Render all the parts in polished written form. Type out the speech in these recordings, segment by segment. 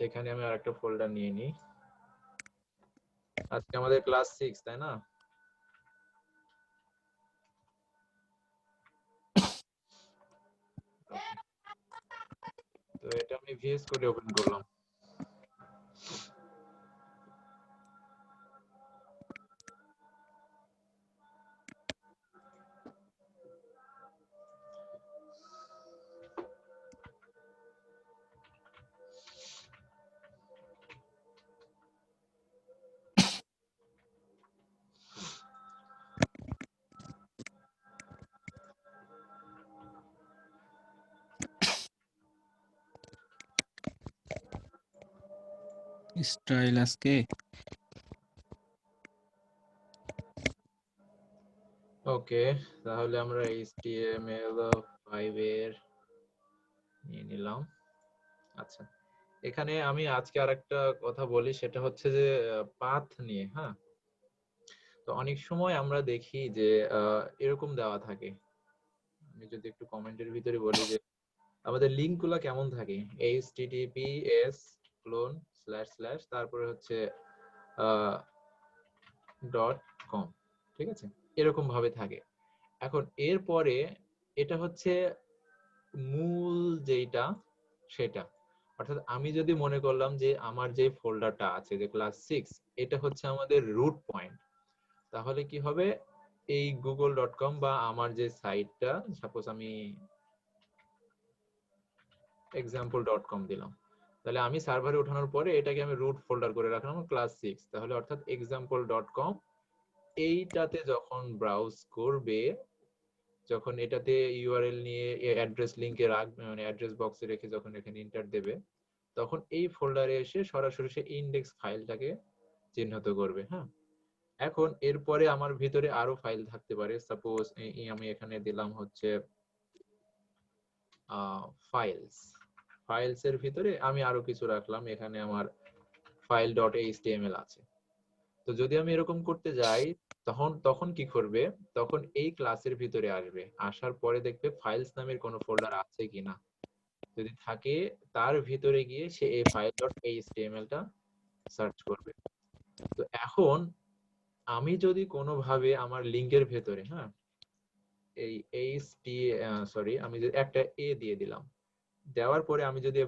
আচ্ছা, এখানে আমি আরেকটা ফোল্ডার নিয়ে নিই। আজকে আমাদের ক্লাস 6, তাই না? তো এটা আমি ভিএস কোডে ওপেন করলাম। স্টাইল আজকে ওকে, তাহলে আমরা HTML5 এর নিয়ে নিলাম। আচ্ছা, এখানে আমি আজকে আরেকটা কথা বলি, সেটা হচ্ছে যে পাথ নিয়ে। হ্যাঁ, তো অনেক সময় আমরা দেখি যে এরকম দেওয়া থাকে। আমি যদি একটু কমেন্টের ভিতরে বলি যে আমাদের লিংক গুলা কেমন থাকে, https:// তারপরে হচ্ছে .com, ঠিক আছে, এরকম ভাবে থাকে। এখন এরপরে এটা হচ্ছে মূল যেটা, সেটা অর্থাৎ আমি যদি মনে করলাম যে আমার যে ফোল্ডারটা আছে যে ক্লাস 6, এটা হচ্ছে আমাদের রুট পয়েন্ট, তাহলে কি হবে, এই google.com বা আমার যে সাইটটা, সাপোজ আমি example.com দিলাম, তাহলে আমি সার্ভারে ওঠানোর পরে এটাকে আমি রুট ফোল্ডার করে রাখলাম ক্লাস 6, তাহলে অর্থাৎ example.com এইটাতে যখন ব্রাউজ করবে, যখন এটাতে ইউআরএল নিয়ে অ্যাড্রেস লিংকে রাখবে, মানে অ্যাড্রেস বক্সে রেখে যখন এখানে এন্টার দেবে, তখন এই ফোল্ডারে এসে সরাসরি সে ইনডেক্স ফাইলটাকে চিহ্নিত করবে। হ্যাঁ, এখন এরপরে আমার ভিতরে আরো ফাইল থাকতে পারে, সাপোজ আমি এখানে দিলাম হচ্ছে ফাইলস। ফাইলস এর ভিতরে আমি আরো কিছু রাখলাম, এখানে আমার ফাইল ডট এইচটিএমএল আছে। তো যদি আমি এরকম করতে যাই, তখন কি করবে, তখন এই ক্লাসের ভিতরে আসবে, আসার পরে দেখবে ফাইলস নামের কোনো ফোল্ডার আছে কিনা, যদি থাকে তার ভিতরে গিয়ে সে এই ফাইল ডট এইচটিএমএল টা সার্চ করবে। তো এখন আমি যদি কোনোভাবে আমার লিংকের ভেতরে, হ্যাঁ, এই আমি যদি একটা এ দিয়ে দিলাম, দেওয়ার পরে আমি যদি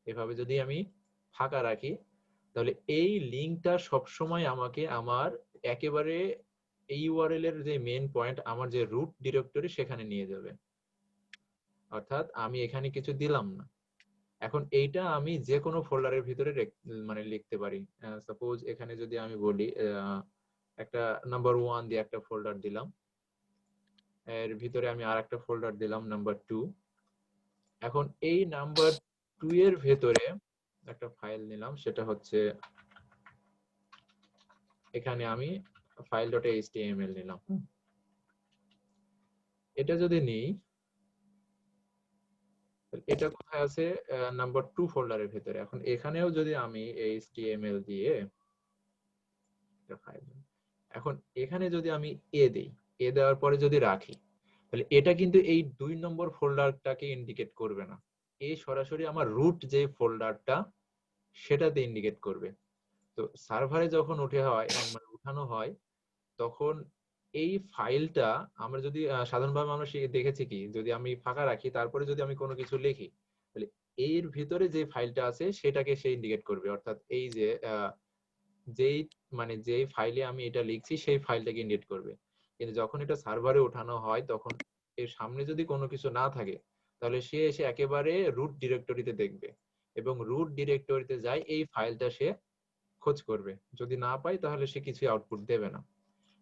এভাবে যদি আমি ফাঁকা রাখি, তাহলে এই লিংকটা সবসময় আমাকে আমার একেবারে এই ইউআরএল এর যে মেইন পয়েন্ট, আমার যে রুট ডিরেক্টরি, সেখানে নিয়ে যাবে। অর্থাৎ আমি এখানে কিছু দিলাম না। এখন এইটা আমি যে কোনো ফোল্ডারের ভিতরে মানে লিখতে পারি। সাপোজ এখানে যদি আমি বলি একটা নাম্বার 1 দিয়ে একটা ফোল্ডার দিলাম, এর ভিতরে আমি আর একটা ফোল্ডার দিলাম নাম্বার 2। এখন এই নাম্বার 2 এর ভেতরে একটা ফাইল নিলাম, সেটা হচ্ছে এখানে আমি ফাইল ডট এইচটিএমএল নিলাম। এটা যদি নিই, এটা কোথায় আছে, নাম্বার 2 ফোল্ডারের ভেতরে। এখন এখানেও যদি আমি এইচটিএমএল দিয়ে একটা ফাইল, এখন এখানে যদি আমি এ দেই, এ দেওয়ার পরে যদি রাখি, তাহলে এটা কিন্তু এই 2 নম্বর ফোল্ডারটাকে ইন্ডিকেট করবে না, এই সরাসরি আমার রুট যে ফোল্ডারটা সেটাতে ইন্ডিকেট করবে। তো সার্ভারে যখন মানে উঠানো হয়, তখন এই ফাইলটা আমরা যদি সাধারণভাবে আমরা দেখেছি কি, যদি আমি ফাঁকা রাখি তারপরে যদি আমি কোনো কিছু লিখি, তাহলে এর ভিতরে যে ফাইলটা আছে সেটাকে সে ইন্ডিকেট করবে, অর্থাৎ এই যে যেই মানে যেই ফাইলে আমি এটা লিখছি সেই ফাইলটাকে ইন্ডিকেট করবে। কিন্তু যখন এটা সার্ভারে ওঠানো হয়, তখন এর সামনে যদি কোনো কিছু না থাকে, তাহলে সে এসে একেবারে রুট ডিরেক্টরিতে দেখবে, এবং রুট ডিরেক্টরিতে যায় এই ফাইলটা সে খোঁজ করবে। যদি না পাই তাহলে সে কিছুই আউটপুট দেবে না।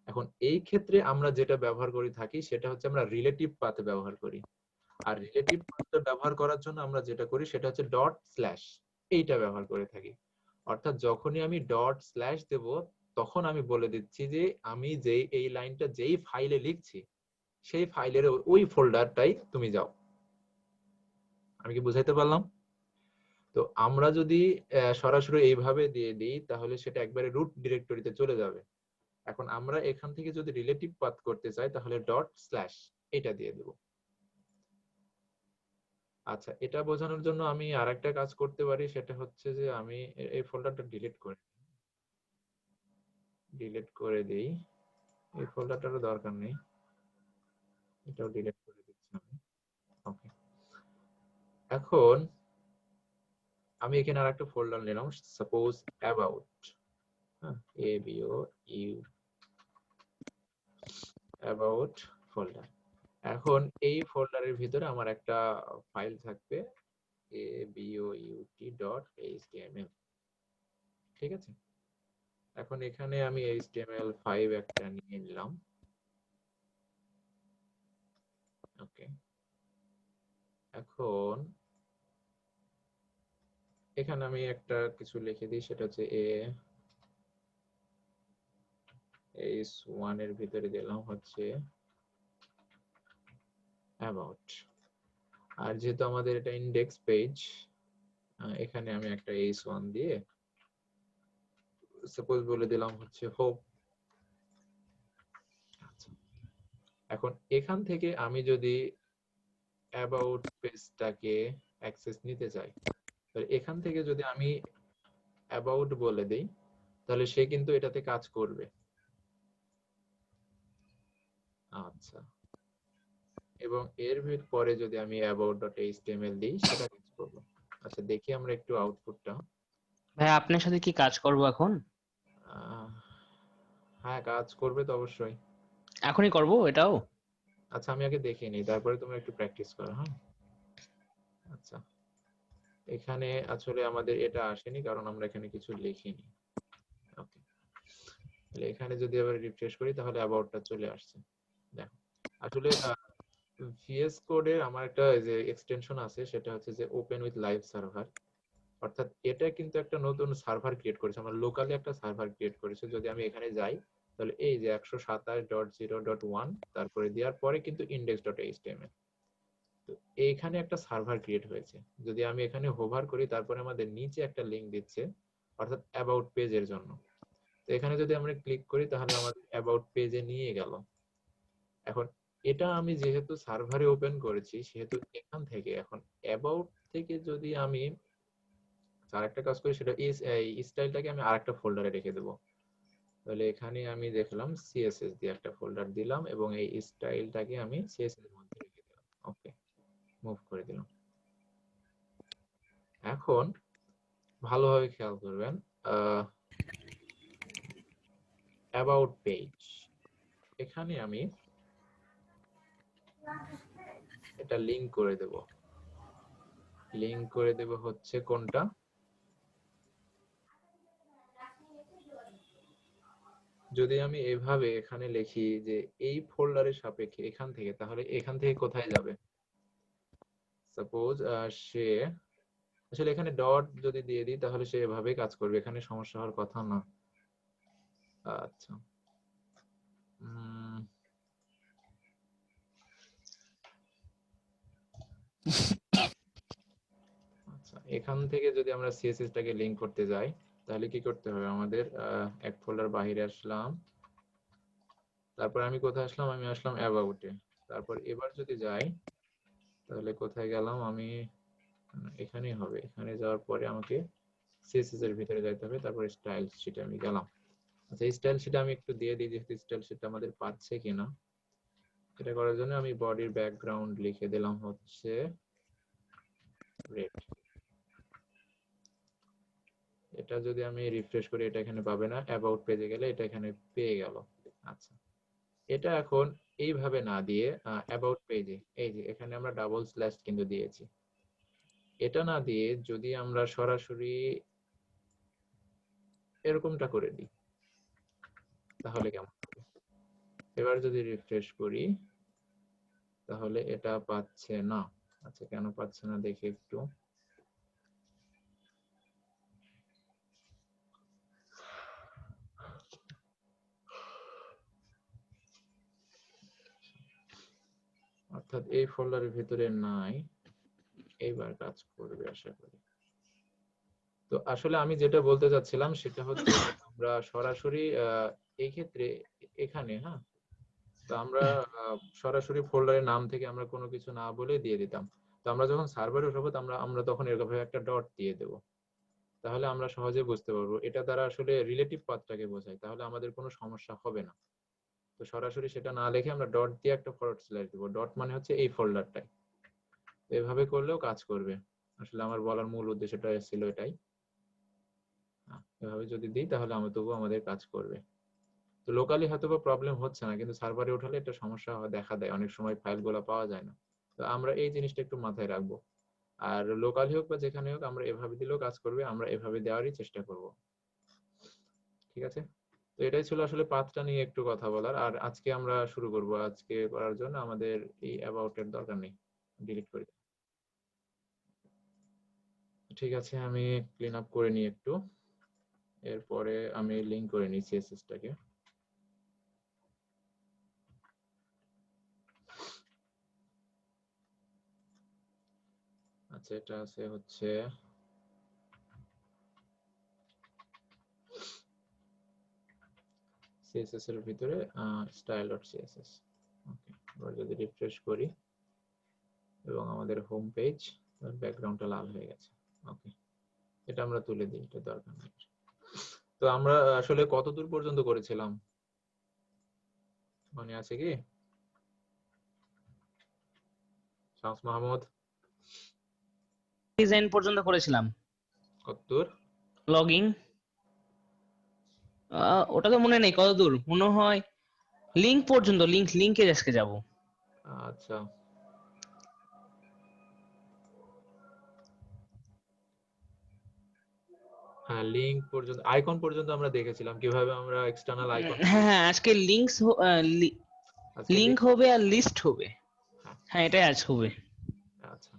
এখন এই ক্ষেত্রে আমরা যেটা ব্যবহার করে থাকি সেটা হচ্ছে আমরা রিলেটিভ পাথ ব্যবহার করি। আর রিলেটিভ পাথটা ব্যবহার করার জন্য আমরা যেটা করি সেটা হচ্ছে ডট স্ল্যাশ, এইটা ব্যবহার করে থাকি। অর্থাৎ যখনই আমি ডট স্ল্যাশ দেব, তখন আমি বলে দিচ্ছি যে আমি যেই এই লাইনটা যেই ফাইলে লিখছি সেই ফাইলের ওই ফোল্ডারটাই তুমি যাও। আমি কি বুঝাইতে পারলাম? তো আমরা যদি সরাসরি এইভাবে দিয়ে দিই, তাহলে সেটা একবারে রুট ডিরেক্টরিতে চলে যাবে। এখন আমরা এখান থেকে যদি রিলেটিভ পাথ করতে চাই, তাহলে ডট স্ল্যাশ এটা দিয়ে দেব। আচ্ছা, এটা বোঝানোর জন্য আমি আরেকটা কাজ করতে পারি, সেটা হচ্ছে যে আমি এই ফোল্ডারটা ডিলিট করে দিই। এই ফোল্ডারটারও দরকার নেই, এটাও ডিলিট করে দিচ্ছি আমি। ওকে, এখন আমি এখানে আরেকটা ফোল্ডার নিলাম, সাপোজ অ্যাবাউট, হ্যাঁ, ABOU অ্যাবাউট ফোল্ডার। এখন এই ফোল্ডারের ভিতরে আমার একটা ফাইল থাকবে about.html, ঠিক আছে। এখন এখানে আমি HTML5 একটা নিয়ে নিলাম। ওকে, এখন এখানে আমি একটা কিছু লিখে দিই, সেটা হচ্ছে S1 এর ভিতরে দিলাম হচ্ছে অ্যাবাউট। আর যেহেতু আমাদের এটা ইন্ডেক্স পেজ, এখানে আমি একটা S1 দিয়ে সাপোজ বলে দিলাম হচ্ছে হোপ। এখন এখান থেকে আমি যদি অ্যাবাউট পেজটাকে অ্যাক্সেস নিতে চাই, তাহলে এখান থেকে যদি আমি অ্যাবাউট বলে দেই, তাহলে সে কিন্তু এটাতে কাজ করবে। আচ্ছা, এবং এর পরে যদি আমি about.html দিই, সেটা কাজ করবে। আচ্ছা, দেখি আমরা একটু আউটপুটটা। ভাই আপনার সাথে কি কাজ করব এখন? হ্যাঁ, কাজ করবে তো অবশ্যই। এখনই করব এটাও? আচ্ছা, আমি আগে দেখে নিই, তারপরে তোমরা একটু প্র্যাকটিস করো, হ্যাঁ। আচ্ছা, এখানে আসলে আমাদের এটা আসেনি কারণ আমরা এখানে কিছু লিখিনি। ওকে, তাহলে এখানে যদি আবার রিফ্রেশ করি তাহলে অ্যাবাউটটা চলে আসছে। দেখো, আসলে ভিএস কোডের আমার একটা যে এক্সটেনশন আছে, সেটা হচ্ছে যে ওপেন উইথ লাইভ সার্ভার। অর্থাৎ এটা কিন্তু একটা নতুন সার্ভার ক্রিয়েট করেছে, আমরা লোকালি একটা সার্ভার ক্রিয়েট করেছে। যদি আমি এখানে যাই, তাহলে এই যে 127.0.1 তারপরে দেওয়ার পরে কিন্তু index.html, তো এইখানে একটা সার্ভার ক্রিয়েট হয়েছে। যদি আমি এখানে হোভার করি, তারপরে আমাদের নিচে একটা লিংক দিচ্ছে, অর্থাৎ অ্যাবাউট পেজের জন্য। তো এখানে যদি আমরা ক্লিক করি, তাহলে আমাদের অ্যাবাউট পেজে নিয়ে গেল। এখন এটা আমি যেহেতু সার্ভারে ওপেন করেছি, সেহেতু এখান থেকে এখন অ্যাবাউট থেকে যদি আমি আরেকটা কাজ করি, সেটা এই স্টাইলটাকে আমি আরেকটা ফোল্ডারে রেখে দেবো। তাহলে এখানে আমি দেখলাম সিএসএস দিয়ে একটা ফোল্ডার দিলাম, এবং এই স্টাইলটাকে আমি সিএসএস এর মধ্যে রেখে দিলাম। ওকে, মুভ করে দিলাম। এখন ভালোভাবে খেয়াল করবেন, অ্যাবাউট পেজ, এখানে আমি এটা লিংক করে দেব। লিংক করে দেব হচ্ছে কোনটা, যদি আমি এভাবে এখানে লিখি যে এই ফোল্ডারের সাপেক্ষে এখান থেকে, তাহলে এখান থেকে কোথায় যাবে? সাপোজ সে আসলে এখানে ডট যদি দিয়ে দিই, তাহলে সে এভাবে কাজ করবে, এখানে সমস্যা হওয়ার কথা না। আচ্ছা, আচ্ছা, এখান থেকে যদি আমরা সিএসএস টাকে লিংক করতে যাই, তাহলে কি করতে হবে আমাদের? এক ফোল্ডার বাহিরে আসলাম, তারপর আমি কোথায় আসলাম? আমি আসলাম অ্যাবাউটে। তারপর এবার যদি যাই, তাহলে কোথায় গেলাম আমি? এখানেই হবে। এখানে যাওয়ার পরে আমাকে সিএসএস এর ভিতরে যাইতে হবে, তারপর স্টাইল শিটে আমি গেলাম। আচ্ছা, স্টাইল শিটে আমি একটু দিয়ে দিই, যেহেতু স্টাইল শিটটা আমাদের পাচ্ছে কিনা। এটা করার জন্য আমি বডির ব্যাকগ্রাউন্ড লিখে দিলাম হচ্ছে রেড। এটা যদি আমি রিফ্রেশ করি, এটা এখানে পাবে না, অ্যাবাউট পেজে গেলে এটা এখানে পেয়ে গেল। আচ্ছা, এটা এখন এইভাবে না দিয়ে অ্যাবাউট পেজে, এই যে এখানে আমরা ডাবল স্ল্যাশ কিন্তু দিয়েছি, এটা না দিয়ে যদি আমরা সরাসরি এরকমটা করে দিই, তাহলে কেমন হবে? এবার যদি রিফ্রেশ করি, তাহলে এটা পাচ্ছে না। আচ্ছা, কেন পাচ্ছে না দেখি একটু। অর্থাৎ এই ফোল্ডারের ভিতরে নাই, এইবার কাজ করবে আশা করি। তো আসলে আমি যেটা বলতে চাচ্ছিলাম, সেটা হচ্ছে আমরা সরাসরি এই ক্ষেত্রে এখানে, হ্যাঁ, তো আমরা সরাসরি ফোল্ডারের নাম থেকে আমরা কোনো কিছু না বলে দিয়ে দিতাম। তো আমরা যখন সার্ভারে উঠাবো আমরা তখন এরকম একটা ডট দিয়ে দেব, তাহলে আমরা সহজে বুঝতে পারবো এটা দ্বারা আসলে রিলেটিভ পাথটাকে বোঝায়, তাহলে আমাদের কোনো সমস্যা হবে না। তো সরাসরি সেটা না লিখে আমরা ডট দিয়ে একটা ফরওয়ার্ড স্ল্যাশ দিব, ডট মানে হচ্ছে এই ফোল্ডারটাই। এভাবে করলেও কাজ করবে। আসলে আমার বলার মূল উদ্দেশ্যটা ছিল এটাই। এভাবে যদি দিই তাহলে তবুও আমাদের কাজ করবে। তো লোকালি হয়তো বা প্রবলেম হচ্ছে না, কিন্তু সার্ভারে উঠালে একটা সমস্যা দেখা দেয়, অনেক সময় ফাইলগুলো পাওয়া যায় না। তো আমরা এই জিনিসটা একটু মাথায় রাখবো। আর লোকালি হোক বা যেখানে হোক আমরা এভাবে দিলেও কাজ করবে, আমরা এভাবে দেওয়ারই চেষ্টা করব। ঠিক আছে, তো এটাই ছিল আসলে পাথটা নিয়ে একটু কথা বলার। আর আজকে আমরা শুরু করব, আজকে করার জন্য আমাদের এই অ্যাবাউট এর দরকার নেই, ডিলিট করে দিই। ঠিক আছে, আমি ক্লিন আপ করে নিই একটু, এরপরে আমি লিংক করে নিই সিএসএস টাকে। আচ্ছা, এটা আছে হচ্ছে সিএসএস এর ভিতরে style.css। ওকে, এবার যদি রিফ্রেশ করি এবং আমাদের হোম পেজ, ব্যাকগ্রাউন্ডটা লাল হয়ে গেছে। ওকে, এটা আমরা তুলে দিই, এটা দরকার নেই। তো আমরা আসলে কত দূর পর্যন্ত করেছিলাম মনে আছে কি শামস মাহমুদ? ডিজাইন পর্যন্ত করেছিলাম। কত দূর? লগইন ওটা তো মনে নেই কত দূর, মনে হয় লিংক পর্যন্ত, লিংকে আজকে যাব। আচ্ছা, হ্যাঁ, লিংক পর্যন্ত, আইকন পর্যন্ত আমরা দেখেছিলাম কিভাবে আমরা এক্সটার্নাল আইকন। হ্যাঁ হ্যাঁ, আজকে আজকে লিংক লিংক। হবে আর লিস্ট হবে। হ্যাঁ, হ্যাঁ, এটাই আজ হবে। আচ্ছা।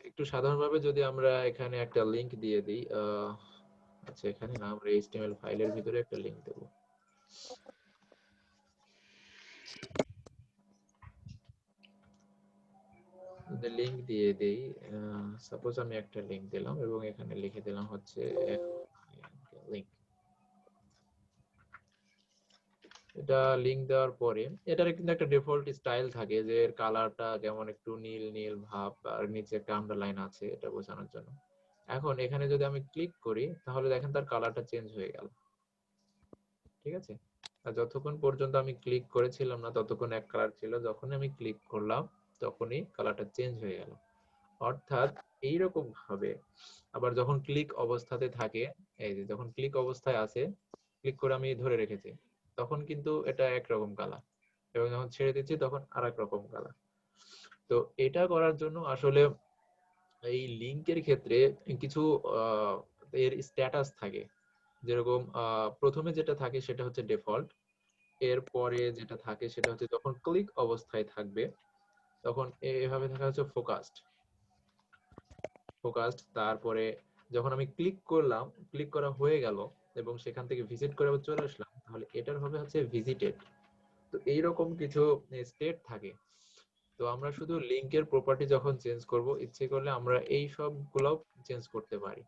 একটু সাধারণভাবে যদি আমরা এখানে একটা লিংক দিয়ে দিই, আচ্ছা এখানে না, আমরা এইচটিএমএল ফাইলের ভিতরে একটা লিংক দেব। যদি লিংক দিয়ে দেই, সাপোজ আমি একটা লিংক দিলাম এবং এখানে লিখে দিলাম হচ্ছে লিংক। এটা লিংক দেওয়ার পরে এটার কিন্তু একটা ডিফল্ট স্টাইল থাকে, যে এর কালারটা কেমন একটু নীল নীল ভাব, আর নিচে একটা আন্ডারলাইন আছে এটা বোঝানোর জন্য। এখন এখানে যদি আমি ক্লিক করি তাহলে দেখেন তার কালারটা চেঞ্জ হয়ে গেল। ঠিক আছে, আর যতক্ষণ পর্যন্ত আমি ক্লিক করেছিলাম না ততক্ষণ এক কালার ছিল, যখন আমি ক্লিক করলাম তখনই কালারটা চেঞ্জ হয়ে গেল। অর্থাৎ এইরকম ভাবে আবার যখন ক্লিক অবস্থাতে থাকে, এই যে যখন ক্লিক অবস্থায় আছে, ক্লিক করে আমি ধরে রেখেছি, তখন কিন্তু এটা একরকম কালার, এবং যখন ছেড়ে দিচ্ছি তখন আরেক রকম কালার। তো এটা করার জন্য আসলে এই লিংকের ক্ষেত্রে কিছু এর স্ট্যাটাস থাকে। যেরকম প্রথমে যেটা থাকে সেটা হচ্ছে ডিফল্ট, এরপরে যেটা থাকে সেটা হচ্ছে যখন ক্লিক অবস্থায় থাকবে তখন এভাবে থাকা হচ্ছে ফোকাসড। তারপরে যখন আমি ক্লিক করলাম, ক্লিক করা হয়ে গেল এবং সেখান থেকে ভিজিট করে আবার চলে আসলাম, তাহলে এটার হবে হচ্ছে ভিজিটেড। তো এইরকম কিছু স্টেট থাকে। তো আমরা শুধু লিংকের প্রপার্টি যখন চেঞ্জ করব, ইচ্ছে করলে আমরা এই সবগুলো চেঞ্জ করতে পারি।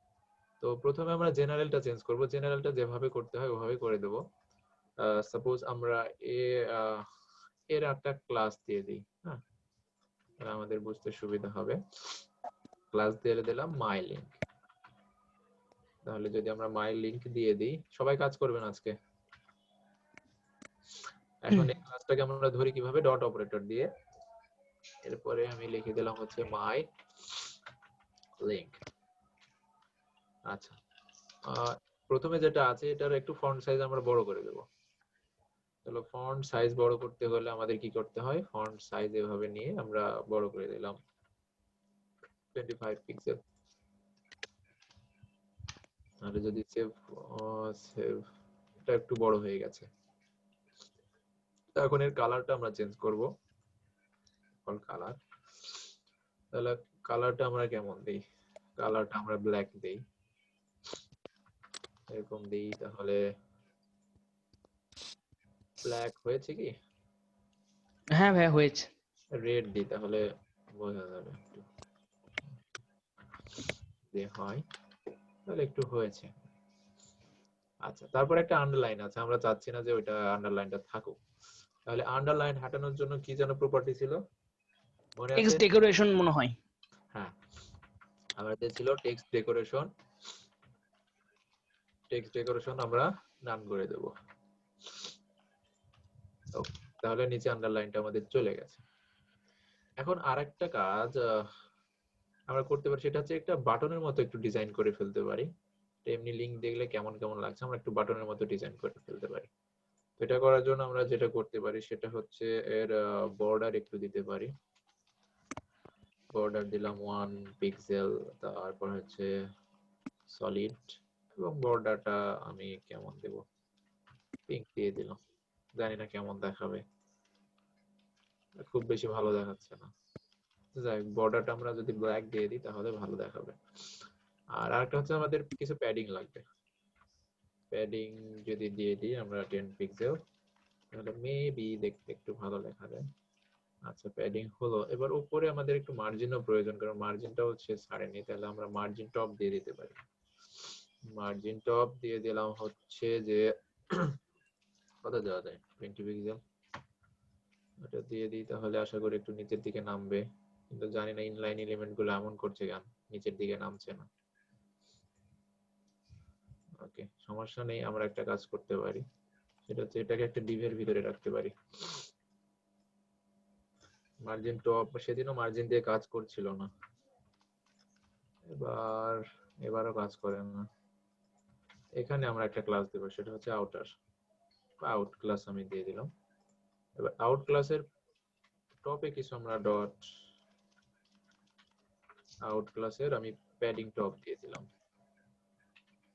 তো প্রথমে আমরা জেনারেলটা চেঞ্জ করব, জেনারেলটা যেভাবে করতে হয় ওভাবে করে দেব। সাপোজ আমরা এ এর একটা ক্লাস দিয়ে দিই, হ্যাঁ, তাহলে আমাদের বুঝতে সুবিধা হবে। ক্লাস দিয়ে দিলাম মাই লিংক। তাহলে যদি আমরা মাই লিংক দিয়ে দিই, সবাই কাজ করবেন আজকে। এখন এই ক্লাসটাকে আমরা ধরি কিভাবে, ডট অপারেটর দিয়ে। এরপরে আমি লিখে দিলাম হচ্ছে মাই লিংক। আচ্ছা, প্রথমে যেটা আছে এটার একটু ফন্ট সাইজ আমরা বড় করে দেব। চলো, ফন্ট সাইজ বড় করতে হলে আমাদের কি করতে হয়, ফন্ট সাইজ এভাবে নিয়ে আমরা বড় করে দিলাম 25 পিক্সেল। তাহলে যদি সেভ, এটা একটু বড় হয়ে গেছে। এখন এর কালারটা আমরা চেঞ্জ করব, কালার। তাহলে কালারটা আমরা কেমন দেই, কালারটা আমরা ব্ল্যাক দেই, এরকম দেই। তাহলে ব্ল্যাক হয়েছে কি, হ্যাঁ ভাইয়া, হয়েছে। রেড দিই তাহলে বোঝা যাবে একটু যে হয়, তাহলে একটু হয়েছে। আচ্ছা, তারপর একটা আন্ডারলাইন আছে, আমরা চাচ্ছি না যে ওইটা আন্ডারলাইনটা থাকুক। তাহলে আন্ডারলাইন হটানোর জন্য কি যেন প্রপার্টি ছিল, মনে আছে? টেক্সট ডেকোরেশন মনে হয়। হ্যাঁ, আমাদের ছিল টেক্সট ডেকোরেশন। টেক্সট ডেকোরেশন আমরা নাম করে দেব। তাহলে নিচে আন্ডারলাইনটা আমাদের চলে গেছে। এখন আরেকটা কাজ আমরা করতে পারি, সেটা হচ্ছে একটা বাটনের মতো একটু ডিজাইন করে ফেলতে পারি। এমনি লিংক দেখলে কেমন কেমন লাগছে, আমরা একটু বাটনের মতো ডিজাইন করে ফেলতে পারি। এটা করার জন্য আমরা যেটা করতে পারি সেটা হচ্ছে এর বর্ডার একটু দিতে পারি। বর্ডার দিলাম 1 পিক্সেল, তারপর হচ্ছে সলিড, এবং বর্ডারটা আমি কেমন দেব, পিঙ্ক দিয়ে দিলাম। জানি না কেমন দেখাবে, খুব বেশি ভালো দেখাচ্ছে না। যাই হোক, বর্ডারটা আমরা যদি ব্ল্যাক দিয়ে দিই তাহলে ভালো দেখাবে। আর আরেকটা হচ্ছে আমাদের কিছু প্যাডিং লাগবে। প্যাডিং যদি দিয়ে দিই আমরা 10 পিক্সেল, তাহলে মেবি দেখতে একটু ভালো দেখা যায়। আচ্ছা, প্যাডিং হলো। এবার উপরে আমাদের একটু মার্জিনও প্রয়োজন, কারণ মার্জিনটা হচ্ছে ছাড়েনি, তাহলে আমরা মার্জিন টপ দিয়ে দিতে পারি। মার্জিন টপ দিয়ে দিলাম হচ্ছে যে কত দেওয়া যায়, 20 পিক্সেল। এটা দিয়ে দিই, তাহলে আশা করি একটু নিচের দিকে নামবে, কিন্তু জানি না ইনলাইন এলিমেন্ট গুলো এমন করছে কেন নিচের দিকে নামছে না। ওকে, সমস্যা নেই, আমরা একটা কাজ করতে পারি, সেটা হচ্ছে এটাকে একটা ডিভের ভিতরে রাখতে পারি। মার্জিন টপ সেদিনও মার্জিন দিয়ে কাজ করছিল না, এবারও কাজ করে না। এখানে আমরা একটা ক্লাস দেবো, সেটা হচ্ছে আউটার। আউট ক্লাস আমি দিয়ে দিলাম। এবার আউট ক্লাসের টপে কিছু আমরা ডট, আউট ক্লাসের আমি প্যাডিং টপ দিয়ে দিলাম।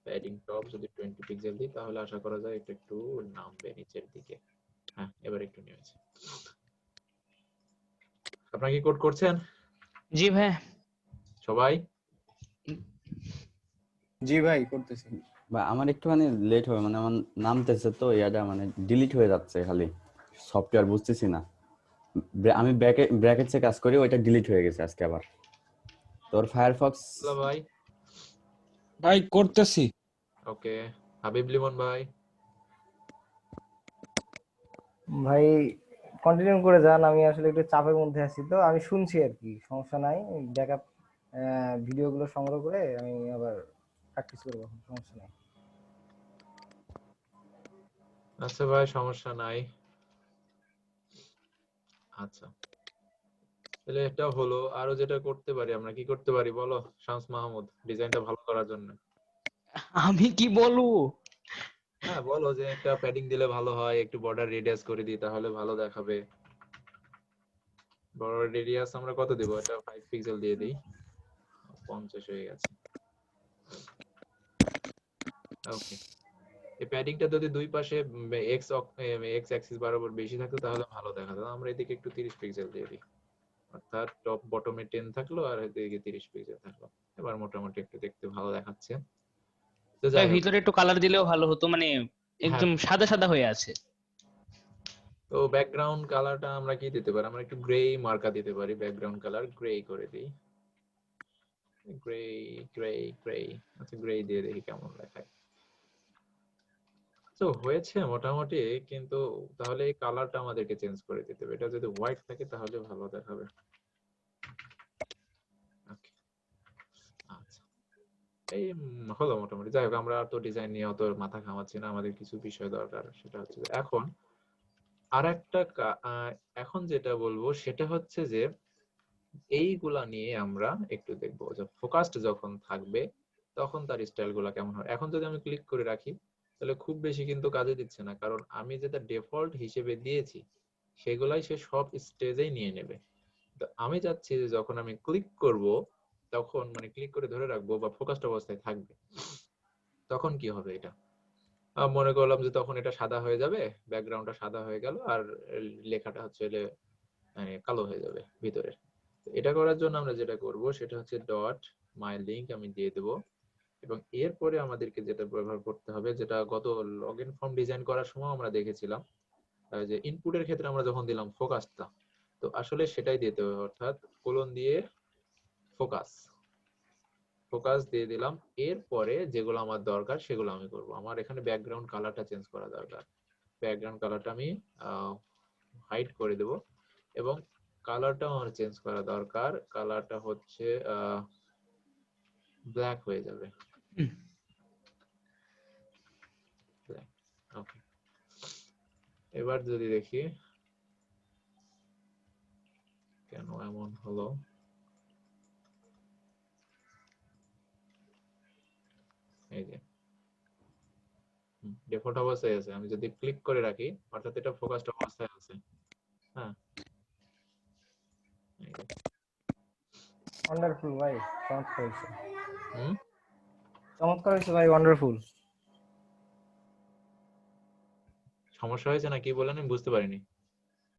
প্যাডিং টপ যদি 20 পিক্সেল দিই তাহলে আশা করা যায় এটা একটু নামবে নিচের দিকে। হ্যাঁ, এবার একটু নেমেছে। আপনারা কি কোড করছেন জি ভাই। সবাই? জি ভাই করতেছি। বা আমার একটুখানি লেট হবে, মানে আমার নামতেছে তো ইয়াটা, মানে ডিলিট হয়ে যাচ্ছে খালি সফটওয়্যার, বুঝতেছি না। আমি ব্র্যাকেটসে কাজ করি, ওইটা ডিলিট হয়ে গেছে আজকে আবার। তোর ফায়ারফক্স হ্যালো ভাই। ভাই করতেছি। ওকে, হাবিব লিমন ভাই। ভাই কন্টিনিউ করে যান, আমি আসলে একটু চাপের মধ্যে আছি, তো আমি শুনছি আর কি, সমস্যা নাই। ব্যাকআপ ভিডিওগুলো সংগ্রহ করে আমি আবার প্র্যাকটিস করবো, সমস্যা নাই। আচ্ছা ভাই, সমস্যা নাই। আচ্ছা, তাহলে এটা হলো। আরো যেটা করতে পারি, আমরা কি করতে পারি বলো শামস মাহমুদ, ডিজাইনটা ভালো করার জন্য? আমি কি বলবো? হ্যাঁ বলো, যে একটা প্যাডিং দিলে ভালো হয়, একটু বর্ডার রেডিয়াস করে দিই তাহলে ভালো দেখাবে। বর্ডার রেডিয়াস আমরা কত দেবো, এটা 5 পিক্সেল দিয়ে দিই, 50 হয়ে গেছে। ওকে, এই প্যাডিংটা যদি দুই পাশে এক্স এক্স অ্যাক্সিস বরাবর বেশি থাকতো তাহলে ভালো দেখাতো। আমরা এদিকে একটু 30 পিক্সেল দিয়ে দিই, অর্থাৎ টপ বটমে 10 থাকলো আর এদিকে 30 পিক্সেল থাকলো। এবার মোটামুটি একটু দেখতে ভালো দেখাচ্ছে। তো ভাই যাই হোক, ভিতরে একটু কালার দিলেও ভালো হতো, মানে হ্যাঁ, একদম সাদা সাদা হয়ে আছে। তো ব্যাকগ্রাউন্ড কালারটা আমরা কি দিতে পারি, আমরা একটু গ্রে মার্কা দিতে পারি। ব্যাকগ্রাউন্ড কালার গ্রে করে দিই, গ্রে গ্রে গ্রে। আচ্ছা, গ্রে দিয়ে দেখি কেমন দেখায়। তো হয়েছে মোটামুটি, কিন্তু তাহলে এই কালারটা আমাদেরকে চেঞ্জ করে দিতে হবে। এটা যদি হোয়াইট থাকে তাহলে ভালো দেখাবে। Okay, আচ্ছা, এই হলো মোটামুটি। যাই হোক, আমরা তো ডিজাইন নিয়ে অত মাথা ঘামাচ্ছি না, আমাদের কিছু বিষয় দরকার। সেটা হচ্ছে যে এখন আরেকটা এখন যেটা বলবো সেটা হচ্ছে যে এইগুলা নিয়ে আমরা একটু দেখবো যে ফোকাসড যখন থাকবে তখন তার স্টাইল গুলা কেমন হয়। এখন যদি আমি ক্লিক করে রাখি তাহলে খুব বেশি কিন্তু কাজে দিচ্ছে না, কারণ আমি যেটা ডিফল্ট হিসেবে দিয়েছি সেগুলাই সে সব স্টেজেই নিয়ে নেবে। তো আমি চাচ্ছি যে যখন আমি ক্লিক করব তখন, মানে ক্লিক করে ধরে রাখবো বা ফোকাসড অবস্থায় থাকবে, তখন কি হবে এটা, মনে করলাম যে তখন এটা সাদা হয়ে যাবে, ব্যাকগ্রাউন্ডটা সাদা হয়ে গেল আর লেখাটা হচ্ছে মানে কালো হয়ে যাবে ভিতরে। এটা করার জন্য আমরা যেটা করব সেটা হচ্ছে ডট মাই লিংক আমি দিয়ে দেব, এবং এরপরে আমাদেরকে যেটা ব্যবহার করতে হবে, যেটা গত লগইন ফর্ম ডিজাইন করার সময় আমরা দেখেছিলাম, যে ইনপুটের ক্ষেত্রে আমরা যখন দিলাম ফোকাসটা, তো আসলে সেটাই দিতে হবে, অর্থাৎ কোলন দিয়ে ফোকাস, ফোকাস দিয়ে দিলাম। এরপরে যেগুলো আমার দরকার সেগুলো আমি করব। আমার এখানে ব্যাকগ্রাউন্ড কালারটা চেঞ্জ করা দরকার। ব্যাকগ্রাউন্ড কালারটা আমি হাইড করে দেব, এবং কালারটা আমার চেঞ্জ করা দরকার, কালারটা হচ্ছে ব্ল্যাক হয়ে যাবে। ওকে, এবার যদি দেখি কেন এমন হলো, এই যে ডিফল্ট অবস্থায় আছে, আমি যদি ক্লিক করে রাখি অর্থাৎ এটা ফোকাসড অবস্থায় আছে। হ্যাঁ, এই যে। ওয়ান্ডারফুল ভাই, চমৎকার হয়েছে, হুম, চমৎকার হয়েছে ভাই, ওয়ান্ডারফুল। সমস্যা হয়েছে না কি বলেন আমি বুঝতে পারিনি।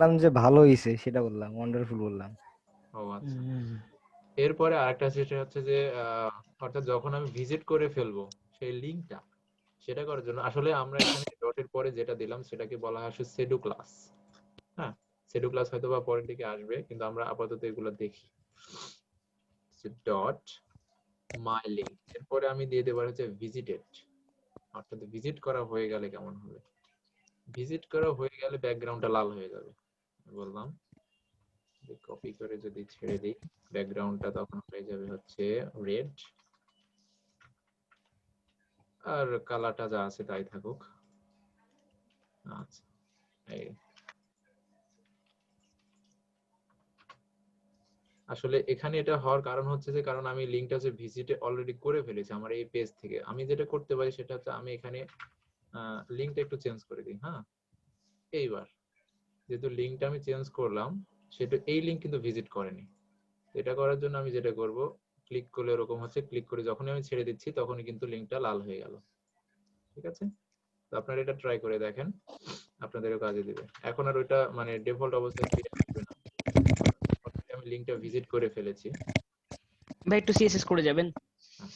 বললাম যে ভালো হয়েছে সেটা বললাম, ওয়ান্ডারফুল বললাম। ও আচ্ছা, এরপরে আরেকটা সেটা হচ্ছে যে অর্থাৎ যখন আমি ভিজিট করে ফেলবো সেই লিংকটা, সেটা করার জন্য আসলে আমরা এখানে ডটের পরে যেটা দিলাম সেটাকে বলা হয় সেডু ক্লাস। হ্যাঁ, সেডু ক্লাস হয়তো বা পরের দিকে আসবে, কিন্তু আমরা আপাতত এগুলো দেখি। ডট মাই লিংক, এরপরে আমি দিয়ে দেবো হচ্ছে ভিজিটেড, অর্থাৎ ভিজিট করা হয়ে গেলে কেমন হবে, ভিজিট করা হয়ে গেলে ব্যাকগ্রাউন্ডটা লাল হয়ে যাবে। বললাম কপি করে যদি ছেড়ে দিই ব্যাকগ্রাউন্ডটা তখন হয়ে যাবে হচ্ছে রেড, আর কালারটা যা আছে তাই থাকুক। আচ্ছা, এই আসলে এখানে এটা হওয়ার কারণ হচ্ছে যে কারণ আমি লিংকটা যে ভিজিটে অলরেডি করে ফেলেছি আমার এই পেজ থেকে। আমি যেটা করতে পারি সেটা হচ্ছে আমি এখানে লিংকটা একটু চেঞ্জ করে দিই। হ্যাঁ, এইবার যেহেতু লিংকটা আমি চেঞ্জ করলাম, সেটা এই লিংক কিন্তু ভিজিট করেনি। এটা করার জন্য আমি যেটা করব, ক্লিক করলে এরকম হচ্ছে, ক্লিক করে যখনই আমি ছেড়ে দিচ্ছি তখনই কিন্তু লিংকটা লাল হয়ে গেল। ঠিক আছে, তো আপনারা এটা ট্রাই করে দেখেন, আপনাদেরও কাজে দিবে। এখন আর ওইটা মানে ডিফল্ট অবস্থায় ফিরে আসবে না, আমি লিংকটা ভিজিট করে ফেলেছি। ভাই একটু সিএসএস করে যাবেন। হ্যাঁ,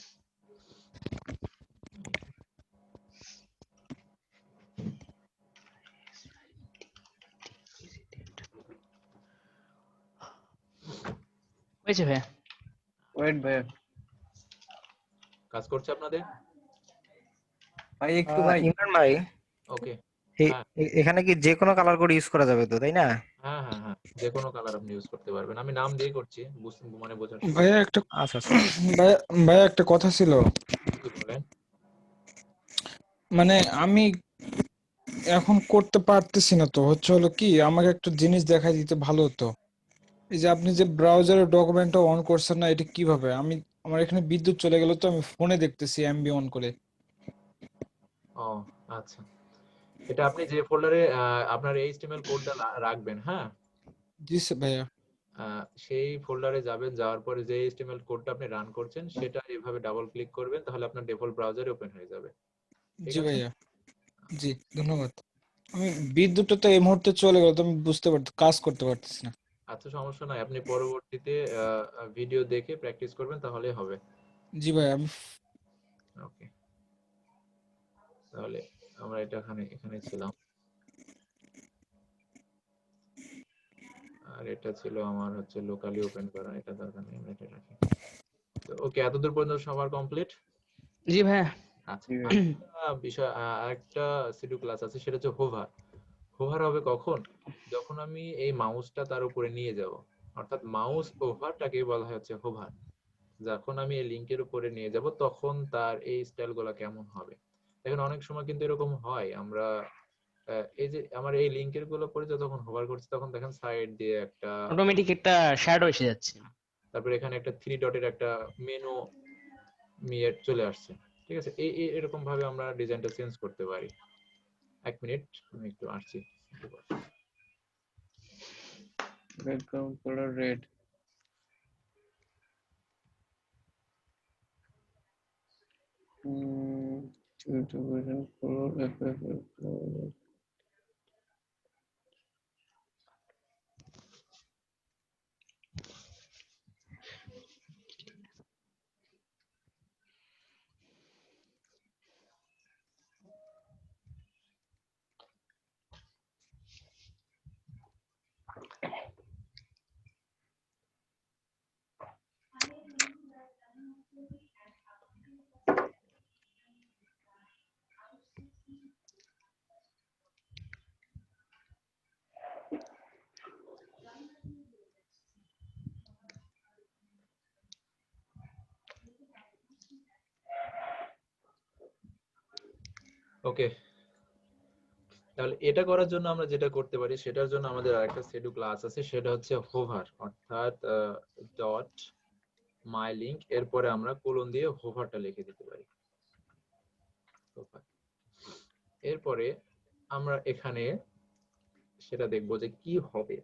হয়েছে ভাইয়া। ওয়েট ভাই, কাজ করছে আপনাদের? ভাই একটু ভাই। ইমরান ভাই, ওকে, হ্যাঁ এখানে কি যে কোনো কালার কোড ইউজ করা যাবে তো, তাই না? হ্যাঁ হ্যাঁ হ্যাঁ, যে কোনো কালার আপনি ইউজ করতে পারবেন, আমি নাম দিয়ে করছি মানে বোঝার সুবিধা। ভাইয়া একটা আচ্ছা আচ্ছা। ভাইয়া ভাইয়া একটা কথা ছিল, কি বলেন? মানে আমি এখন করতে পারতেছি না, তো হচ্ছে হলো কি আমাকে একটা জিনিস দেখাই দিতে ভালো হতো। এই যে আপনি যে ব্রাউজারের ডকুমেন্টটা অন করছেন না, এটা কিভাবে? আমার এখানে বিদ্যুৎ চলে গেল, তো আমি ফোনে দেখতেছি এমবি অন করে। ও আচ্ছা, এটা আপনি যে ফোল্ডারে আপনার এইচটিএমএল কোডটা রাখবেন, হ্যাঁ, জি ভাইয়া। সেই ফোল্ডারে যাবেন, যাওয়ার পরে যে এইচটিএমএল কোডটা আপনি রান করছেন সেটা এভাবে ডাবল ক্লিক করবেন, তাহলে আপনার ডিফল্ট ব্রাউজারে ওপেন হয়ে যাবে। ঠিক জি আছে, ভাইয়া, জি ধন্যবাদ। আমি বিদ্যুৎটা তো এই মুহূর্তে চলে গেল, তো আমি বুঝতে কাজ করতে পারতেছি না। আচ্ছা সমস্যা নাই, আপনি পরবর্তীতে ভিডিও দেখে প্র্যাকটিস করবেন তাহলে হবে। জি ভাইয়া, আমি ওকে, তাহলে আমরা এটা এখানে ছিলাম, আর এটা ছিল আমার হচ্ছে লোকালি ওপেন করা, এটা দরকার নেই, আমরা এটা রাখি। তো ওকে, এতদূর পর্যন্ত সবার কমপ্লিট? জি ভাইয়া। আচ্ছা, জি ভাইয়া। আরেকটা বিষয়, আরেকটা সিডু ক্লাস আছে, সেটা হচ্ছে হোভার। হোভার হবে কখন, যখন আমি এই মাউসটা তার উপরে নিয়ে যাব, অর্থাৎ মাউস ওভারটাকে বলা হয় হচ্ছে হোভার। যখন আমি এই লিংকের উপরে নিয়ে যাব তখন তার এই স্টাইল গুলা কেমন হবে। দেখেন অনেক সময় কিন্তু এরকম হয়, আমরা এই যে আমার এই লিংকের গুলো পরে যখন হোভার করছি তখন দেখেন সাইড দিয়ে একটা, অটোমেটিক একটা শ্যাডো এসে যাচ্ছে। তারপরে এখানে একটা থ্রি ডটের একটা মেনু চলে আসছে। ঠিক আছে, এরকম ভাবে আমরা ডিজাইনটা চেঞ্জ করতে পারি। এক মিনিট, আমি একটু আসছি। Background colour red. ওকে, তাহলে এটা করার জন্য আমরা যেটা করতে পারি সেটার জন্য আমাদের আরেকটা সেডু ক্লাস আছে, সেটা হচ্ছে হোভার, অর্থাৎ ডট মাই লিঙ্ক, এরপরে আমরা কোলন দিয়ে হোভারটা লিখে দিতে পারি। hover। এরপরে আমরা এখানে সেটা দেখবো যে কি হবে।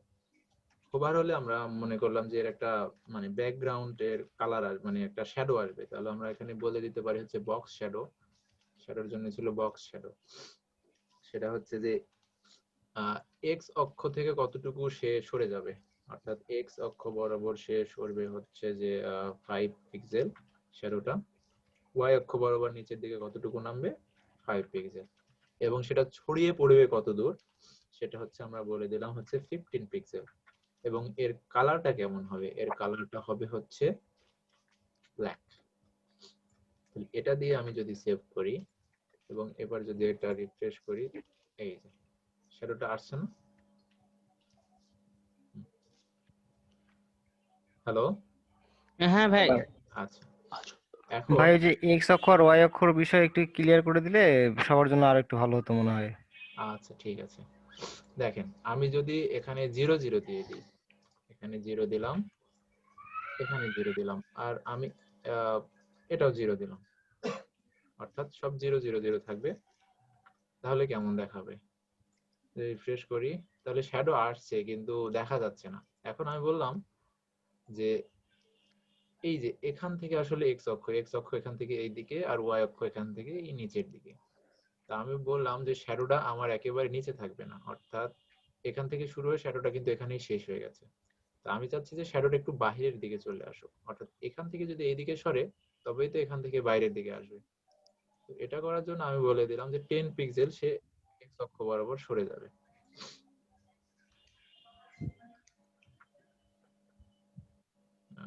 হোভার হলে আমরা মনে করলাম যে এর একটা মানে ব্যাকগ্রাউন্ডের কালার আসবে, মানে একটা শ্যাডো আসবে, তাহলে আমরা এখানে বলে দিতে পারি হচ্ছে বক্স শ্যাডো। শ্যাডোর জন্য ছিল বক্স শ্যাডো। সেটা হচ্ছে যে এক্স অক্ষ থেকে কতটুকু সে সরে যাবে, অর্থাৎ এক্স অক্ষ বরাবর সে সরবে হচ্ছে যে 5 পিক্সেল শ্যাডোটা, ওয়াই অক্ষ বরাবর নিচের দিকে কতটুকু নামবে 5 পিক্সেল, এবং সেটা ছড়িয়ে পড়বে কত দূর সেটা হচ্ছে আমরা বলে দিলাম হচ্ছে 15 পিক্সেল। এবং এর কালারটা কেমন হবে, এর কালারটা হবে হচ্ছে ব্ল্যাক। এটা দিয়ে আমি যদি সেভ করি এবং এবার যদি এটা রিফ্রেশ করি, এই যে শ্যাডোটা আসছে না? হ্যালো, হ্যাঁ ভাই। আচ্ছা এখন ভাই ওই যে এক্স অক্ষ আর ওয়াই অক্ষর বিষয় একটু ক্লিয়ার করে দিলে সবার জন্য আর একটু ভালো হতো মনে হয়। আচ্ছা ঠিক আছে, দেখেন আমি যদি এখানে 0 0 দিয়ে দিই, এখানে 0 দিলাম, এখানে 0 দিলাম, আর আমি এটাও 0 দিলাম, অর্থাৎ সব 0 0 0 থাকবে, তাহলে কেমন দেখাবে? রিফ্রেশ করি, তাহলে শ্যাডো আসছে কিন্তু দেখা যাচ্ছে না। এখন আমি বললাম যে এই যে এখান থেকে আসলে এক্স অক্ষ, এক্স অক্ষ এখান থেকে এই দিকে, আর ওয়াই অক্ষ এখান থেকে এই নিচের দিকে। তা আমি বললাম যে শ্যাডোটা আমার একেবারে নিচে থাকবে না, অর্থাৎ এখান থেকে শুরু হয়ে শ্যাডোটা কিন্তু এখানেই শেষ হয়ে গেছে। তা আমি চাচ্ছি যে শ্যাডোটা একটু বাহিরের দিকে চলে আসুক, অর্থাৎ এখান থেকে যদি এইদিকে সরে তবেই তো এখান থেকে বাইরের দিকে আসবে। তো এটা করার জন্য আমি বলে দিলাম যে 10 পিক্সেল সে এক্স অক্ষ বরাবর সরে যাবে।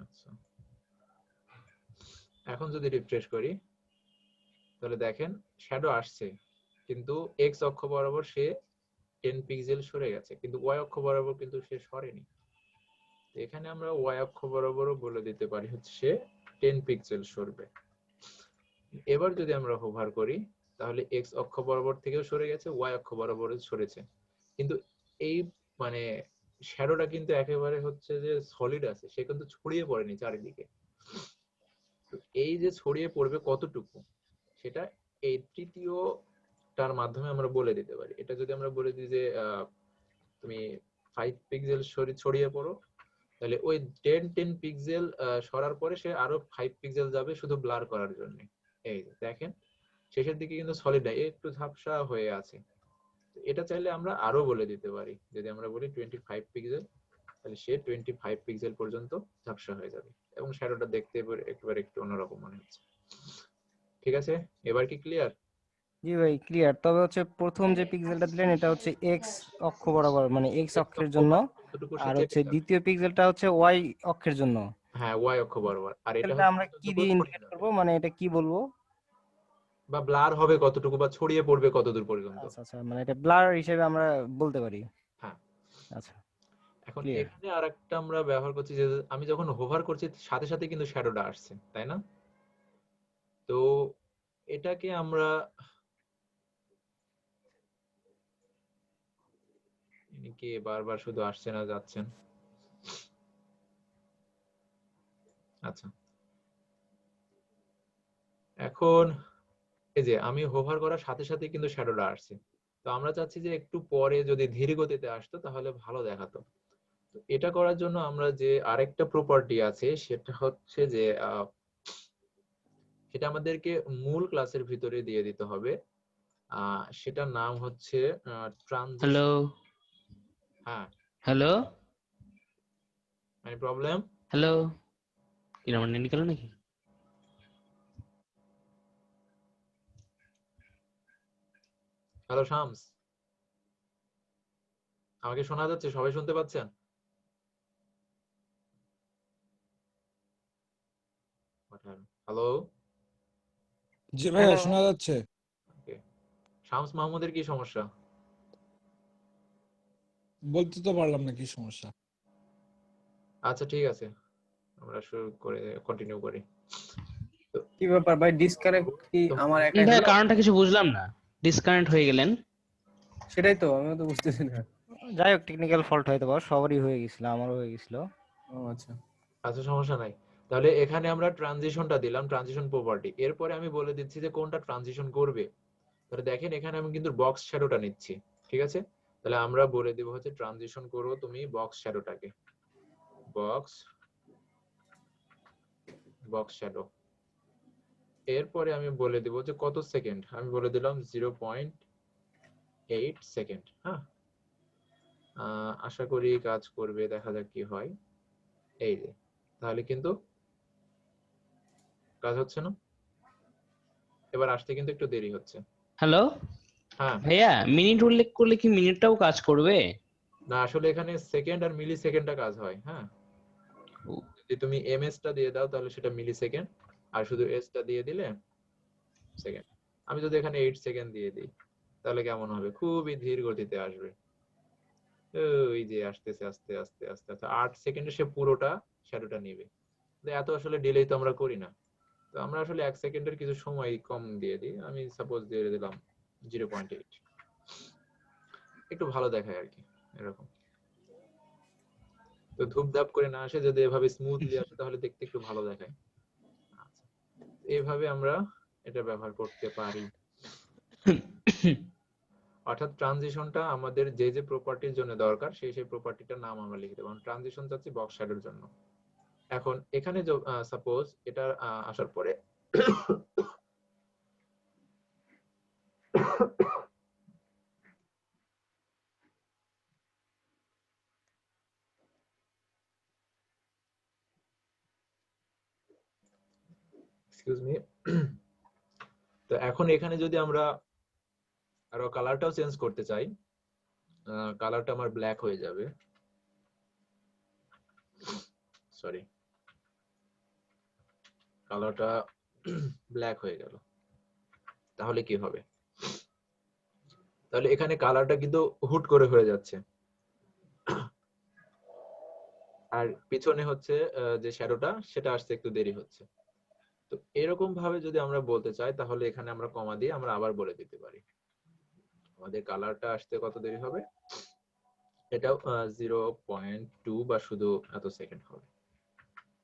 আচ্ছা, এখন যদি রিফ্রেশ করি তাহলে দেখেন শ্যাডো আসছে, কিন্তু এক্স অক্ষ বরাবর সে 10 পিক্সেল সরে গেছে, কিন্তু ওয়াই অক্ষ বরাবর কিন্তু সে সরেনি। এখানে আমরা ওয়াই অক্ষ বরাবরও বলে দিতে পারি হচ্ছে সে 10 পিক্সেল সরবে। এবার যদি আমরা হোভার করি তাহলে এক্স অক্ষ বরাবর থেকেও সরে গেছে, ওয়াই অক্ষ বরাবর সরেছে, কিন্তু এই মানে শ্যাডোটা কিন্তু একেবারে হচ্ছে যে সলিড আছে, সে কিন্তু ছড়িয়ে পড়েনি চারিদিকে। তো এই যে ছড়িয়ে পড়বে কতটুকু সেটা এই তৃতীয়টার মাধ্যমে আমরা বলে দিতে পারি। এটা যদি আমরা বলে দিই যে তুমি 5 পিক্সেল ছড়িয়ে পড়ো, তাহলে ওই 10 পিক্সেল সরার পরে সে আরো 5 পিক্সেল যাবে শুধু ব্লার করার জন্য। এই যে দেখেন শেষের দিকে কিন্তু সলিড নাই, একটু ঝাপসা হয়ে আছে। এটা চাইলে আমরা আরো বলে দিতে পারি, যদি আমরা বলি 25 পিক্সেল, তাহলে সে 25 পিক্সেল পর্যন্ত ঝাপসা হয়ে যাবে এবং শ্যাডোটা দেখতে একেবারে একটু অন্যরকম মনে হচ্ছে। ঠিক আছে, এবার কি ক্লিয়ার? জি ভাই ক্লিয়ার। তবে হচ্ছে প্রথম যে পিক্সেলটা দিলেন এটা হচ্ছে এক্স অক্ষ বরাবর মানে এক্স অক্ষের জন্য, কতটুকু সে আর চেপে হচ্ছে যাবে। দ্বিতীয় পিক্সেলটা হচ্ছে ওয়াই অক্ষের জন্য। হ্যাঁ, ওয়াই অক্ষ বরাবর, আর এটা পিক্সেলটা হচ্ছে আমরা কি কতটুকু দিয়ে ছড়িয়ে ইন্ডিকেট যাবে করব, মানে এটা কি বলবো? বা ব্লার হবে কতটুকু বা ছড়িয়ে পড়বে কতদূর পর্যন্ত। আচ্ছা আচ্ছা, মানে এটা ব্লার হিসেবে আমরা বলতে পারি। হ্যাঁ, আচ্ছা এখন ক্লিয়ার। এখানে আরেকটা আমরা ব্যবহার করছি যে আমি যখন হোভার করছি সাথে সাথে কিন্তু শ্যাডোটা আসছে, তাই না? তো এটাকে আমরা কি বারবার শুধু আসছে না যাচ্ছেন। আচ্ছা, এখন এই যে আমি হোভার করার সাথে সাথে কিন্তু শ্যাডোটা আসছে, তো আমরা চাচ্ছি যে একটু পরে যদি ধীর গতিতে আসতো তাহলে ভালো দেখাতো। তো এটা করার জন্য আমরা যে আরেকটা প্রপার্টি আছে সেটা হচ্ছে যে সেটা আমাদেরকে মূল ক্লাসের ভিতরে দিয়ে দিতে হবে। সেটার নাম হচ্ছে ট্রানজিশন। হ্যালো হ্যাঁ, হ্যালো মানে প্রবলেম। হ্যালো, কি আমার নেট গেল নাকি? হ্যালো শামস, আমাকে শোনা যাচ্ছে? সবাই শুনতে পাচ্ছেন? হ্যালো, জি ভাইয়া হ্যালো। শোনা যাচ্ছে। ওকে, শামস মাহমুদের কি সমস্যা? বলতে তো পারলাম না কি সমস্যা। আচ্ছা ঠিক আছে, আমরা শুরু করে কন্টিনিউ করি। তো কি ব্যাপার ভাই, ডিসকানেক্ট কি তো আমার একাই ভাই হলো? কারণটা কিছু বুঝলাম না। ডিসকানেক্ট হয়ে গেলেন। সেটাই তো আমিও তো বুঝতেছি না। যাই হোক, টেকনিক্যাল ফল্ট হয়তো বা সবারই হয়ে গেছিল, আমারও হয়ে গেছিল। ও আচ্ছা। আচ্ছা, সমস্যা নাই। তাহলে এখানে আমরা ট্রানজিশনটা দিলাম, ট্রানজিশন প্রপার্টি। এরপরে আমি বলে দিচ্ছি যে কোনটা ট্রানজিশন করবে। তাহলে দেখেন এখানে আমি কিন্তু বক্স শ্যাডোটা নিচ্ছি, ঠিক আছে? তাহলে আমরা বলে দিব হচ্ছে ট্রানজিশন করো তুমি বক্স শ্যাডোটাকে, বক্স শ্যাডো। এরপরে আমি বলে দিব যে কত সেকেন্ড, আমি বলে দিলাম 0.8 সেকেন্ড। হ্যাঁ, আশা করি কাজ করবে, দেখা যাক কি হয়। এই যে, তাহলে কিন্তু কাজ হচ্ছে না, এবার আসতে কিন্তু একটু দেরি হচ্ছে। হ্যালো হ্যাঁ, ভাইয়া, মিনিট উল্লেখ করলে কি মিনিটটাও কাজ করবে? না আসলে এখানে সেকেন্ড আর মিলি সেকেন্ডটা কাজ হয়। হ্যাঁ, যদি তুমি এমএস টা দিয়ে দাও তাহলে সেটা মিলি সেকেন্ড, আর শুধু এস টা দিয়ে দিলে সেকেন্ড। আমি যদি এখানে 8 সেকেন্ড দিয়ে দিই তাহলে কেমন হবে? খুবই ধীর গতিতে আসবে। ওই যে আসতেছে, আস্তে আস্তে আস্তে আস্তে 8 সেকেন্ডে সে পুরোটা শ্যাডোটা নেবে। এত আসলে ডিলে তো আমরা করি না। তো আমরা আসলে 1 সেকেন্ডের কিছু সময় কম দিয়ে দিই। আমি সাপোজ দিয়ে দিলাম 0.8, একটু ভালো দেখায় আর কি, এরকম। তো ধূপধাপ করে না আসে, যদি এভাবে স্মুথলি আসে তাহলে দেখতে একটু ভালো দেখায়। আচ্ছা, এইভাবে আমরা এটা ব্যবহার করতে পারি। অর্থাৎ ট্রানজিশনটা আমাদের যে যে প্রপার্টির জন্য দরকার সেই সেই প্রপার্টিটার নাম আমরা লিখে দেব। ট্রানজিশন চাচ্ছি বক্স শ্যাডোর জন্য। এখন এখানে সাপোজ এটা আসার পরে এক্সকিউজ মি। তো এখন এখানে যদি আমরা আরো কালারটাও চেঞ্জ করতে চাই, কালারটা আমার ব্ল্যাক হয়ে যাবে। সরি, কালারটা ব্ল্যাক হয়ে গেল। তাহলে কি হবে? তাহলে এখানে কালারটা কিন্তু হুট করে হয়ে যাচ্ছে, আর পিছনে হচ্ছে যে শ্যাডোটা সেটা আসতে একটু দেরি হচ্ছে। তো এরকম ভাবে যদি আমরা বলতে চাই তাহলে এখানে আমরা কমা দিয়ে আমরা আবার বলে দিতে পারি আমাদের কালারটা আসতে কত দেরি হবে। এটাও 0.2 বা শুধু এত সেকেন্ড হবে।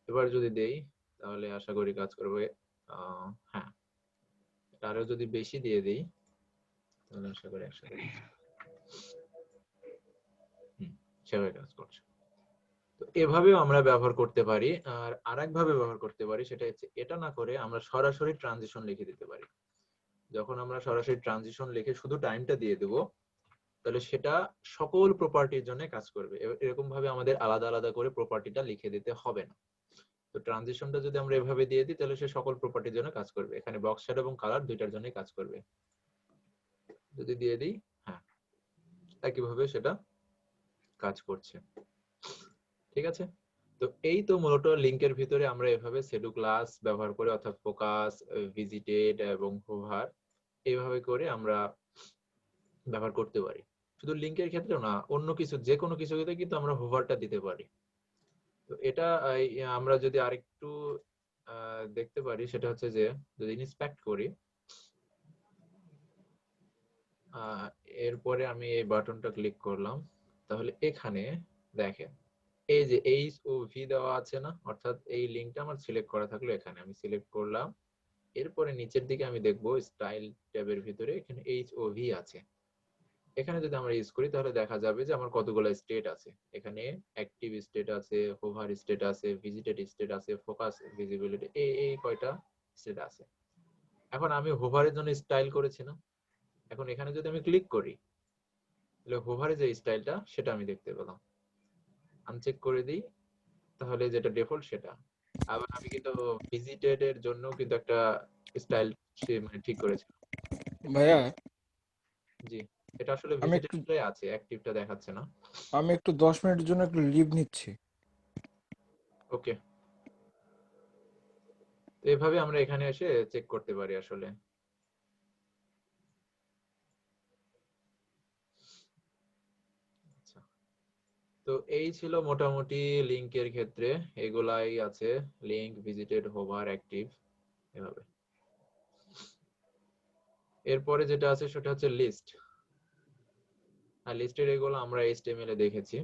এবার যদি দেই তাহলে আশা করি কাজ করবে। হ্যাঁ, আরো যদি বেশি দিয়ে দিই তাহলে আশা করি একসাথে সেভাবে কাজ করছে। তো এভাবেও আমরা ব্যবহার করতে পারি। আর আরেক ভাবে ব্যবহার করতে পারি, সেটা হচ্ছে এটা না করে আমরা সরাসরি ট্রানজিশন লিখে দিতে পারি। যখন আমরা সরাসরি ট্রানজিশন লিখে শুধু টাইমটা দিয়ে দেব তাহলে সেটা সকল প্রপার্টির জন্য কাজ করবে। এরকম ভাবে আমাদের আলাদা আলাদা করে প্রপার্টিটা লিখে দিতে হবে না। তো ট্রানজিশনটা যদি আমরা এভাবে দিয়ে দিই তাহলে সে সকল প্রপার্টির জন্য কাজ করবে। এখানে বক্স শ্যাডো এবং কালার দুইটার জন্যই কাজ করবে। যদি দিয়ে দিই, হ্যাঁ, একইভাবে সেটা কাজ করছে। ঠিক আছে? তো এই তো মূলত লিংকের ভিতরে আমরা এভাবে সেডু ক্লাস ব্যবহার করে, অর্থাৎ ফোকাস, ভিজিটেড এবং হোভার, এইভাবে করে আমরা ব্যবহার করতে পারি। শুধু লিংকের ক্ষেত্রেও না, অন্য কিছু যে কোনো কিছুতে কিন্তু আমরা হোভারটা দিতে পারি। তো এটা আমরা যদি আরেকটু দেখতে পারি, সেটা হচ্ছে যে যদি ইন্সপেক্ট করি, এরপরে আমি এই বাটনটা ক্লিক করলাম, তাহলে এখানে দেখেন এই যে এইচ ও ভি দেওয়া আছে না, অর্থাৎ এই লিংকটা আমার সিলেক্ট করা থাকলো, এখানে আমি সিলেক্ট করলাম। এরপরে নিচের দিকে আমি দেখবো স্টাইল ট্যাবের ভিতরে এখানে এইচ ও ভি আছে। এখানে যদি আমরা ইউজ করি তাহলে দেখা যাবে যে আমার কতগুলো স্টেট আছে। এখানে অ্যাক্টিভ স্টেট আছে, হোভার স্টেট আছে, ভিজিটেড স্টেট আছে, ফোকাস, ভিজিবিলিটি, এই কয়টা স্টেট আছে। এখন আমি হোভারের জন্য স্টাইল করেছি না, এখন এখানে যদি আমি ক্লিক করি তাহলে হোভারে যে স্টাইলটা সেটা আমি দেখতে পেলাম। আনচেক করে দিই তাহলে যেটা ডিফল্ট সেটা। আবার আমি কিন্তু ভিজিটেড এর জন্য কিন্তু একটা স্টাইল মানে ঠিক করেছি। ভাইয়া, জি, এটা আসলে আমি একটু ভিজিটেডটাই আছে, অ্যাক্টিভটা দেখাচ্ছে না। আমি একটু 10 মিনিটের জন্য একটু লিভ নিচ্ছি। ওকে, তো এভাবে আমরা এখানে এসে চেক করতে পারি আসলে। আচ্ছা, তো এই ছিল মোটামুটি লিংকের ক্ষেত্রে, এগুলাই আছে, লিংক, ভিজিটেড, হোভার, অ্যাক্টিভ, এভাবে। এরপরে যেটা আছে সেটা হচ্ছে লিস্ট। আর লিস্টের এগুলো আমরা HTML এ দেখেছি।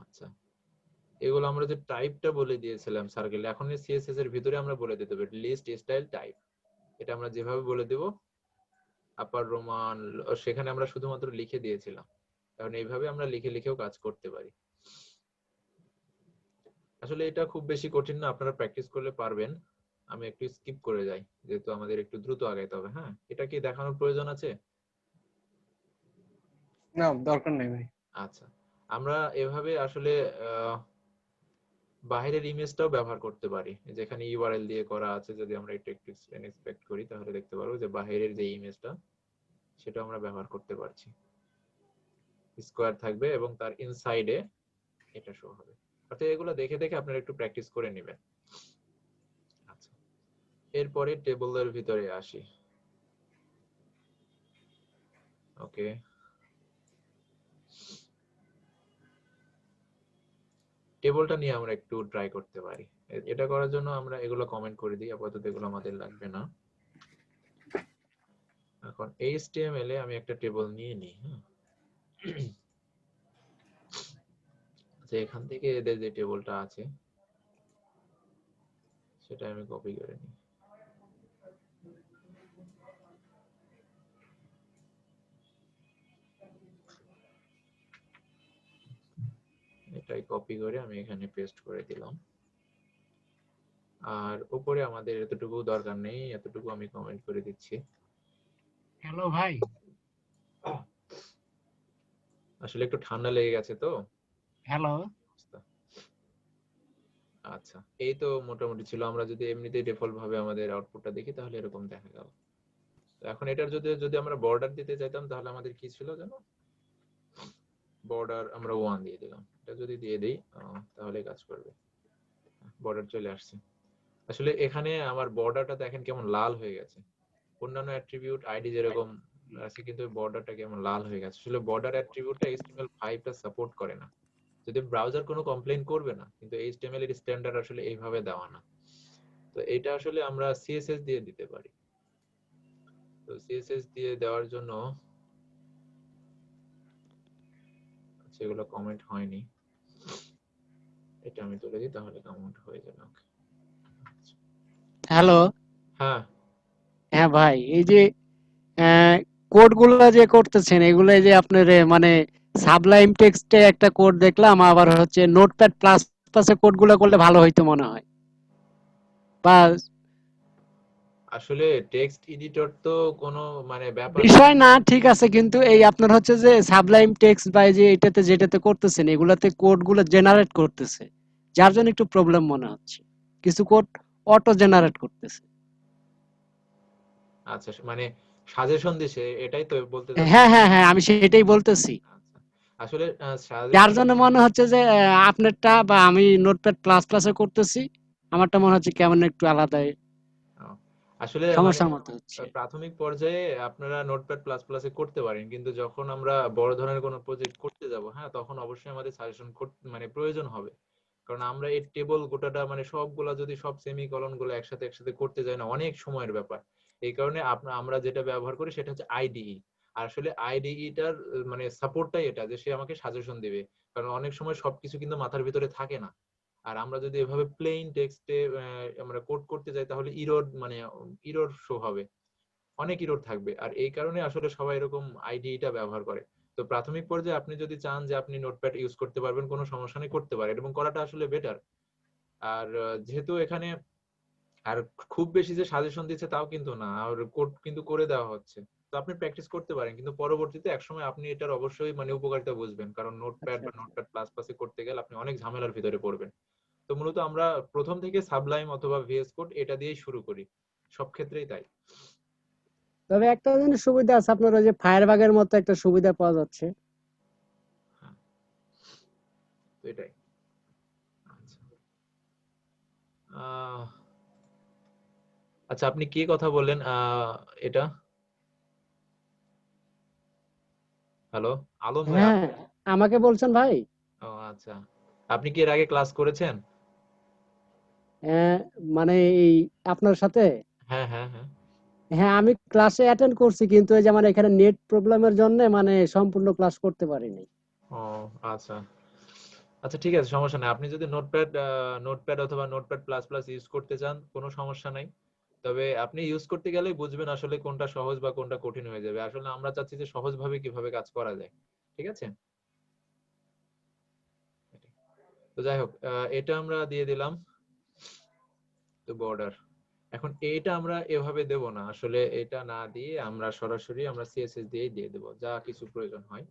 আচ্ছা, এগুলো আমরা যে টাইপটা বলে দিয়েছিলাম সার্কেল, এখন এই CSS এর ভিতরে আমরা বলে দিতে পারি লিস্ট স্টাইল টাইপ। এটা আমরা যেভাবে বলে দেব আপার রোমান, সেখানে আমরা শুধুমাত্র লিখে দিয়েছিলাম। কারণ এইভাবে আমরা লিখে লিখেও কাজ করতে পারি। আসলে এটা খুব বেশি কঠিন না, আপনারা প্র্যাকটিস করলে পারবেন। আমি একটু স্কিপ করে যাই যেহেতু আমাদের একটু দ্রুত আগাইতে হবে। হ্যাঁ, এটা কি দেখানোর প্রয়োজন আছে? না, দরকার নেই ভাই। আচ্ছা, আমরা এভাবে আসলে বাইরের ইমেজটাও ব্যবহার করতে পারি। যেখানে ইউআরএল দিয়ে করা আছে, যদি আমরা একটু একটু ইন্সপেক্ট করি তাহলে দেখতে পারবো যে বাইরের যে ইমেজটা সেটা আমরা ব্যবহার করতে পারছি। স্কোয়ার থাকবে এবং তার ইনসাইডে এটা শো হবে। অর্থাৎ এগুলো দেখে দেখে আপনারা একটু প্র্যাকটিস করে নেবেন। আচ্ছা, এরপরে টেবলের ভিতরে আসি। ওকে, টেবলটা নিয়ে আমরা একটু ট্রাই করতে পারি। এটা করার জন্য আমরা এগুলো কমেন্ট করে দিই, আপাতত এগুলো আমাদের লাগবে না। এখন HTML এ আমি একটা টেবল নিয়ে নিই। যে এখান থেকে এদের যে টেবলটা আছে সেটা আমি কপি করে নিই। এটাই কপি করে আমি এখানে পেস্ট করে দিলাম। আর উপরে আমাদের এতটুকু দরকার নেই, এতটুকু আমি কমেন্ট করে দিচ্ছি। হ্যালো ভাই। আসলে একটু ঠান্ডা লেগে গেছে তো। হ্যালো। আচ্ছা, এই তো মোটামুটি ছিল। আমরা যদি এমনিতেই ডিফল্ট ভাবে আমাদের আউটপুটটা দেখি তাহলে এরকম দেখা গেল। এখন এটার যদি আমরা বর্ডার দিতে চাইতাম তাহলে আমাদের কি ছিল জানো? বর্ডার আমরা 1 দিয়ে দিলাম। এটা যদি দিয়ে দেই তাহলে কাজ করবে। বর্ডার চলে আসছে। আসলে এখানে আমার বর্ডারটা দেখেন কেমন লাল হয়ে গেছে। অন্যান্য অ্যাট্রিবিউট আইডি যেরকম আছে, কিন্তু বর্ডারটা কেমন লাল হয়ে গেছে। আসলে বর্ডার অ্যাট্রিবিউটটা HTML5 টা সাপোর্ট করে না। যদি ব্রাউজার কোনো কমপ্লেইন করবে না, কিন্তু HTML এর স্ট্যান্ডার্ড আসলে এইভাবে দেওয়া না। তো এটা আসলে আমরা CSS দিয়ে দিতে পারি। তো CSS দিয়ে দেওয়ার জন্য সেগুলো কমেন্ট হয়নি, এটা আমি তুলে দিই তাহলে কমেন্ট হয়ে যাবে। ওকে, হ্যালো। হ্যাঁ হ্যাঁ ভাই, এই যে কোড গুলো যে করতেছেন এগুলো যে আপনার মানে সাবলাইম টেক্সটে একটা কোড দেখলাম, আবার হচ্ছে নোটপ্যাড প্লাস প্লাসে কোড গুলো করলে ভালো হইতো মনে হয়। বা আসলে টেক্সট এডিটর তো কোনো মানে ব্যাপার না। বিষয় না, ঠিক আছে, কিন্তু এই আপনার হচ্ছে যে সাবলাইম টেক্সট বা এই যে এটাতে যেটাতে করতেছেন এগুলাতে কোড গুলো জেনারেট করতেছে, যার জন্য একটু প্রবলেম মনে হচ্ছে। কিছু কোড অটো জেনারেট করতেছে। আচ্ছা, মানে সাজেশন দিছে, এটাই তো বলতে চাচ্ছেন? হ্যাঁ হ্যাঁ হ্যাঁ, আমি সেটাই বলতেছি। আচ্ছা, আসলে যার সাজেশন জন্য মনে হচ্ছে যে আপনারটা বা আমি নোটপ্যাড প্লাস প্লাসে করতেছি, আমারটা মনে হচ্ছে কেমন একটু আলাদা আসলে মানে সমস্যার মতো হচ্ছে। প্রাথমিক পর্যায়ে আপনারা নোটপ্যাড প্লাস প্লাসে করতে পারেন, কিন্তু যখন আমরা বড় ধরনের কোনো প্রজেক্ট করতে যাব, হ্যাঁ, তখন অবশ্যই আমাদের সাজেশন মানে প্রয়োজন হবে। কারণ আমরা এই টেবল গোটাটা মানে সবগুলা যদি সব সেমিকলন গুলো একসাথে একসাথে করতে যাই না, অনেক সময়ের ব্যাপার। এই কারণে আমরা যেটা ব্যবহার করি সেটা হচ্ছে আইডিই। আর আসলে আইডিইটার মানে সাপোর্টটাই এটা যে সে আমাকে সাজেশন দিবে। কারণ অনেক সময় সবকিছু কিন্তু মাথার ভিতরে থাকে না। আর আমরা যদি এভাবে প্লেন টেক্সটে আমরা কোড করতে যাই তাহলে ইরর শো হবে, অনেক ইরর থাকবে। আর এই কারণে আসলে সবাই এরকম আইডিটা ব্যবহার করে। তো প্রাথমিক পর্যায়ে আপনি যদি চান যে আপনি নোটপ্যাড ইউজ করতে পারবেন, কোনো সমস্যা নেই, করতে পারেন এবং করাটা আসলে বেটার। আর যেহেতু এখানে আর খুব বেশি যে সাজেশন দিচ্ছে তাও কিন্তু না, আর কোড কিন্তু করে দেওয়া হচ্ছে। তো আপনি প্র্যাকটিস করতে পারেন, কিন্তু পরবর্তীতে একসময় আপনি এটার অবশ্যই মানে উপকারিতা বুঝবেন। কারণ নোটপ্যাড আচ্ছা বা আচ্ছা। নোটপ্যাড প্লাস প্লাসে করতে গেলে আপনি অনেক ঝামেলার ভিতরে পড়বেন। তো মূলত আমরা প্রথম থেকে সাবলাইম অথবা VS কোড এটা দিয়েই শুরু করি, সব ক্ষেত্রেই তাই। তবে একটা জিনিস সুবিধা আছে, আপনার ওই যে ফায়ারবাগের মতো একটা সুবিধা পাওয়া যাচ্ছে। হ্যাঁ, তো এটাই। আচ্ছা, আহ, আচ্ছা, আপনি কি কথা বললেন এটা? হ্যালো, আলম ভাই হ্যাঁ, আমাকে বলছেন ভাই? ও আচ্ছা, আপনি কি এর আগে ক্লাস করেছেন? আহ, মানে এই আপনার সাথে? হ্যাঁ হ্যাঁ হ্যাঁ। হ্যাঁ আমি ক্লাসে অ্যাটেন্ড করছি, কিন্তু এই যে মানে এখানে নেট প্রবলেমের জন্য মানে সম্পূর্ণ ক্লাস করতে পারিনি। ও আচ্ছা আচ্ছা, ঠিক আছে, সমস্যা নাই। আপনি যদি নোটপ্যাড অথবা নোটপ্যাড প্লাস প্লাস ইউজ করতে চান, কোনো সমস্যা নাই। তবে আপনি ইউজ করতে গেলেই বুঝবেন আসলে কোনটা সহজ বা কোনটা কঠিন হয়ে যাবে। আসলে আমরা চাচ্ছি যে সহজভাবে কিভাবে কাজ করা যায়, ঠিক আছে? তো যাই হোক, এটা আমরা দিয়ে দিলাম তো বর্ডার। এখন এইটা আমরা এভাবে দেব না, আসলে এটা না দিয়ে আমরা সরাসরি আমরা সিএসএস দিয়েই দিয়ে দেব যা কিছু প্রয়োজন হয়।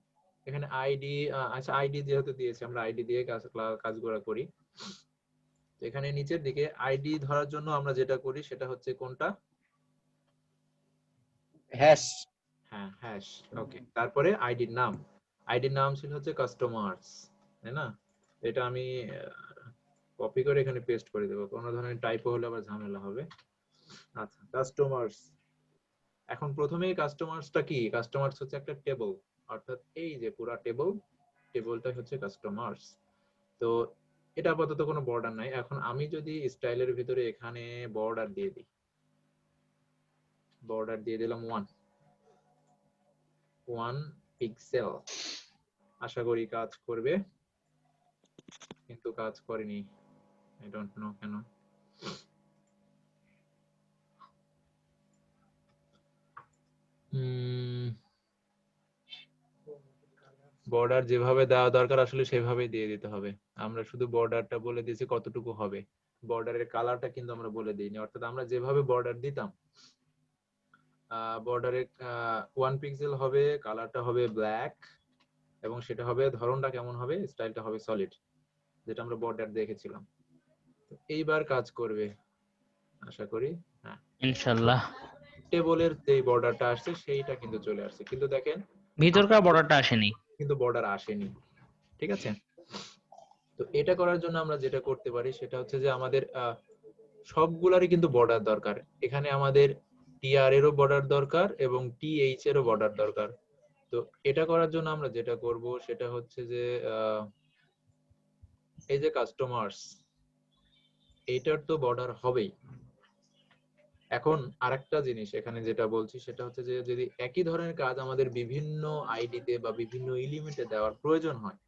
এখানে আইডি, আচ্ছা আইডি যেহেতু দিয়েছি আমরা আইডি দিয়ে কাজগুলো করি। তো এখানে নিচের দিকে আইডি ধরার জন্য আমরা যেটা করি সেটা হচ্ছে কোনটা, হ্যাশ। হ্যাঁ হ্যাশ। ওকে, তারপরে আইডির নাম, আইডির নাম ছিল হচ্ছে কাস্টমার্স, তাই না? এটা আমি কপি করে এখানে পেস্ট করে দেবো, কোনো ধরনের টাইপো হলে আবার ঝামেলা হবে। আচ্ছা, কাস্টমার্স। এখন প্রথমেই কাস্টমার্সটা কি? কাস্টমার্স হচ্ছে একটা টেবল, অর্থাৎ এই যে পুরো টেবলটা হচ্ছে কাস্টমার্স। তো এটা আপাতত কোনো বর্ডার নাই। এখন আমি যদি স্টাইলের ভিতরে এখানে বর্ডার দিয়ে দিই, বর্ডার দিয়ে দিলাম 1 পিক্সেল, আশা করি কাজ করবে, কিন্তু কাজ করেনি, আই ডোন্ট নো কেন। বর্ডার যেভাবে দেওয়া দরকার আসলে সেভাবেই দিয়ে দিতে হবে। আমরা শুধু বর্ডারটা বলে দিয়েছি কতটুকু হবে, বর্ডারের কালারটা কিন্তু আমরা বলে দিইনি। অর্থাৎ আমরা যেভাবে বর্ডার দিতাম, বর্ডারে 1 পিক্সেল হবে, কালারটা হবে ব্ল্যাক, এবং সেটা হবে, ধরনটা কেমন হবে, স্টাইলটা হবে সলিড, যেটা আমরা বর্ডার দেখেছিলাম। তো এইবার কাজ করবে আশা করি। হ্যাঁ, ইনশাআল্লাহ। টেবলের যে বর্ডারটা আসছে সেইটা কিন্তু চলে আসছে, কিন্তু দেখেন ভিতরকার বর্ডারটা আসেনি। কিন্তু বর্ডার আসেনি, ঠিক আছে? তো এটা করার জন্য আমরা যেটা করতে পারি সেটা হচ্ছে যে আমাদের সবগুলারই কিন্তু বর্ডার দরকার। এখানে আমাদের টিআর এরও বর্ডার দরকার এবং টিএইচ এরও বর্ডার দরকার। তো এটা করার জন্য আমরা যেটা করব সেটা হচ্ছে যে এই যে কাস্টমার্স, এইটার তো বর্ডার হবেই। এখন আরেকটা জিনিস এখানে যেটা বলছি সেটা হচ্ছে যে যদি একই ধরনের কাজ আমাদের বিভিন্ন আইডিতে বা বিভিন্ন এলিমেন্টে দেওয়ার প্রয়োজন হয়,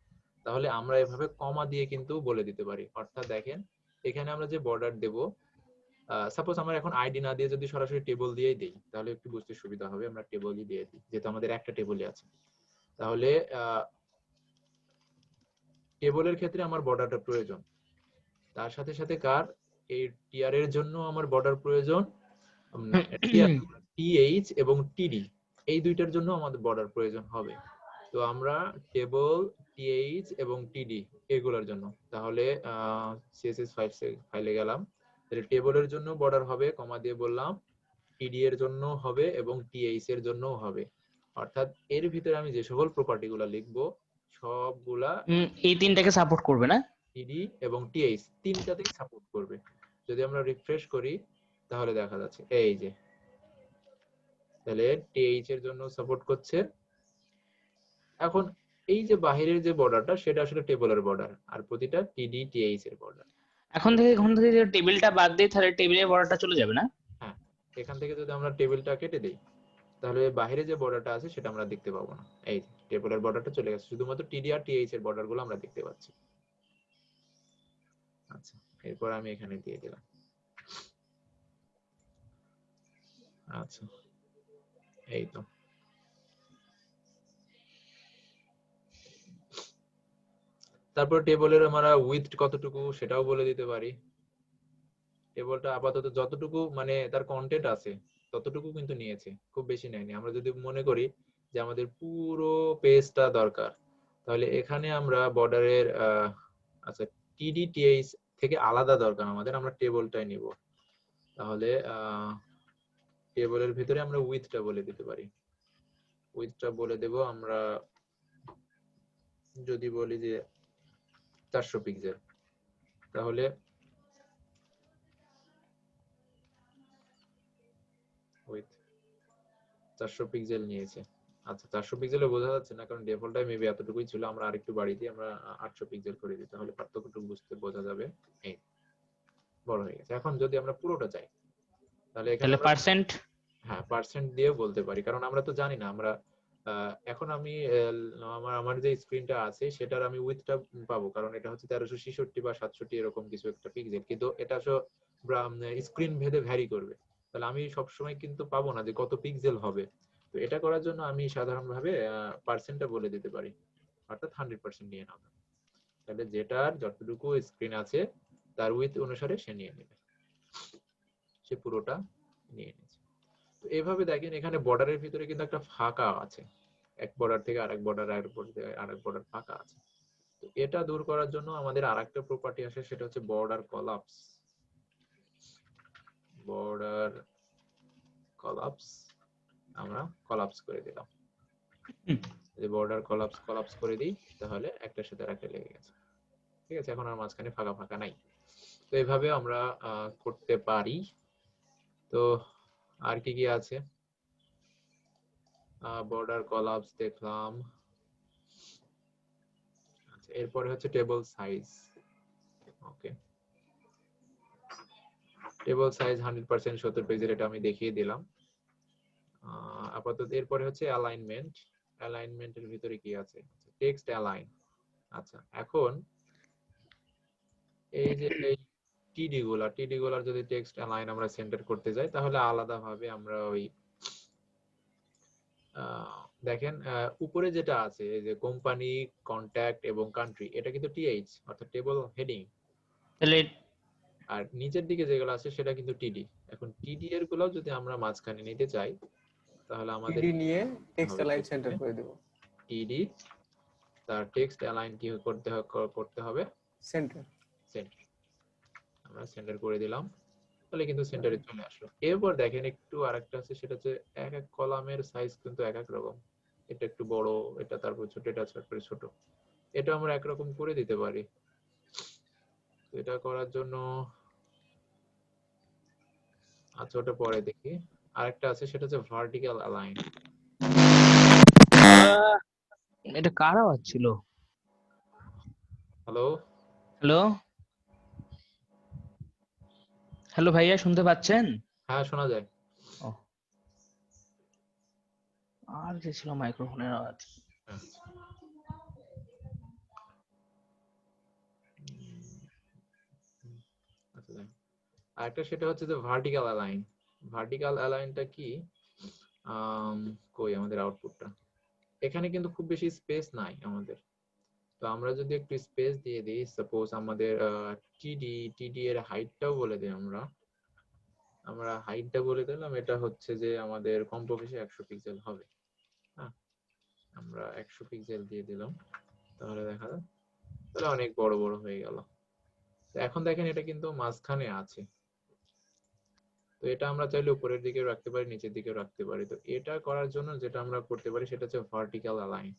তাহলে আমরা এভাবে কমা দিয়ে কিন্তু বলে দিতে পারি। অর্থাৎ দেখেন এখানে আমরা যে বর্ডার দেব, সাপোজ আমরা এখন আইডি না দিয়ে যদি সরাসরি টেবল দিয়েই দিই তাহলে একটু বুঝতে সুবিধা হবে। আমরা টেবলই দিয়ে দিই যেহেতু আমাদের একটা টেবলই আছে। তাহলে টেবলের ক্ষেত্রে আমার বর্ডারটা প্রয়োজন, তার সাথে সাথে কার, এই টিআর এর জন্য আমার বর্ডার প্রয়োজন, টিএইচ এবং টিডি, এই দুইটার জন্য আমাদের বর্ডার প্রয়োজন হবে। তো আমরা টেবল, টিএইচ এবং টিডি এগুলোর জন্য তাহলে সিএসএস ফাইলে গেলাম, তাহলে টেবলের জন্য বর্ডার হবে, কমা দিয়ে বললাম, টিডি এর জন্য হবে এবং টিএইচ এর জন্য হবে। অর্থাৎ এর ভিতরে আমি যে সকল প্রপার্টি গুলা লিখবো সবগুলা এই তিনটাকে সাপোর্ট করবে না? টিডি এবং টিএইচ তিনটাতেই সাপোর্ট করবে। যদি আমরা রিফ্রেশ করি তাহলে দেখা যাচ্ছে এই যে, তাহলে টিএইচ এর জন্য সাপোর্ট করছে। এখন এই যে বাহিরের যে বর্ডারটা সেটা আসলে টেবলের বর্ডার, আর প্রতিটা টিডি টিএইচ এর বর্ডার। এখন থেকে যদি টেবিলটা বাদ দিই তাহলে টেবিলের বর্ডারটা চলে যাবে না? হ্যাঁ, এখান থেকে যদি আমরা টেবিলটা কেটে দেই তাহলে বাইরে যে বর্ডারটা আছে সেটা আমরা দেখতে পাবো না। এই টেবিলের বর্ডারটা চলে গেছে, শুধুমাত্র টিডি আর টিএইচ এর বর্ডার গুলো আমরা দেখতে পাচ্ছি। আচ্ছা, এরপর আমি এখানে দিয়ে দিলাম। আচ্ছা, এই তো। তারপর টেবলের আমরা উইথ কতটুকু সেটাও বলে দিতে পারি। টেবলটা আপাতত যতটুকু মানে তার কন্টেন্ট আছে ততটুকু কিন্তু নিয়েছে, খুব বেশি নেয়নি। আমরা যদি মনে করি যে আমাদের পুরো পেজটা দরকার, তাহলে এখানে আমরা বর্ডারের আচ্ছা টিডি টিএইচ থেকে আলাদা দরকার আমাদের, আমরা টেবলটাই নিব। তাহলে টেবলের ভিতরে আমরা উইথটা বলে দিতে পারি। উইথটা বলে দেব আমরা, যদি বলি যে 400 পিক্সেল, তাহলে উইথ 400 পিক্সেল নিয়েছে। আচ্ছা, 400 পিক্সেলে বোঝা যাচ্ছে না কারণ ডিফল্টটাই মেবি এতটুকুই ছিল। আমরা আরেকটু বাড়িয়ে দিই, আমরা 800 পিক্সেল করে দিই, তাহলে পার্থক্যটুকু বুঝতে বোঝা যাবে। এই বড় হয়ে গেছে। এখন যদি আমরা পুরোটা চাই তাহলে এখানে তাহলে আমরা পার্সেন্ট হ্যাঁ পার্সেন্ট দিয়ে বলতে পারি, কারণ আমরা তো জানি না। আমরা এখন আমি আমার যে স্ক্রিনটা আছে সেটার আমি উইথটা পাবো, কারণ এটা হচ্ছে 1366 বা 67 এরকম কিছু একটা পিক্সেল, কিন্তু এটা স্ক্রিন ভেদে ভ্যারি করবে। তাহলে আমি সবসময় কিন্তু পাবো না যে কত পিক্সেল হবে। তো এটা করার জন্য আমি সাধারণভাবে পার্সেন্টটা বলে দিতে পারি, অর্থাৎ 100% নিয়ে নাও। তাহলে যেটার যতটুকু স্ক্রিন আছে তার উইথ অনুসারে সে নিয়ে নেবে, সে পুরোটা নিয়ে নিয়েছে। তো এইভাবে দেখেন এখানে বর্ডারের ভিতরে কিন্তু একটা ফাঁকা আছে, এক বর্ডার থেকে আরেক বর্ডার, আরেক বর্ডার ফাঁকা আছে। তো এটা দূর করার জন্য আমাদের আরেকটা প্রপার্টি আসে, সেটা হচ্ছে বর্ডার কলাপস। বর্ডার কলাপস আমরা কলাপস করে দিলাম। যদি বর্ডার কলাপস করে দিই তাহলে একটার সাথে আরেকটা লেগে গেছে। ঠিক আছে, এখন আর মাঝখানে ফাঁকা ফাঁকা নাই। তো এইভাবে আমরা করতে পারি। তো আর কি কি আছে? বর্ডার কলাপস দেখলাম। আচ্ছা, এরপরে হচ্ছে টেবল সাইজ। ওকে, টেবল সাইজ 100% 70 পেজের, এটা আমি দেখিয়ে দিলাম আপাতত। এরপরে হচ্ছে অ্যালাইনমেন্ট। অ্যালাইনমেন্টের ভিতরে কি আছে? Text align. আচ্ছা, এখন এই যে এই টিডি গুলার যদি টেক্সট অ্যালাইন আমরা সেন্টার করতে যাই, তাহলে আলাদাভাবে আমরা ওই দেখেন উপরে যেটা আছে এই যে কোম্পানি, কন্ট্যাক্ট এবং কান্ট্রি, এটা কিন্তু টিএইচ অর্থাৎ টেবল হেডিং। তাহলে আর নিচের দিকে যেগুলো আছে সেটা কিন্তু টিডি। এখন টিডি এর গুলো যদি আমরা মাঝখানে নিতে চাই তাহলে আমাদের টিডি নিয়ে টেক্সট অ্যালাইন সেন্টার করে দেব। টিডি তার টেক্সট অ্যালাইন কি করতে হবে? সেন্টার। সেন্টার। আমরা সেন্টার করে দিলাম, তাহলে কিন্তু সেন্টারে চলে আসলো। এরপর দেখেন একটু আরেকটা আছে, সেটা হচ্ছে এক এক কলামের সাইজ কিন্তু এক এক রকম। এটা একটু বড়, এটা তারপর ছোট, এটা তারপরে ছোট। এটা আমরা একরকম করে দিতে পারি। তো এটা করার জন্য আচ্ছা ওটা পরে দেখি। আরেকটা আছে, সেটা হচ্ছে ভার্টিক্যাল অ্যালাইন। এটা কার আওয়াজ ছিল? হ্যালো, হ্যালো হ্যালো ভাইয়া, শুনতে পাচ্ছেন? হ্যাঁ শোনা যায়। ও, আর যে ছিল মাইক্রোফোনের আওয়াজ। হ্যাঁ। আচ্ছা, আরেকটা সেটা হচ্ছে যে ভার্টিক্যাল অ্যালাইন। ভার্টিক্যাল অ্যালাইনটা কি? কই আমাদের আউটপুটটা? এখানে কিন্তু খুব বেশি স্পেস নাই আমাদের। তো আমরা যদি একটু স্পেস দিয়ে দিই, সাপোজ আমাদের টিডি এর হাইটটাও বলে দিই। আমরা হাইটটা বলে দিলাম, এটা হচ্ছে যে আমাদের কমপক্ষে 100 পিক্সেল হবে। হ্যাঁ, আমরা 100 পিক্সেল দিয়ে দিলাম, তাহলে দেখা যায় তাহলে অনেক বড় বড় হয়ে গেল। তো এখন দেখেন এটা কিন্তু মাঝখানে আছে। তো এটা আমরা চাইলে উপরের দিকেও রাখতে পারি, নিচের দিকেও রাখতে পারি। তো এটা করার জন্য যেটা আমরা করতে পারি সেটা হচ্ছে ভার্টিক্যাল অ্যালাইন।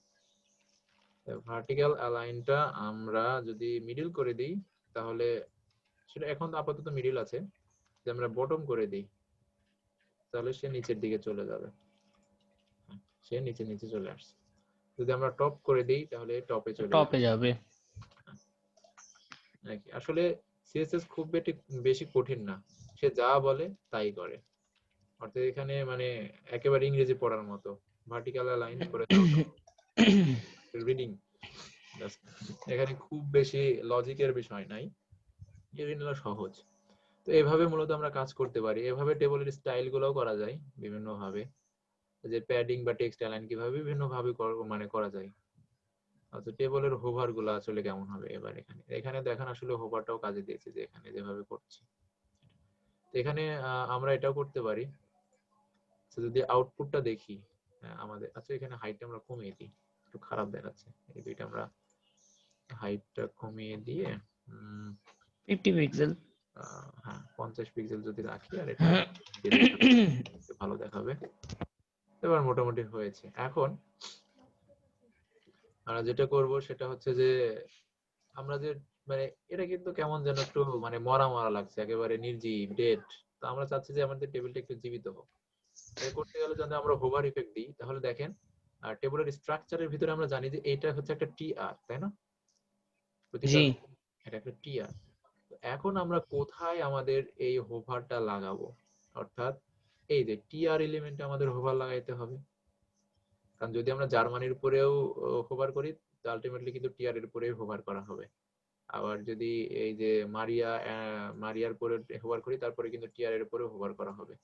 ভার্টিক্যাল অ্যালাইনটা আমরা যদি মিডল করে দিই, তাহলে সেটা এখন আপাতত মিডল আছে, যে আমরা বটম করে দিই তাহলে সে নিচের দিকে চলে যাবে। সে নিচে নিচে চলে আসছে। যদি আমরা টপ করে দিই তাহলে টপে চলে টপে যাবে। নাকি আসলে সিএসএস খুব বেশি কঠিন না, সে যা বলে তাই করে। অর্থাৎ এখানে মানে একেবারে ইংরেজি পড়ার মতো, ভার্টিক্যাল অ্যালাইন করে দাও, রিডিং। এখানে খুব বেশি লজিকের বিষয় নাই, এগুলো সহজ। তো এভাবে মূলত আমরা কাজ করতে পারি। এভাবে টেবলের স্টাইল গুলোও করা যায় বিভিন্ন ভাবে, যে প্যাডিং বা টেক্সট অ্যালাইন কিভাবে বিভিন্ন ভাবে মানে করা যায়। আচ্ছা, টেবলের হোভার গুলো আসলে কেমন হবে এবার এখানে এখানে দেখেন আসলে হোভারটাও কাজে দিয়েছে, যে এখানে যেভাবে করছি। তো এখানে আমরা এটাও করতে পারি। যদি আউটপুটটা দেখি আমাদের, আচ্ছা এখানে হাইটটা আমরা কমিয়ে দিই, একটু খারাপ দেখাচ্ছে। এই দুইটা আমরা হাইটটা কমিয়ে দিয়ে 50 পিক্সেল। হ্যাঁ 50 পিক্সেল যদি রাখি, আর এটা ভালো দেখাবে। এবার মোটামুটি হয়েছে। এখন আমরা যেটা করব সেটা হচ্ছে যে আমরা যে মানে এটা কিন্তু কেমন যেন একটু মানে মরা মরা লাগছে, একেবারে নির্জীব ডেড। তো আমরা চাচ্ছি যে আমাদের টেবিলটা একটু জীবিত হোক। এটা করতে গেলে যদি আমরা হোভার ইফেক্ট দিই, তাহলে দেখেন টেবিলের স্ট্রাকচারের ভিতরে আমরা জানি যে এটা হচ্ছে একটা টিআর, তাই না? প্রতিটা জি। এটা একটা টিআর। এখন আমরা কোথায় আমাদের এই হোভারটা লাগাবো, অর্থাৎ এই যে টিআর এলিমেন্টে আমাদের হোভার লাগাইতে হবে, কারণ যদি আমরা জার্মানির উপরেও হোভার করি আলটিমেটলি কিন্তু টিআর এর উপরেই হোভার করা হবে। আবার যদি এই যে মারিয়ার উপরে হোভার করি তারপরে কিন্তু টিআর এর উপরে হোভার করা হবে।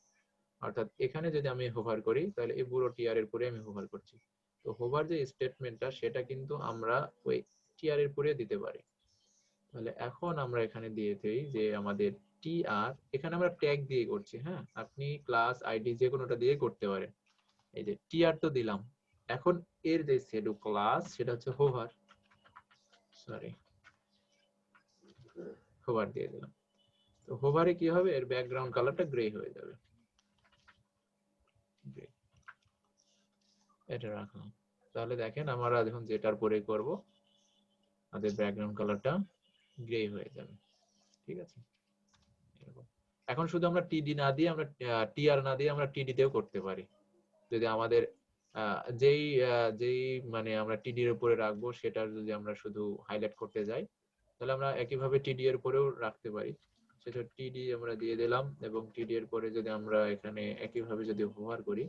অর্থাৎ এখানে যদি আমি হোভার করি তাহলে এই পুরো টিআর এর উপরে আমি হোভার করছি। তো হোভার যে স্টেটমেন্টটা সেটা কিন্তু আমরা ওই টিআর এর উপরে দিতে পারি। তাহলে এখন আমরা এখানে দিয়ে দেই যে আমাদের টিআর, এখানে আমরা ট্যাগ দিয়ে করছি। হ্যাঁ, আপনি ক্লাস আইডি যে কোনোটা দিয়ে করতে পারেন। এই যে টিআর তো দিলাম, এখন এর যে সেডু ক্লাস সেটা হচ্ছে হোভার, সরি হোভার দিয়ে দিলাম। তো হোভারে কি হবে, এর ব্যাকগ্রাউন্ড কালারটা গ্রে হয়ে যাবে। এটা রাখলাম। তাহলে দেখেন আমরা যখন যেটার পরে করব আমাদের ব্যাকগ্রাউন্ড কালারটা গ্রে হয়ে যাবে। ঠিক আছে, এখন শুধু আমরা টিডি না দিয়ে আমরা টিআর না দিয়ে আমরা টিডি তেও করতে পারি। যদি আমাদের যেই মানে আমরা টিডি এর উপরে রাখবো সেটার যদি আমরা শুধু হাইলাইট করতে যাই তাহলে আমরা একইভাবে টিডি এর উপরেও রাখতে পারি। সেটা টিডি আমরা দিয়ে দিলাম এবং টিডি এর পরে যদি আমরা এখানে একইভাবে যদি হোভার করি,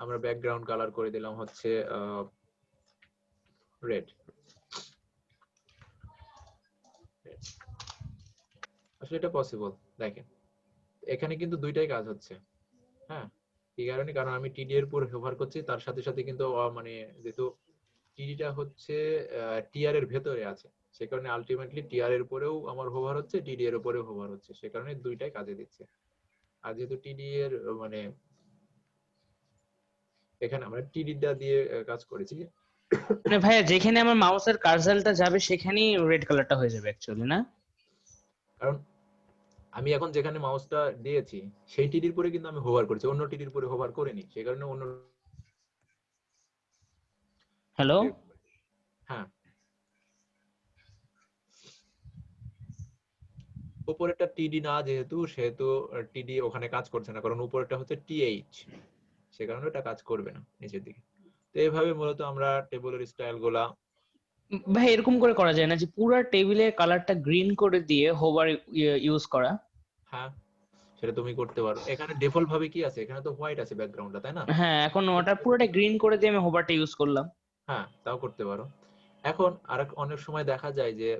আমরা ব্যাকগ্রাউন্ড কালার করে দিলাম হচ্ছে রেড। আসলে এটা পসিবল, দেখেন এখানে কিন্তু দুইটাই কাজ হচ্ছে। হ্যাঁ, এই কারণে, কারণ আমি টিডি এর উপর হোভার করছি তার সাথে সাথে কিন্তু মানে যেহেতু টিডিটা হচ্ছে টিআর এর ভেতরে আছে সে কারণে আলটিমেটলি টিআর এর উপরেও আমার হোভার হচ্ছে, টিডি এর উপরেও হোভার হচ্ছে, সে কারণে দুইটাই কাজে দিচ্ছে। আর যেহেতু টিডি এর মানে এখানে আমরা টিডিটা দিয়ে কাজ করেছি, মানে ভাইয়া যেখানে আমার মাউসের কার্সারটা যাবে সেখানেই রেড কালারটা হয়ে যাবে অ্যাকচুয়ালি, না? কারণ আমি এখন যেখানে মাউসটা দিয়েছি সেই টিডির উপরে কিন্তু আমি হোভার করেছি, অন্য টিডির উপরে হোভার করিনি, সেই কারণে অন্য। হ্যালো, হ্যাঁ, উপরেরটা টিডি না যেহেতু সেহেতু টিডি ওখানে কাজ করছে না, কারণ উপরেরটা হচ্ছে টিএইচ, সে কারণে এটা কাজ করবে না নিচের দিকে। তো এইভাবে মূলত আমরা টেবিলের স্টাইল গুলা। ভাই এরকম করে করা যায় না যে পুরো টেবিলের কালারটা গ্রিন করে দিয়ে হোভার ইউজ করা? হ্যাঁ, সেটা তুমি করতে পারো। এখানে ডিফল্ট ভাবে কি আছে, এখানে তো হোয়াইট আছে ব্যাকগ্রাউন্ডটা, তাই না? হ্যাঁ, এখন ওটা পুরোটা গ্রিন করে দিয়ে আমি হোভারটা ইউজ করলাম। হ্যাঁ, তাও করতে পারো। এখন আরেক অনেক সময় দেখা যায় যে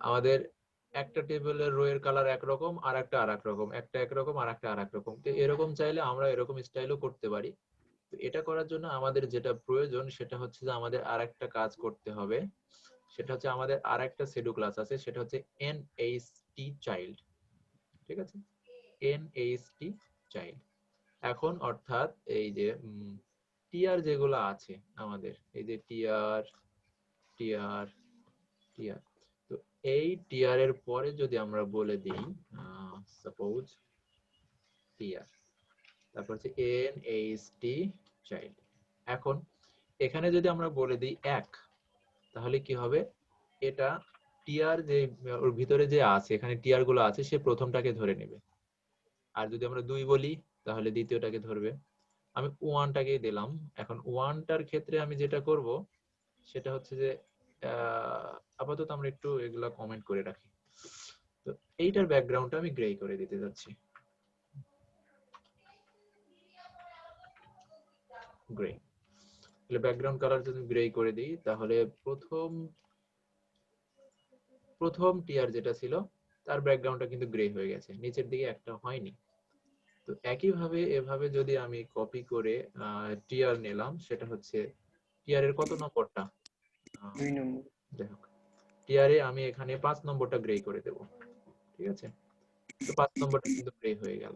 আমাদের একটা টেবিলের রো এর কালার একরকম আর একটা আরেক রকম, একটা একরকম আর একটা আরেক রকম। তো এরকম চাইলে আমরা এরকম স্টাইলও করতে পারি। তো এটা করার জন্য আমাদের যেটা প্রয়োজন সেটা হচ্ছে যে আমাদের আরেকটা কাজ করতে হবে, সেটা হচ্ছে আমাদের আরেকটা সেডু ক্লাস আছে, সেটা হচ্ছে nhd চাইল্ড। ঠিক আছে, nhd চাইল্ড। এখন অর্থাৎ এই যে টিআর যেগুলো আছে আমাদের, এই যে টিআর টিআর টিআর, তো এই টিআর এর পরে যদি আমরা বলে দিই সাপোজ টিআর, তারপর হচ্ছে nhd চাইল্ড। এখন এখানে যদি আমরা বলে দিই 1, তাহলে কি হবে, এটা টিআর যে ওর ভিতরে যে আছে এখানে টিআর গুলো আছে সে প্রথমটাকে ধরে নেবে। আর যদি আমরা 2 বলি তাহলে দ্বিতীয়টাকে ধরবে। আমি 1টাকেই দিলাম। এখন 1টার ক্ষেত্রে আমি যেটা করব সেটা হচ্ছে যে আপাতত আমরা একটু এগুলা কমেন্ট করে রাখি। তো এইটার ব্যাকগ্রাউন্ডটা আমি গ্রে করে দিতে যাচ্ছি, গ্রে। তাহলে ব্যাকগ্রাউন্ড কালার যদি গ্রে করে দিই তাহলে প্রথম টিআর যেটা ছিল তার ব্যাকগ্রাউন্ডটা কিন্তু গ্রে হয়ে গেছে, নিচের দিকে একটা হয়নি। তো একইভাবে এভাবে যদি আমি কপি করে টিআর নিলাম, সেটা হচ্ছে টিআর এর কত নম্বরটা, 2 নম্বর। যাই হোক টিআর এ আমি এখানে 5 নম্বরটা গ্রে করে দেব। ঠিক আছে, তো 5 নম্বরটা কিন্তু গ্রে হয়ে গেল।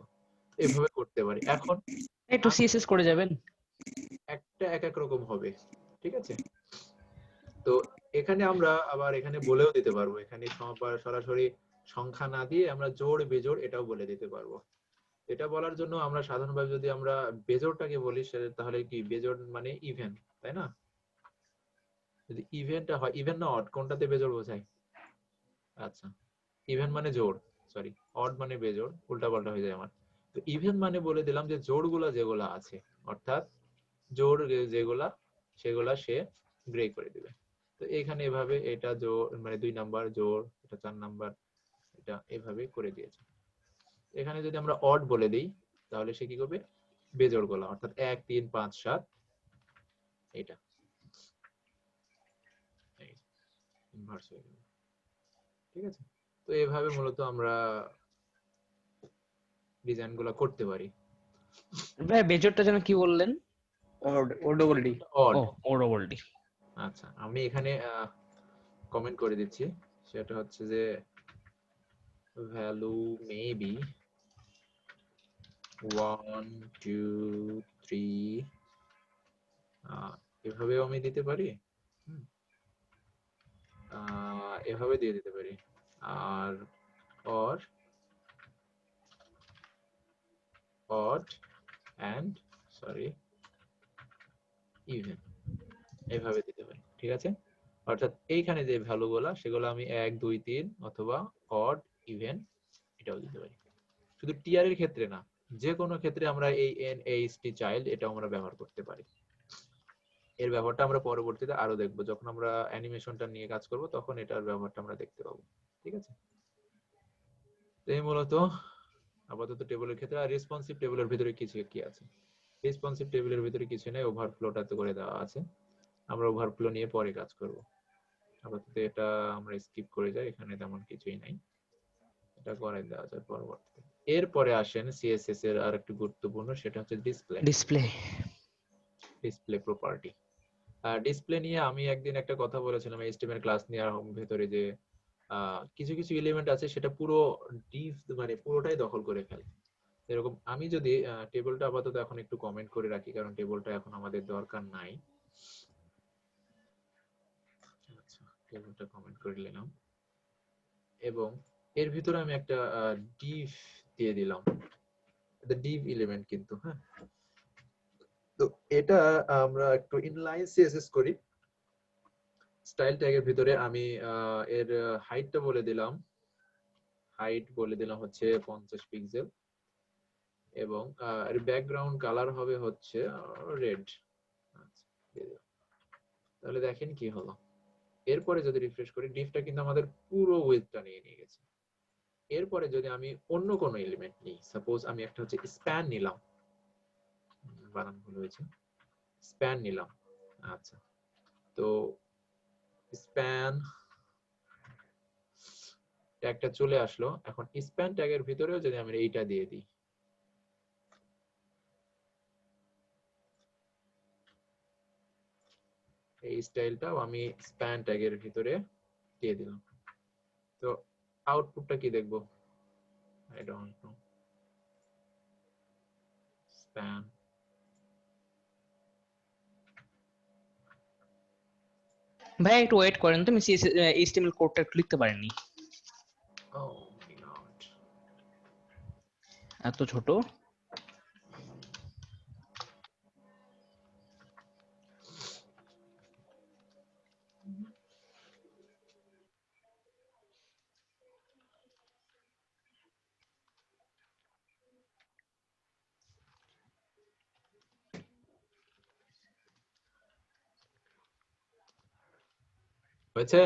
এভাবে করতে পারি। এখন একটু সিএসএস করে যাবেন। একটা এক এক রকম হবে। ঠিক আছে, তো এখানে আমরা আবার এখানে বলেও দিতে পারবো, এখানে সরাসরি সংখ্যা না দিয়ে আমরা জোড় বেজোড় এটাও বলে দিতে পারবো। এটা বলার জন্য আমরা সাধারণভাবে যদি আমরা বেজোড়টাকে বলি তাহলে কি বেজোড় মানে ইভেন, তাই না? যদি ইভেনটা হয়, ইভেন না অড, কোনটাতে বেজোড় বোঝায়? আচ্ছা, ইভেন মানে জোড়, সরি অড মানে বেজোড়, উল্টাপাল্টা হয়ে যায় আমার। তো ইভেন মানে বলে দিলাম যে জোড়গুলা যেগুলা আছে, অর্থাৎ জোড় যেগুলা সেগুলা সে গ্রে করে দিবে। তো এখানে এভাবে এটা জোড় মানে 2 নাম্বার জোড়, এটা 4 নাম্বার, এটা এভাবে করে দিয়েছে। এখানে যদি আমরা অড বলে দিই তাহলে সে কি করবে, বেজোড় গলা, অর্থাৎ 1 3 5 7 এটা ইনভার্স হয়ে গেল। ঠিক আছে, তো এইভাবে মূলত আমরা ডিজাইন গুলা করতে পারি। ভাই বেজোরটা যেন কি বললেন? ও ডবল ডি। অড। ও ও ডবল ডি। আচ্ছা, আমি এখানে কমেন্ট করে দিচ্ছি, সেটা হচ্ছে যে ভ্যালু মেবি 1 2 3 এভাবেও আমি দিতে পারি, এভাবে দিয়ে দিতে পারি, আর or odd and sorry even এভাবে দিতে পারি। ঠিক আছে, অর্থাৎ এইখানে যে ভ্যালু গুলা সেগুলো আমি 1 2 3 অথবা অড ইভেন এটাও দিতে পারি। শুধু টিআর এর ক্ষেত্রে না, যে কোনো ক্ষেত্রে আমরা এই এনএইচটি চাইল্ড এটাও আমরা ব্যবহার করতে পারি। এর ব্যবহারটা আমরা পরবর্তীতে আরো দেখব, যখন আমরা অ্যানিমেশনটা নিয়ে কাজ করব তখন এটার ব্যবহারটা আমরা দেখতে পাবো। ঠিক আছে, তো এই মূলত আপাতত টেবিলের ক্ষেত্রে। আর রেসপন্সিভ টেবিলের ভিতরে কিছু কি আছে? রেসপন্সিভ টেবিলের ভিতরে কিছু নেই, ওভারফ্লোটাতে করে দেওয়া আছে, আমরা ওভারফ্লো নিয়ে পরে কাজ করব। আপাতত এটা আমরা স্কিপ করে যাই, এখানে তেমন কিছুই নাই, এটা করে দেওয়া যায় পরবর্তীতে। এরপরে আসেন সিএসএস এর আর একটু গুরুত্বপূর্ণ, সেটা হচ্ছে display. Display. Display property. Display নিয়ে আমি একদিন একটা কথা বলেছিলাম এইচটিএমএল ক্লাস নেওয়ার ভেতরে, যে কিছু কিছু এলিমেন্ট আছে সেটা পুরো ডিপ মানে পুরোটাই দখল করে ফেলে। এরকম আমি যদি টেবিলটা আপাতত এখন একটু কমেন্ট করে রাখি, কারণ টেবিলটা এখন আমাদের দরকার নাই। আচ্ছা, টেবিলটা কমেন্ট করে নিলাম এবং এর ভিতরে আমি একটা ডিভ দিয়ে দিলাম, এটা ডিভ এলিমেন্ট কিন্তু। হ্যাঁ, তো এটা আমরা একটু ইনলাইন সিএসএস করি। স্টাইল ট্যাগের ভিতরে আমি এর হাইটটা বলে দিলাম, হাইট বলে দিলাম হচ্ছে 50 পিক্সেল, এবং এর ব্যাকগ্রাউন্ড কালার হবে হচ্ছে রেড। তাহলে দেখেন কি হলো। এরপরে যদি রিফ্রেশ করি, ডিফটা কিন্তু আমাদের পুরো উইডথটা নিয়ে গেছে। এরপরে যদি আমি অন্য কোনো এলিমেন্ট নিই, সাপোজ আমি একটা হচ্ছে স্প্যান নিলাম, বানান ভুল হয়েছে, স্প্যান নিলাম। আচ্ছা, তো স্প্যান ট্যাগটা চলে আসলো। এখন স্প্যান ট্যাগের ভিতরেও যদি আমি এইটা দিয়ে দিই, এই স্টাইলটাও আমি স্প্যান ট্যাগের ভিতরে দিয়ে দিলাম, তো আউটপুটটা কি দেখবো? I don't know. স্প্যান ভাই একটু ওয়েট করেন তো, আমি এইচটিএমএল কোডটা একটু লিখতে পারিনি, ও মাই গড, এত ছোট। হয়েছে?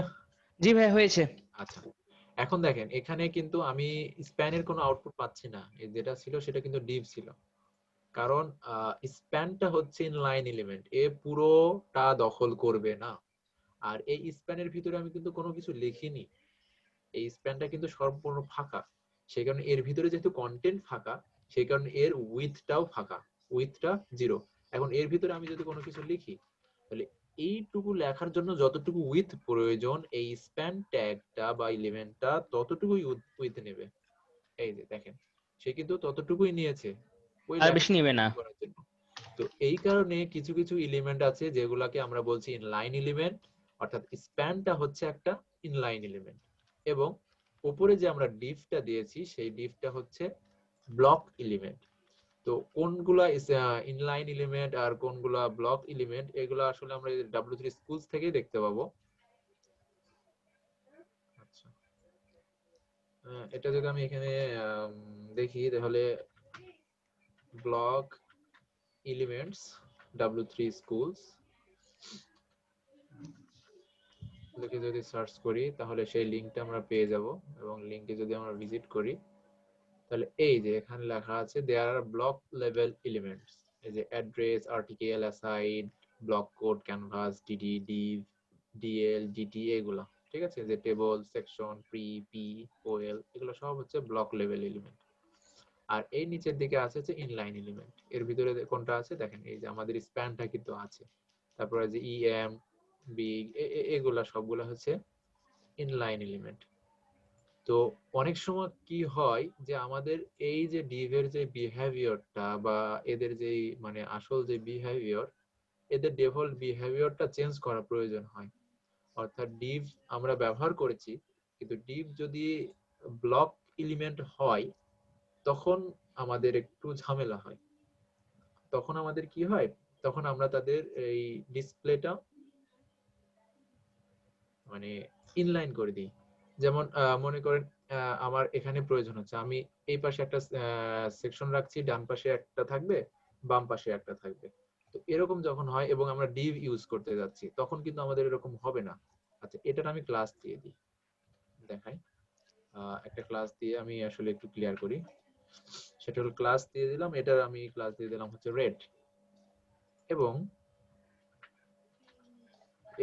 জি ভাই হয়েছে। আচ্ছা, এখন দেখেন এখানে কিন্তু আমি স্প্যানের কোনো আউটপুট পাচ্ছি না, এই যেটা ছিল সেটা কিন্তু ডিভ ছিল, কারণ স্প্যানটা হচ্ছে ইনলাইন এলিমেন্ট, এ পুরোটা দখল করবে না। আর এই স্প্যানের ভিতরে আমি কিন্তু কোনো কিছু লিখিনি, এই স্প্যানটা কিন্তু সম্পূর্ণ ফাঁকা, সেই কারণে এর ভিতরে যেহেতু কন্টেন্ট ফাঁকা, সেই কারণে এর উইথটাও ফাঁকা, উইথটা 0। এখন এর ভিতরে আমি যদি কোনো কিছু লিখি, তাহলে এইটুকু লেখার জন্য যতটুকু উইথ প্রয়োজন এই স্প্যান ট্যাগটা বা এলিমেন্টটা ততটুকুই উইথ নেবে। এই যে দেখেন, সে কিন্তু ততটুকুই নিয়েছে ওই আর লেখা বেশি নেবে না। করার জন্য। তো এই কারণে কিছু কিছু এলিমেন্ট আছে যেগুলাকে আমরা বলছি ইনলাইন এলিমেন্ট, অর্থাৎ স্প্যানটা হচ্ছে একটা ইনলাইন এলিমেন্ট, এবং উপরে যে আমরা ডিফটা দিয়েছি সেই ডিফটা হচ্ছে ব্লক এলিমেন্ট। তো কোনগুলা ইনলাইন এলিমেন্ট আর কোনগুলা ব্লক এলিমেন্ট, এগুলো আসলে আমরা W3 স্কুলস থেকেই দেখতে পাবো। আচ্ছা, এটা যদি আমি এখানে দেখি তাহলে ব্লক এলিমেন্টস W3 schools, লিখে যদি সার্চ করি তাহলে সেই লিঙ্কটা আমরা পেয়ে যাব, এবং লিঙ্কে যদি আমরা ভিজিট করি তাহলে এই যে এখানে লেখা আছে there are block level elements, এই যে address, article, aside, block code, canvas, DD, div, DL, DT, এগুলা ঠিক আছে, যে table, section, pre, P, OL, এগুলো সব হচ্ছে ব্লক লেভেল এলিমেন্ট। আর এই নিচের দিকে আছে হচ্ছে ইনলাইন এলিমেন্ট। এর ভিতরে কোনটা আছে দেখেন, এই যে আমাদের স্প্যানটা কিন্তু আছে, তারপরে যে ইএম, বিগ, এগুলা সবগুলা হচ্ছে ইনলাইন এলিমেন্ট। তো অনেক সময় কি হয় যে আমাদের এই যে ডিভের যে বিহেভিয়ারটা বা এদের যে মানে আসল যে বিহেভিয়ার, এদের ডিফল্ট বিহেভিয়ারটা চেঞ্জ করা প্রয়োজন হয়। অর্থাৎ ডিভ আমরা ব্যবহার করেছি, কিন্তু ডিভ যদি ব্লক এলিমেন্ট হয় তখন আমাদের একটু ঝামেলা হয়। তখন আমাদের কি হয়, তখন আমরা তাদের এই ডিসপ্লেটা মানে ইনলাইন করে দিই। যেমন মনে করেন আমার এখানে প্রয়োজন হচ্ছে আমি এই পাশে একটা সেকশন রাখছি, ডান পাশে একটা থাকবে, বাম পাশে একটা থাকবে। তো এরকম যখন হয় এবং আমরা ডিভ ইউজ করতে যাচ্ছি তখন কিন্তু আমাদের এরকম হবে না। আচ্ছা, এটার আমি ক্লাস দিয়ে দিই, দেখাই। একটা ক্লাস দিয়ে আমি আসলে একটু ক্লিয়ার করি। সেটা হলো ক্লাস দিয়ে দিলাম, এটার আমি ক্লাস দিয়ে দিলাম হচ্ছে রেড, এবং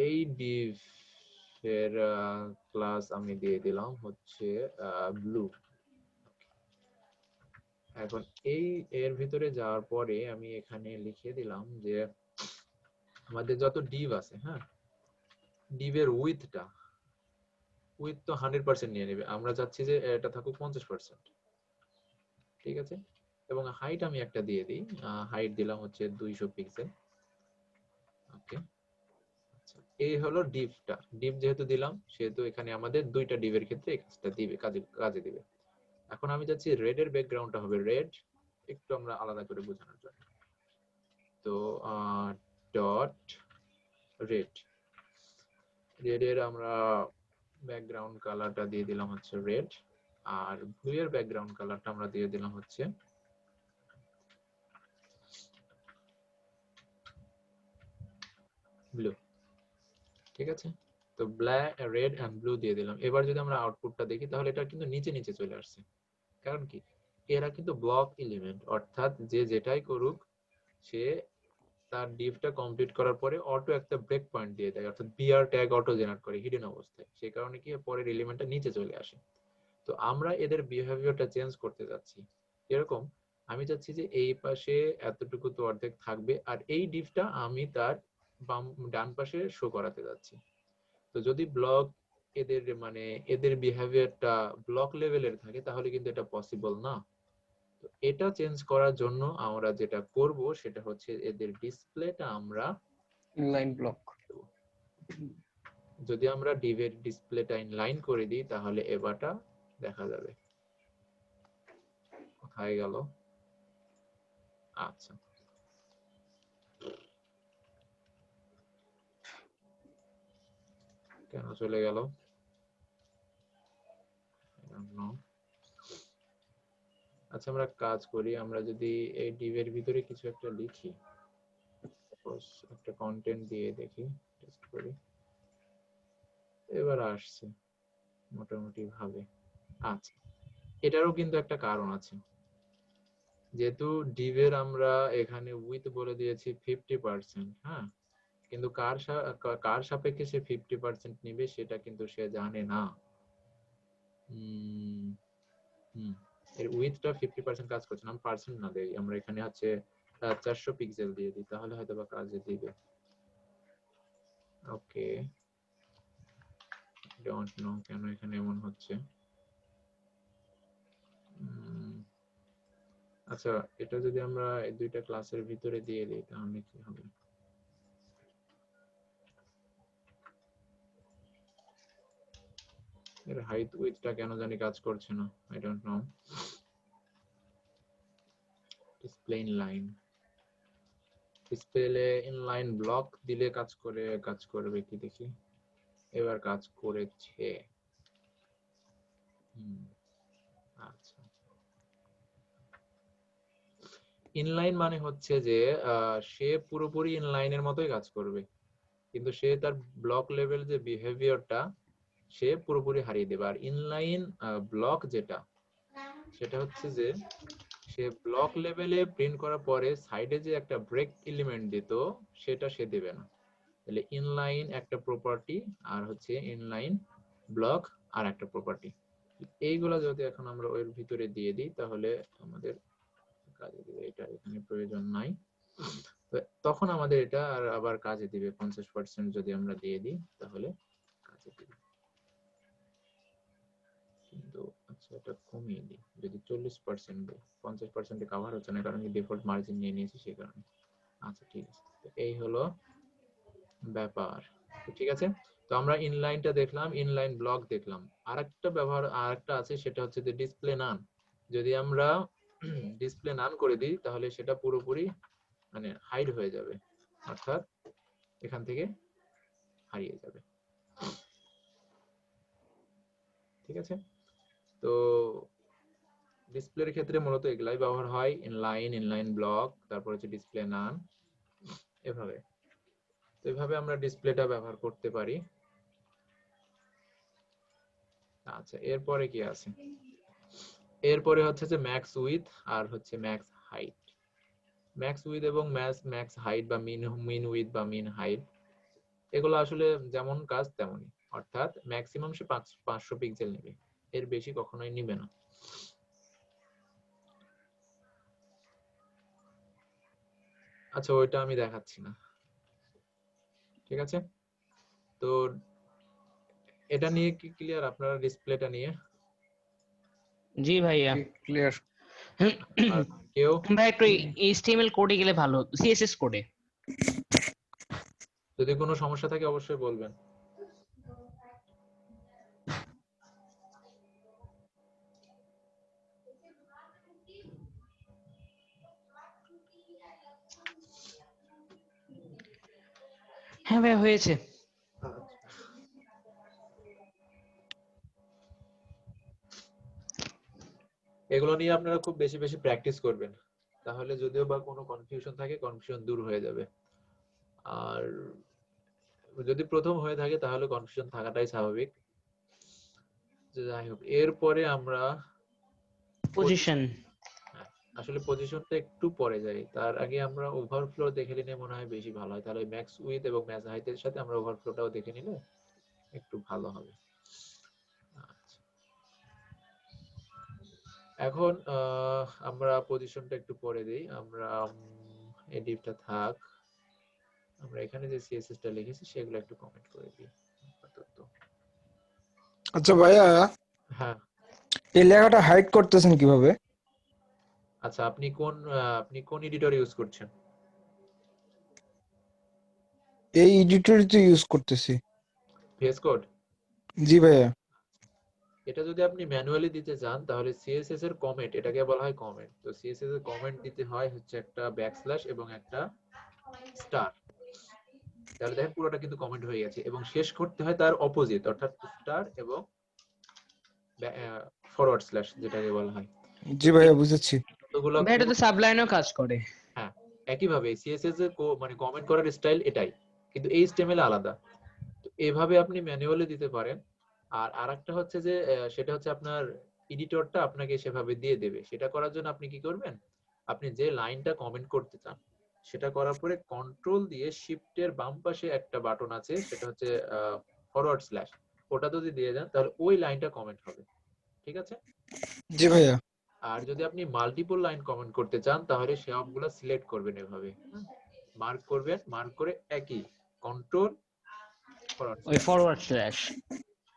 এই ডিভ এর ক্লাস আমি দিয়ে দিলাম হচ্ছে ব্লু। এখন এই এর ভিতরে যাওয়ার পরে আমি এখানে লিখে দিলাম যে আমাদের যত ডিভ আছে, হ্যাঁ, ডিভের উইথ তো 100% নিয়ে নেবে, আমরা চাচ্ছি যে এটা থাকুক 50%, ঠিক আছে। এবং হাইট আমি একটা দিয়ে দিই, হাইট দিলাম হচ্ছে 200 পিক্সেল। ওকে, আচ্ছা, এই হলো ডিভটা। ডিভ যেহেতু দিলাম সেহেতু এখানে আমাদের দুইটা ডিভের ক্ষেত্রে এই কাজটা দিবে, কাজে দিবে। এখন আমি চাচ্ছি রেড এর ব্যাকগ্রাউন্ডটা হবে রেড, একটু আমরা আলাদা করে বোঝানোর জন্য। তো ডট রেড, রেড এর আমরা ব্যাকগ্রাউন্ড কালারটা দিয়ে দিলাম হচ্ছে রেড, আর ব্লু এর ব্যাকগ্রাউন্ড কালারটা আমরা দিয়ে দিলাম হচ্ছে ব্লু, ঠিক আছে। তো ব্ল্যাক, রেড এন্ড ব্লু দিয়ে দিলাম। এবার যদি আমরা আউটপুটটা দেখি তাহলে এটা কিন্তু নিচে নিচে চলে আসছে। কারণ কি, এরা কিন্তু ব্লক এলিমেন্ট, অর্থাৎ যে যেটাই করুক সে তার ডিভটা কমপ্লিট করার পরে অটো একটা ব্রেক পয়েন্ট দিয়ে দেয়, অর্থাৎ বিআর ট্যাগ অটো জেনারেট করে হিডেন অবস্থায়। সেই কারণে কি পরের এলিমেন্টটা নিচে চলে আসে। তো আমরা এদের বিহেভিয়ারটা চেঞ্জ করতে যাচ্ছি। এরকম আমি চাচ্ছি যে এই পাশে এতটুকু তো অর্ধেক থাকবে, আর এই ডিভটা আমি তার ডান পাশে শো করাতে যাচ্ছি। তো যদি ব্লক এদের মানে এদের বিহেভিয়ারটা ব্লক লেভেলের থাকে তাহলে কিন্তু এটা পসিবল না। তো এটা চেঞ্জ করার জন্য আমরা যেটা করব সেটা হচ্ছে এদের ডিসপ্লেটা আমরা ইনলাইন ব্লক। যদি আমরা ডিভের ডিসপ্লেটা ইনলাইন করে দিই তাহলে এবারটা দেখা যাবে। কোথায় গেল? আচ্ছা, কেন চলে গেল? আচ্ছা, আমরা কাজ করি, আমরা যদি এই ডিভের ভিতরে কিছু একটা লিখি, একটা কন্টেন্ট দিয়ে দেখি, টেস্ট করি। এবার আসছে মোটামুটি ভাবে। আচ্ছা, এটারও কিন্তু একটা কারণ আছে। যেহেতু ডিভের আমরা এখানে উইথ বলে দিয়েছি 50%, হ্যাঁ, কিন্তু কার সাপেক্ষে সে 50% নিবে সেটা কিন্তু সে জানে না। এর উইথটা 50% কাজ করছে না, পার্সেন্ট না দেই আমরা এখানে হচ্ছে 400 পিক্সেল দিয়ে দিই, তাহলে হয়তো বা কাজে দিবে। ওকে, ডোন্ট নো কেন এখানে এমন হচ্ছে। আচ্ছা, এটা যদি আমরা এই দুইটা ক্লাসের ভিতরে দিয়ে দিই তাহলে কি হবে? এর হাইট উইথটা কেন জানি কাজ করছে না, I don't know. Display inline, display inline block দিলে কাজ করবে কি দেখি। এবার কাজ করেছে। আচ্ছা, ইনলাইন মানে হচ্ছে যে সে পুরোপুরি ইনলাইনের মতোই কাজ করবে। কিন্তু সে তার ব্লক লেভেল যে বিহেভিয়ারটা সে পুরোপুরি হারিয়ে দেবে। আর ইনলাইন ব্লক যেটা, সেটা হচ্ছে যে সে ব্লক লেভেলে প্রিন্ট করার পরে সাইডে যে একটা ব্রেক এলিমেন্ট দিত সেটা সে দেবে না। তাহলে ইনলাইন একটা প্রপার্টি, আর হচ্ছে ইনলাইন ব্লক আর একটা প্রপার্টি। এইগুলা যদি এখন আমরা ওর ভিতরে দিয়ে দিই তাহলে আমাদের কাজে দিবে। এটা এখানে প্রয়োজন নাই, তো তখন আমাদের এটা আর আবার কাজে দিবে। 50% যদি আমরা দিয়ে দিই তাহলে কাজে দিবে। কিন্তু আচ্ছা এটা কমিয়ে দিই, যদি 40% দিই, 50% কভার হচ্ছে না কারণ ডিফল্ট মার্জিন নিয়ে নিয়েছি সেই কারণে। আচ্ছা ঠিক আছে, তো এই হলো ব্যাপার। তো ঠিক আছে, তো আমরা ইনলাইনটা দেখলাম, ইনলাইন ব্লক দেখলাম। আরেকটা আছে, সেটা হচ্ছে যে ডিসপ্লে নান। যদি আমরা ডিসপ্লে নান করে দিই তাহলে সেটা পুরোপুরি মানে হাইড হয়ে যাবে, অর্থাৎ এখান থেকে হারিয়ে যাবে। ঠিক আছে, তো ডিসপ্লের ক্ষেত্রে মূলত এগুলাই ব্যবহার হয়, ইনলাইন, ইনলাইন ব্লক, তারপর হচ্ছে ডিসপ্লে নান, এভাবে। তো এইভাবে আমরা ডিসপ্লেটা ব্যবহার করতে পারি। আচ্ছা এরপরে কি আছে? এরপরে হচ্ছে যে ম্যাক্স উইথ আর হচ্ছে ম্যাক্স হাইট। ম্যাক্স উইথ এবং ম্যাক্স হাইট বা মিন উইথ বা মিন হাইট, এগুলো আসলে যেমন কাজ তেমনই, অর্থাৎ ম্যাক্সিমাম সে 500 পিক্সেল নেবে, এর বেশি কখনোই নিবে না। আচ্ছা ওইটা আমি দেখাচ্ছি না, ঠিক আছে। তো এটা নিয়ে কি ক্লিয়ার আপনারা, ডিসপ্লেটা নিয়ে? জি ভাইয়া। ক্লিয়ার। আর কেউ? ভাই একটু HTML কোডে গেলে ভালো হতো, CSS কোডে। যদি কোনো সমস্যা থাকে অবশ্যই বলবেন। হ্যাঁ ভাই হয়েছে। এগুলো নিয়ে আপনারা খুব বেশি বেশি প্র্যাকটিস করবেন, তাহলে যদিও বা কোনো কনফিউশন থাকে কনফিউশন দূর হয়ে যাবে। আর যদি প্রথম হয়ে থাকে তাহলে কনফিউশন থাকাটাই স্বাভাবিক। যাই হোক, এরপরে আমরা পজিশন। আসলে পজিশনটা একটু পরে যাই, তার আগে আমরা ওভারফ্লো দেখে নিলে মনে হয় বেশি ভালো হয়। তাহলে ম্যাক্স উইথ এবং ম্যাক্স হাইটের সাথে আমরা ওভারফ্লোটাও দেখে নিলে একটু ভালো হবে। আচ্ছা, এখন আমরা পজিশনটা একটু পরে দিই। আমরা এই ডিভটা থাক, আমরা এখানে যে সিএসএস টা লিখেছি সেগুলো একটু কমেন্ট করে দিই আপাতত। আচ্ছা ভাইয়া, হ্যাঁ এই লেখাটা হাইড করতেছেন কিভাবে? আচ্ছা, আপনি কোন এডিটর ইউজ করছেন? এই এডিটরই তো ইউজ করতেছি। VS code? জি ভাইয়া। এটা যদি আপনি ম্যানুয়ালি দিতে চান তাহলে সিএসএস এর কমেন্ট, এটাকে বলা হয় কমেন্ট। তো সিএসএস এর কমেন্ট দিতে হয় হচ্ছে একটা ব্যাকস্ল্যাশ এবং একটা স্টার। তাহলে দেখেন পুরোটা কিন্তু কমেন্ট হয়ে গেছে, এবং শেষ করতে হয় তার অপোজিট, অর্থাৎ স্টার এবং ফরওয়ার্ড স্ল্যাশ যেটাকে বলা হয়। জি ভাইয়া বুঝেছি। এতগুলো ভাই এটা তো সাবলাইনেও কাজ করে। হ্যাঁ, একইভাবে সিএসএস এর মানে কমেন্ট করার স্টাইল এটাই, কিন্তু এইচটিএমএল আলাদা। তো এভাবে আপনি ম্যানুয়ালি দিতে পারেন। আর আরেকটা হচ্ছে যে সেটা হচ্ছে আপনার এডিটরটা আপনাকে সেভাবে দিয়ে দেবে। সেটা করার জন্য আপনি কি করবেন, আপনি যে লাইনটা কমেন্ট করতে চান সেটা করার পরে কন্ট্রোল দিয়ে শিফটের বাম পাশে একটা বাটন আছে, সেটা হচ্ছে ফরওয়ার্ড স্ল্যাশ, ওটা যদি দিয়ে দেন তাহলে ওই লাইনটা কমেন্ট হবে। ঠিক আছে। জি ভাইয়া। আর যদি আপনি মাল্টিপল লাইন কমেন্ট করতে চান তাহলে সবগুলো সিলেক্ট করবেন, এভাবে মার্ক করবেন, মার্ক করে একই কন্ট্রোল ওই ফরওয়ার্ড স্ল্যাশ।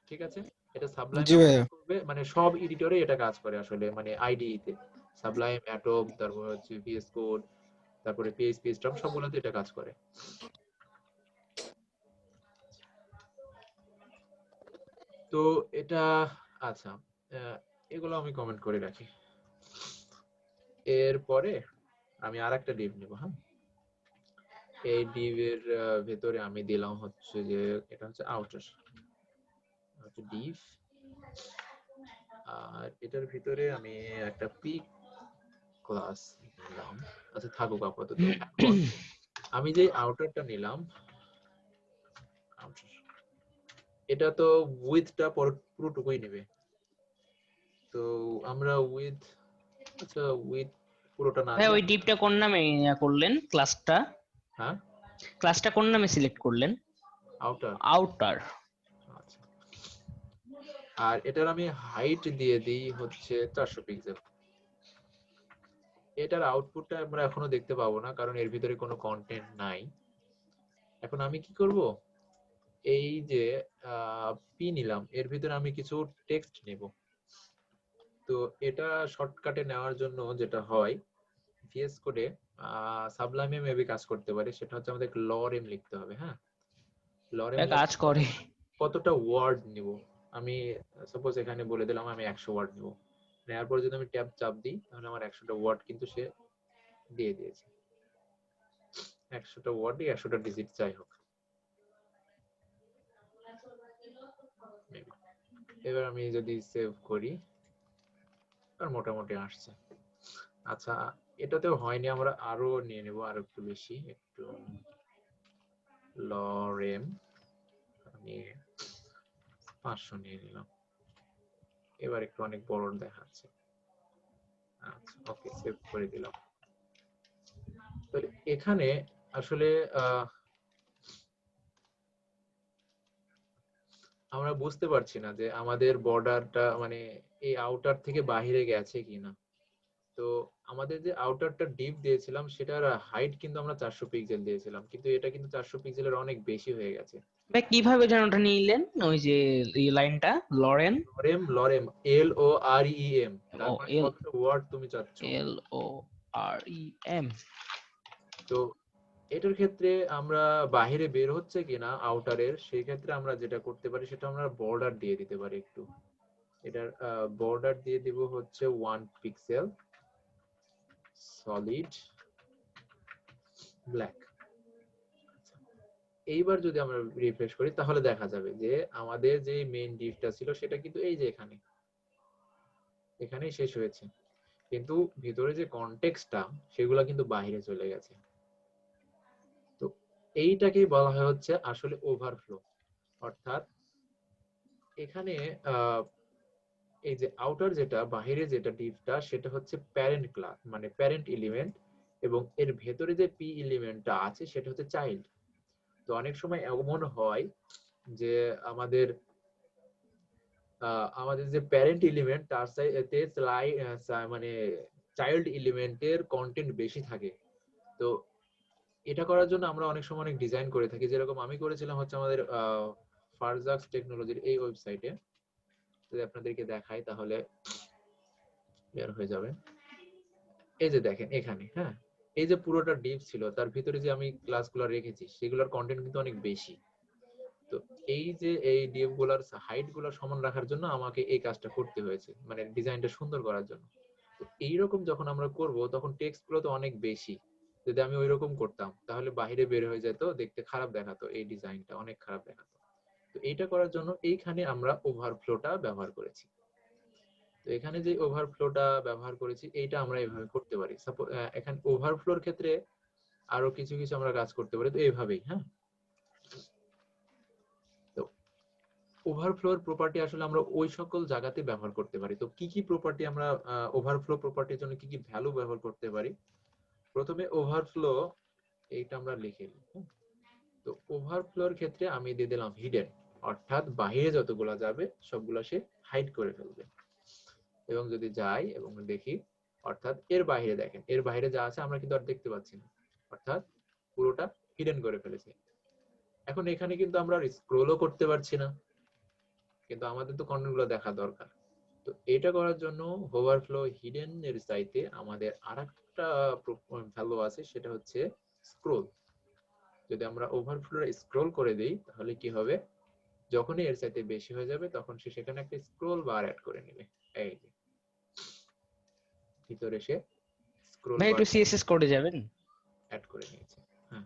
ঠিক আছে। এটা জি সাবলাইমেও কাজ ভাইয়া। করবে, মানে সব এডিটরে এটা কাজ করে আসলে, মানে আইডিই তে সাবলাইম, অ্যাটম, তারপর হচ্ছে ভিএস কোড, তারপরে পিএইচপি স্ট্রাম, সবগুলোতে এটা কাজ করে। তো এটা আচ্ছা, এগুলো আমি কমেন্ট করে রাখি। এরপরে আমি আরেকটা ডিভ নেব। হ্যাঁ, এই ডিভের ভেতরে আমি দিলাম হচ্ছে যে এটা হচ্ছে আউটার ডিভ, আর এটার ভিতরে আমি একটা পিক ক্লাস নিলাম। আচ্ছা থাকুক আপাতত। এখন আমি যে আউটারটা নিলাম এটা তো উইথটা পুরোটুকুই নেবে। তো আমরা উইথ, আচ্ছা উইথ পুরোটা না ভাই দিয়ে ওই ডিপটা কোন নামে করলেন ক্লাসটা? হ্যাঁ ক্লাসটা কোন নামে সিলেক্ট করলেন? আউটার। আউটার। আচ্ছা, আর এটার আমি হাইট দিয়ে দিই হচ্ছে 400 পিক্সেল। এটার আউটপুটটা আমরা এখনো দেখতে পাবো না, কারণ এর ভিতরে কোনো কন্টেন্ট নাই। এখন আমি কি করব, এই যে পি নিলাম, এর ভিতরে আমি কিছু টেক্সট নেব। তো এটা শর্টকাটে নেওয়ার জন্য যেটা হয়, ভিএস কোডে সাবলাইমে মেবি কাজ করতে পারে, সেটা হচ্ছে আমাদের লরেম লিখতে হবে। হ্যাঁ, লরেম কাজ করে। কতটা ওয়ার্ড নিব, আমি সাপোজ এখানে বলে দিলাম আমি 100 ওয়ার্ড নিব। নেওয়ার পর যদি আমি ট্যাব চাপ দিই, তাহলে আমার 100টা ওয়ার্ড কিন্তু সে দিয়ে দিয়েছে। 100টা ওয়ার্ডই 100টা ডিজিট যাই হোক। এবার আমি যদি সেভ করি, আর মোটামুটি আসছে। আচ্ছা, এটাতেও হয়নি, আমরা আরো নিয়ে নেব, আরো একটু বেশি, একটু লরেম আমি 500 নিয়ে নিলাম। এবার একটু অনেক বড় দেখাচ্ছে। আচ্ছা, ওকে, সেভ করে দিলাম। তো এখানে আসলে আমরা বুঝতে পারছি না যে আমাদের বর্ডারটা মানে এই আউটার থেকে বাহিরে গেছে কিনা। তো আমাদের যে আউটারটা ডিপ দিয়েছিলাম সেটার হাইট কিন্তু আমরা 400 পিক্সেল দিয়েছিলাম, কিন্তু এটা কিন্তু 400 পিক্সেলের অনেক বেশি হয়ে গেছে। ভাই কিভাবে যেন ওটা নিলেন, ওই যে এই লাইনটা লরেন? লরেম LOREM, তার ও মানে এল কতটা ওয়ার্ড তুমি চাচ্ছ। LOREM। তো এটার ক্ষেত্রে আমরা বাহিরে বের হচ্ছে কিনা আউটারের, সেই ক্ষেত্রে আমরা যেটা করতে পারি সেটা আমরা বর্ডার দিয়ে দিতে পারি একটু। এটার বর্ডার দিয়ে দিব হচ্ছে 1 পিক্সেল সলিড ব্ল্যাক। এইবার যদি আমরা রিফ্রেশ করি তাহলে দেখা যাবে যে আমাদের যে মেইন ডিভটা ছিল সেটা কিন্তু এই যে এখানেই শেষ হয়েছে, কিন্তু ভিতরে যে কনটেক্সটটা সেগুলা কিন্তু বাইরে চলে গেছে। তো এইটাকেই বলা হয় হচ্ছে আসলে ওভারফ্লো। অর্থাৎ এখানে এই যে আউটার যেটা বাহিরে যেটা ডিভটা সেটা হচ্ছে প্যারেন্ট ক্লাস মানে প্যারেন্ট এলিমেন্ট, এবং এর ভেতরে যে পি এলিমেন্টটা আছে সেটা হচ্ছে চাইল্ড। তো অনেক সময় এমন হয় যে আমাদের আমাদের যে প্যারেন্ট এলিমেন্ট তার সাথে মানে চাইল্ড এলিমেন্টের কন্টেন্ট বেশি থাকে। তো এটা করার জন্য আমরা অনেক সময় অনেক ডিজাইন করে থাকি, যেরকম আমি করেছিলাম হচ্ছে আমাদের ফারজাক্স টেকনোলজির এই ওয়েবসাইটে। যদি আপনাদেরকে দেখাই তাহলে ক্লিয়ার হয়ে যাবে। এই যে দেখেন এখানে, হ্যাঁ, এই যে পুরোটা ডিপ ছিল তার ভিতরে যে আমি ক্লাসগুলো রেখেছি সেগুলোর কন্টেন্ট কিন্তু অনেক বেশি। তো এই যে এই ডিপ গুলার হাইট গুলো সমান রাখার জন্য আমাকে এই কাজটা করতে হয়েছে, মানে ডিজাইনটা সুন্দর করার জন্য। তো এইরকম যখন আমরা করব তখন টেক্সট গুলো তো অনেক বেশি, যদি আমি ওইরকম করতাম তাহলে বাইরে বের হয়ে যেত, দেখতে খারাপ দেখাতো, এই ডিজাইনটা অনেক খারাপ দেখাতো। তো এইটা করার জন্য এইখানে আমরা ওভারফ্লোটা ব্যবহার করেছি। তো এখানে যে ওভারফ্লোটা ব্যবহার করেছি এইটা আমরা এইভাবে করতে পারি। সাপোজ এখানে ওভারফ্লোর ক্ষেত্রে আরো কিছু কিছু আমরা কাজ করতে পারি, তো এইভাবেই। হ্যাঁ, তো ওভারফ্লোর প্রপার্টি আসলে আমরা ওই সকল জায়গাতে ব্যবহার করতে পারি। তো কি কি প্রপার্টি আমরা ওভারফ্লো প্রপার্টির জন্য কি কি ভ্যালু ব্যবহার করতে পারি? প্রথমে ওভারফ্লো এইটা আমরা লিখে নিই। তো ওভারফ্লোর ক্ষেত্রে আমি দিয়ে দিলাম হিডেন, অর্থাৎ বাইরে যতগুলা যাবে সবগুলা সে হাইড করে ফেলবে। এবং যদি যাই এবং দেখি, অর্থাৎ এর বাইরে দেখেন, এর বাইরে যা আছে আমরা কিন্তু আর দেখতে পাচ্ছি না, অর্থাৎ পুরোটা হিডেন করে ফেলেছে। এখন এখানে কিন্তু আমরা স্ক্রলও করতে পারছি না, কিন্তু আমাদের তো কন্টেন্ট গুলো দেখা দরকার। তো এটা করার জন্য ওভারফ্লো হিডেন এর চাইতে আমাদের আরেকটা ভ্যালু আছে, সেটা হচ্ছে স্ক্রোল। যদি আমরা ওভারফ্লো স্ক্রোল করে দেই তাহলে কি হবে, যখনই এর চাইতে বেশি হয়ে যাবে তখন সে সেখানে একটা স্ক্রোল বার অ্যাড করে নেবে। এই যে ভিতরে সে স্ক্রোল ভাই বার একটু সিএসএস কোডে যাবেন। অ্যাড করে নিয়েছে। হ্যাঁ,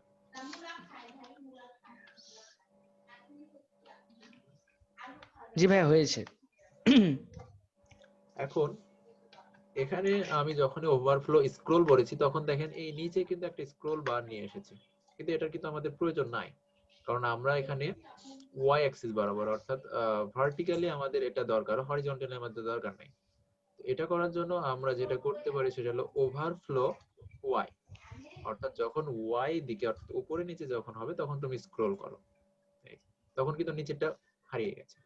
জি ভাই হয়েছে। এখন এখানে আমি যখন ওভারফ্লো স্ক্রোল করেছি তখন দেখেন এই নিচে কিন্তু একটা স্ক্রোল বার নিয়ে এসেছে, কিন্তু এটার কিন্তু আমাদের প্রয়োজন নাই। কারণ আমরা এখানে ওয়াই অ্যাক্সিস বরাবর অর্থাৎ ভার্টিক্যালি আমাদের এটা দরকার, হরিজন্টালি আমাদের দরকার নাই। এটা করার জন্য আমরা যেটা করতে পারি সেটা হলো ওভারফ্লো ওয়াই, অর্থাৎ যখন ওয়াই দিকে অর্থাৎ উপরে নিচে যখন হবে তখন তুমি স্ক্রোল করো, তখন কিন্তু নিচেরটা হারিয়ে গেছে।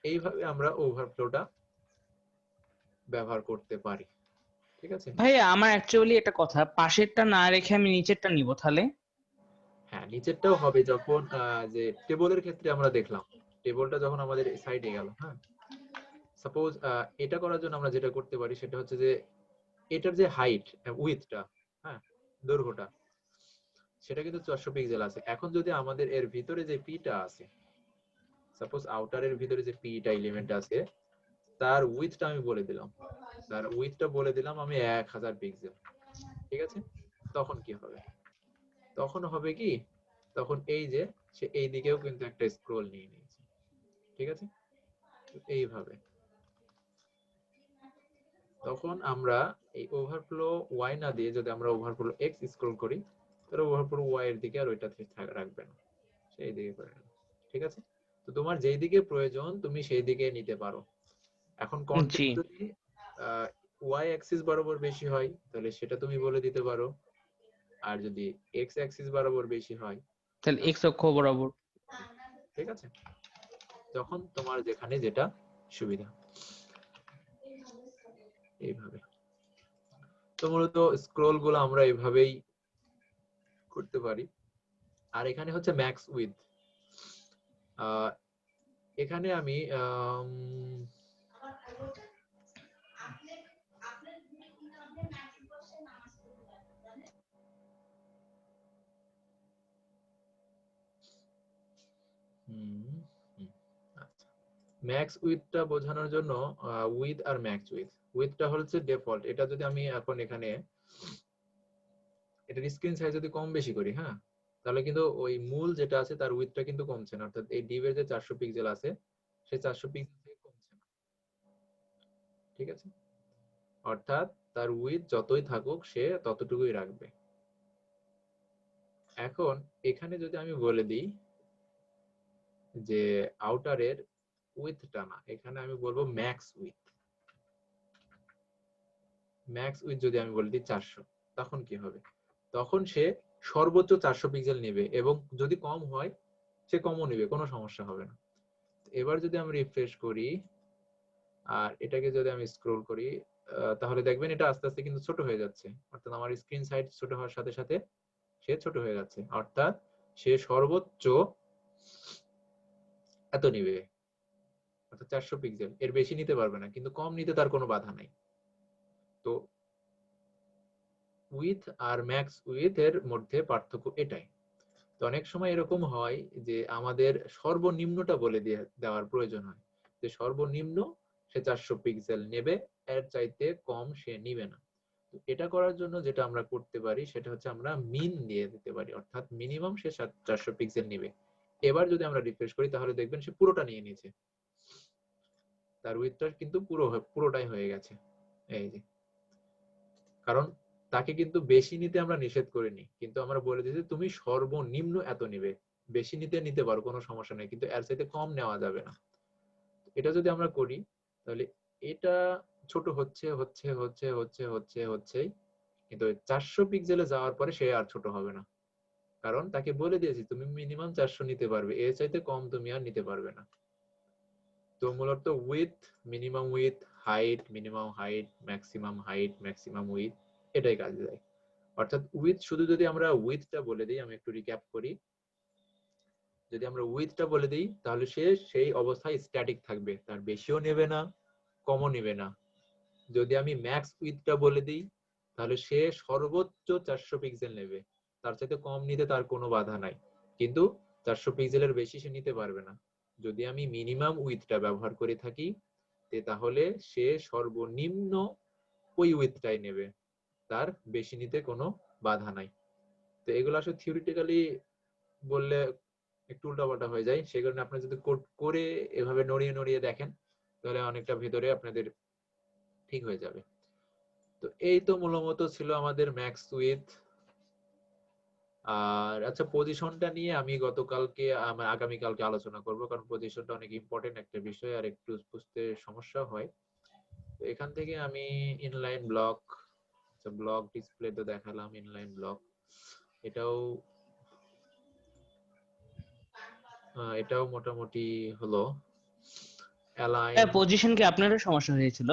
এইভাবে আমরা ওভারফ্লোটা ব্যবহার করতে পারি। ঠিক আছে? ভাইয়া আমার অ্যাকচুয়ালি একটা কথা, পাশেরটা না রেখে আমি নিচেরটা নিব তাহলে। হ্যাঁ, নিচেরটাও হবে যখন যে টেবলের ক্ষেত্রে আমরা দেখলাম, টেবলটা যখন আমাদের সাইডে গেল, হ্যাঁ, সাপোজ এটা করার জন্য আমরা যেটা করতে পারি সেটা হচ্ছে যে এটার যে হাইট উইথটা, হ্যাঁ, দৈর্ঘ্যটা, সেটা কিন্তু 400 পিক্সেল আছে। এখন যদি আমাদের এর ভিতরে যে পিটা আছে, সাপোজ আউটারের ভিতরে যে পিটা এলিমেন্ট আছে, তার উইথটা আমি বলে দিলাম, তার উইথটা বলে দিলাম আমি 1000 পিক্সেল। ঠিক আছে? তখন কি হবে? তখন হবে কি, তখন এই যে সে এই দিকেও কিন্তু একটা স্ক্রোল নিয়ে নিয়েছে। ঠিক আছে? তো এইভাবে তখন আমরা এই ওভারফ্লো ওয়াই না দিয়ে যদি আমরা ওভারফ্লো এক্স স্ক্রল করি, তাহলে ওভারফ্লো ওয়াই এর দিকে আর ওইটা রাখবে না, সেই দিকে করে নেবে। ঠিক আছে? তো তোমার যেই দিকে প্রয়োজন তুমি সেই দিকে নিতে পারো। এখন জি কন্টেন্ট যদি ওয়াই অ্যাক্সিস বরাবর বেশি হয় তাহলে সেটা তুমি বলে দিতে পারো, আর যদি এক্স অ্যাক্সিস বরাবর বেশি হয় তাহলে এক্স অক্ষ বরাবর। ঠিক আছে, যখন তোমার যেখানে যেটা সুবিধা। এইভাবে তো মূলত স্ক্রোল গুলো আমরা এইভাবেই করতে পারি। আর এখানে হচ্ছে ম্যাক্স উইথ, এখানে আমি ম্যাক্স উইথটা বোঝানোর জন্য উইথ আর ম্যাক্স উইথটা হচ্ছে ডিফল্ট। এটা যদি আমি এখন এখানে এটার স্ক্রিন সাইজ যদি কম বেশি করি, হ্যাঁ, তাহলে কিন্তু ওই মূল যেটা আছে তার উইথটা কিন্তু কমছে না, অর্থাৎ এই ডিভের যে 400 পিক্সেল আছে সেই 400 পিক্সেল থেকে কমছে না। ঠিক আছে? অর্থাৎ তার উইথ যতই থাকুক সে ততটুকুই রাখবে। এখন এখানে যদি আমি বলে দিই যে আউটারের উইথটা না, এখানে আমি বলবো ম্যাক্স উইথ। ম্যাক্স উইথ যদি আমি বলে দিই 400, তখন কি হবে? তখন সে সর্বোচ্চ 400 পিক্সেল নেবে, এবং যদি কম হয় সে কমও নেবে, কোনো সমস্যা হবে না। এবার যদি আমি রিফ্রেশ করি আর এটাকে যদি আমি স্ক্রোল করি, তাহলে দেখবেন এটা আস্তে আস্তে কিন্তু ছোট হয়ে যাচ্ছে, অর্থাৎ আমার স্ক্রিন সাইজ ছোট হওয়ার সাথে সাথে সে ছোট হয়ে যাচ্ছে, অর্থাৎ সে সর্বোচ্চ এত নিবে, অর্থাৎ 400 পিক্সেল, এর বেশি নিতে পারবে না, কিন্তু কম নিতে তার কোনো বাধা নাই। তো উইথ আর ম্যাক্স উইথ এর মধ্যে পার্থক্য এটাই। তো অনেক সময় এরকম হয় যে আমাদের সর্বনিম্নটা বলে দেওয়ার প্রয়োজন হয়, যে সর্বনিম্ন সে 400 পিক্সেল নেবে, এর চাইতে কম সে নিবে না। তো এটা করার জন্য যেটা আমরা করতে পারি সেটা হচ্ছে আমরা মিন দিয়ে দিতে পারি, অর্থাৎ মিনিমাম সে 400 পিক্সেল নেবে। এবার যদি আমরা রিফ্রেশ করি তাহলে দেখবেন সে পুরোটা নিয়ে নিয়েছে, তার উইথটা কিন্তু পুরোটাই হয়ে গেছে। এই যে, কারণ তাকে কিন্তু বেশি নিতে আমরা নিষেধ করিনি, কিন্তু আমরা বলে দিয়েছি তুমি সর্বনিম্ন এত নিবে, বেশি নিতে পারো, কোনো সমস্যা নেই, কিন্তু এর চাইতে কম নেওয়া যাবে না। এটা যদি আমরা করি তাহলে এটা ছোট হচ্ছে হচ্ছে হচ্ছে হচ্ছে হচ্ছে হচ্ছে, কিন্তু 400 পিক্সেলে যাওয়ার পরে সে আর ছোট হবে না, কারণ তাকে বলে দিয়েছি তুমি মিনিমাম 400 নিতে পারবে, এর চাইতে কম তুমি আর নিতে পারবে না। তো মূলত with, minimum with, height, minimum height, maximum with, এটাই কাজে দেয়। অর্থাৎ উইথ শুধু যদি আমরা উইথটা বলে দিই, আমি একটু রিক্যাপ করি, যদি আমরা উইথটা বলে দিই তাহলে সে সেই অবস্থায় স্ট্যাটিক থাকবে, তার বেশিও নেবে না কমও নেবে না। যদি আমি ম্যাক্স উইথটা বলে দিই তাহলে সে সর্বোচ্চ 400 পিক্সেল নেবে, তার চাইতে কম নিতে তার কোনো বাধা নাই, কিন্তু 400 পিক্সেলের বেশি সে নিতে পারবে না। যদি আমি মিনিমাম উইথটা ব্যবহার করে থাকি তাহলে সে সর্বনিম্ন ওই উইথটাই নেবে, তার বেশি নিতে কোনো বাধা নাই। তো এগুলো আসলে থিওরিটিক্যালি বললে একটু উল্টাপাল্টা হয়ে যায়, সেই কারণে আপনারা যদি কোড করে এভাবে নড়িয়ে নড়িয়ে দেখেন তাহলে অনেকটা ভিতরে আপনাদের ঠিক হয়ে যাবে। তো এই তো মূলত ছিল আমাদের ম্যাক্স উইথ আর আচ্ছা, পজিশনটা নিয়ে আমি গতকালকে আগামীকালকে আলোচনা করব, কারণ পজিশনটা অনেক ইম্পর্টেন্ট একটা বিষয় আর একটু বুঝতে সমস্যা হয়। তো এখান থেকে আমি ইনলাইন ব্লক, আচ্ছা ব্লক ডিসপ্লে তো দেখালাম, ইনলাইন ব্লক এটাও মোটামুটি হলো। অ্যালাইন, পজিশন কি আপনারও সমস্যা হয়েছিল?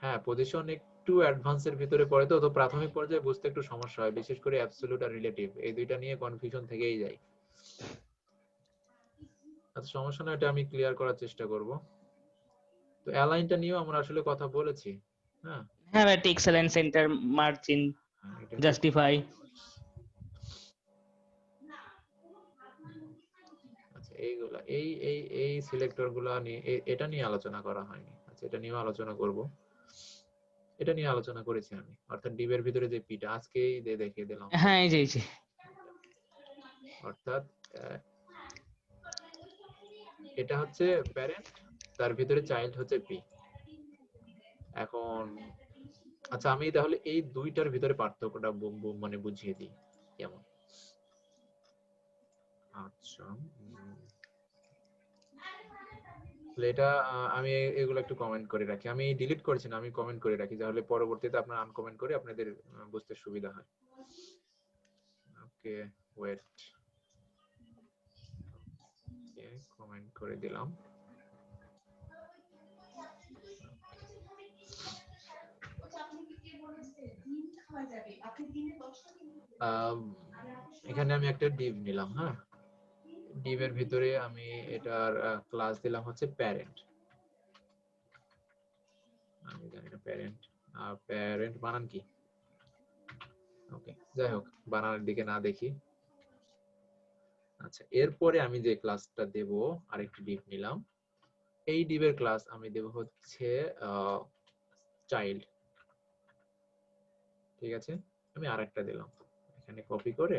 হ্যাঁ পজিশন একটু অ্যাডভান্সের ভিতরে পড়ে, তো প্রাথমিক পর্যায়ে বুঝতে একটু সমস্যা হয়, বিশেষ করে অ্যাবসলিউট আর রিলেটিভ এই দুইটা নিয়ে কনফিউশন থেকেই যায়। আচ্ছা সমস্যা না, এটা আমি ক্লিয়ার করার চেষ্টা করব। তো অ্যালাইনটা নিয়েও আমরা আসলে কথা বলেছি। হ্যাঁ, হ্যাঁ ভাই, টেক্স অ্যালাইন, সেন্টার, মার্জিন, এটা জাস্টিফাই। আচ্ছা এইগুলা এই এই এই সিলেক্টর গুলা নিয়ে এটা নিয়ে আলোচনা করা হয়নি। আচ্ছা এটা নিয়ে আলোচনা করব। এটা নিয়ে আলোচনা করেছি আমি, অর্থাৎ ডিবের ভিতরে যে পিটা আজকেই দেখিয়ে দিলাম। হ্যাঁ এই যে এই যে অর্থাৎ এটা হচ্ছে প্যারেন্ট, তার ভিতরে চাইল্ড হচ্ছে পি। এখন আচ্ছা আমি তাহলে এই দুইটার ভিতরে পার্থক্যটা মানে বুঝিয়ে দিই কেমন। আচ্ছা তাহলে এটা আমি এগুলো একটু কমেন্ট করে রাখি, আমি ডিলিট করছি না, আমি কমেন্ট করে রাখি, তাহলে পরবর্তীতে আপনারা আনকমেন্ট করে আপনাদের বুঝতে সুবিধা হয়। ওকে ওয়েট, ওকে কমেন্ট করে দিলাম। এখানে আমি একটা ডিভ নিলাম। হ্যাঁ, ডিভের ভিতরে আমি এটার ক্লাস দিলাম হচ্ছে প্যারেন্ট। আমি জানি না প্যারেন্ট প্যারেন্ট বানান কি। ওকে যাই হোক, বানানোর দিকে না দেখি। আচ্ছা এরপরে আমি যে ক্লাসটা দেব, আরেকটি ডিভ নিলাম। এই ডিভের ক্লাস আমি দেব হচ্ছে চাইল্ড। ঠিক আছে, আমি আরেকটা দিলাম, এখানে কপি করে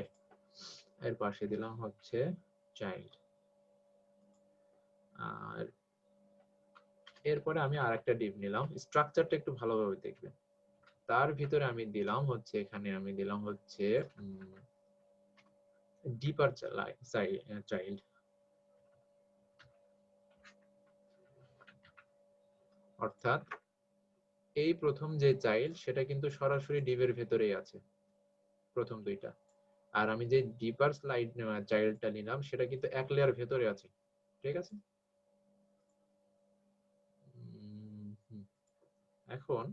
এর পাশে দিলাম হচ্ছে চাইল্ড। আর এরপরে আমি আরেকটা ডিভ নিলাম, স্ট্রাকচারটা একটু ভালোভাবে দেখবেন। তার ভিতরে আমি দিলাম হচ্ছে, এখানে আমি দিলাম হচ্ছে ডিপার চাইল্ড। অর্থাৎ এই প্রথম যে চাইল্ড সেটা কিন্তু সরাসরি ডিভের ভেতরেই আছে, প্রথম দুইটা। আর আমি যে ডিপার চাইল্ডটা নিলাম সেটা কিন্তু এক লেয়ার ভেতরে আছে। ঠিক আছে, এখন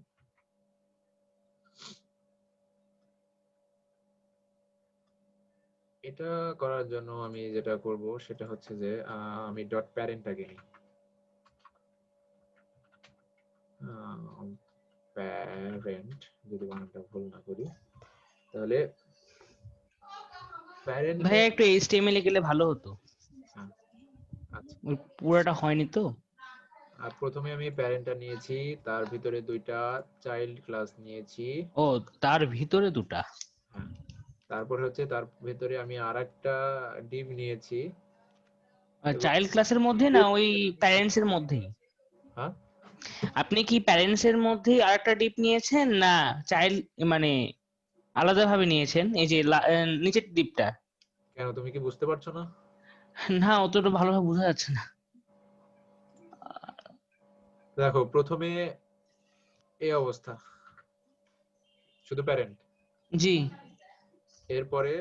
এটা করার জন্য আমি যেটা করব সেটা হচ্ছে যে আমি ডট প্যারেন্টটাকে নিই। প্যারেন্ট, যদি বানানটা ভুল না করি, তাহলে প্যারেন্ট ভাই একটু এইচটিএমএল এ গেলে ভালো হতো, আচ্ছা ওই পুরোটা হয়নি তো। আর প্রথমে আমি প্যারেন্টটা নিয়েছি, তার ভিতরে দুইটা চাইল্ড ক্লাস নিয়েছি। ও তার ভিতরে দুটা। হ্যাঁ, তারপরে হচ্ছে তার ভিতরে আমি আরেকটা ডিভ নিয়েছি। চাইল্ড ক্লাসের মধ্যে না ওই প্যারেন্টস এর মধ্যেই? হ্যাঁ, আপনি কি প্যারেন্টস এর মধ্যেই আরেকটা ডিপ নিয়েছেন না চাইল্ড মানে আলাদাভাবে নিয়েছেন? এই যে নিচের ডিপটা। কেন তুমি কি বুঝতে পারছো না? না অতটা ভালোভাবে বোঝা যাচ্ছে না। দেখো প্রথমে এই অবস্থা, শুধু প্যারেন্ট, জি। এরপরে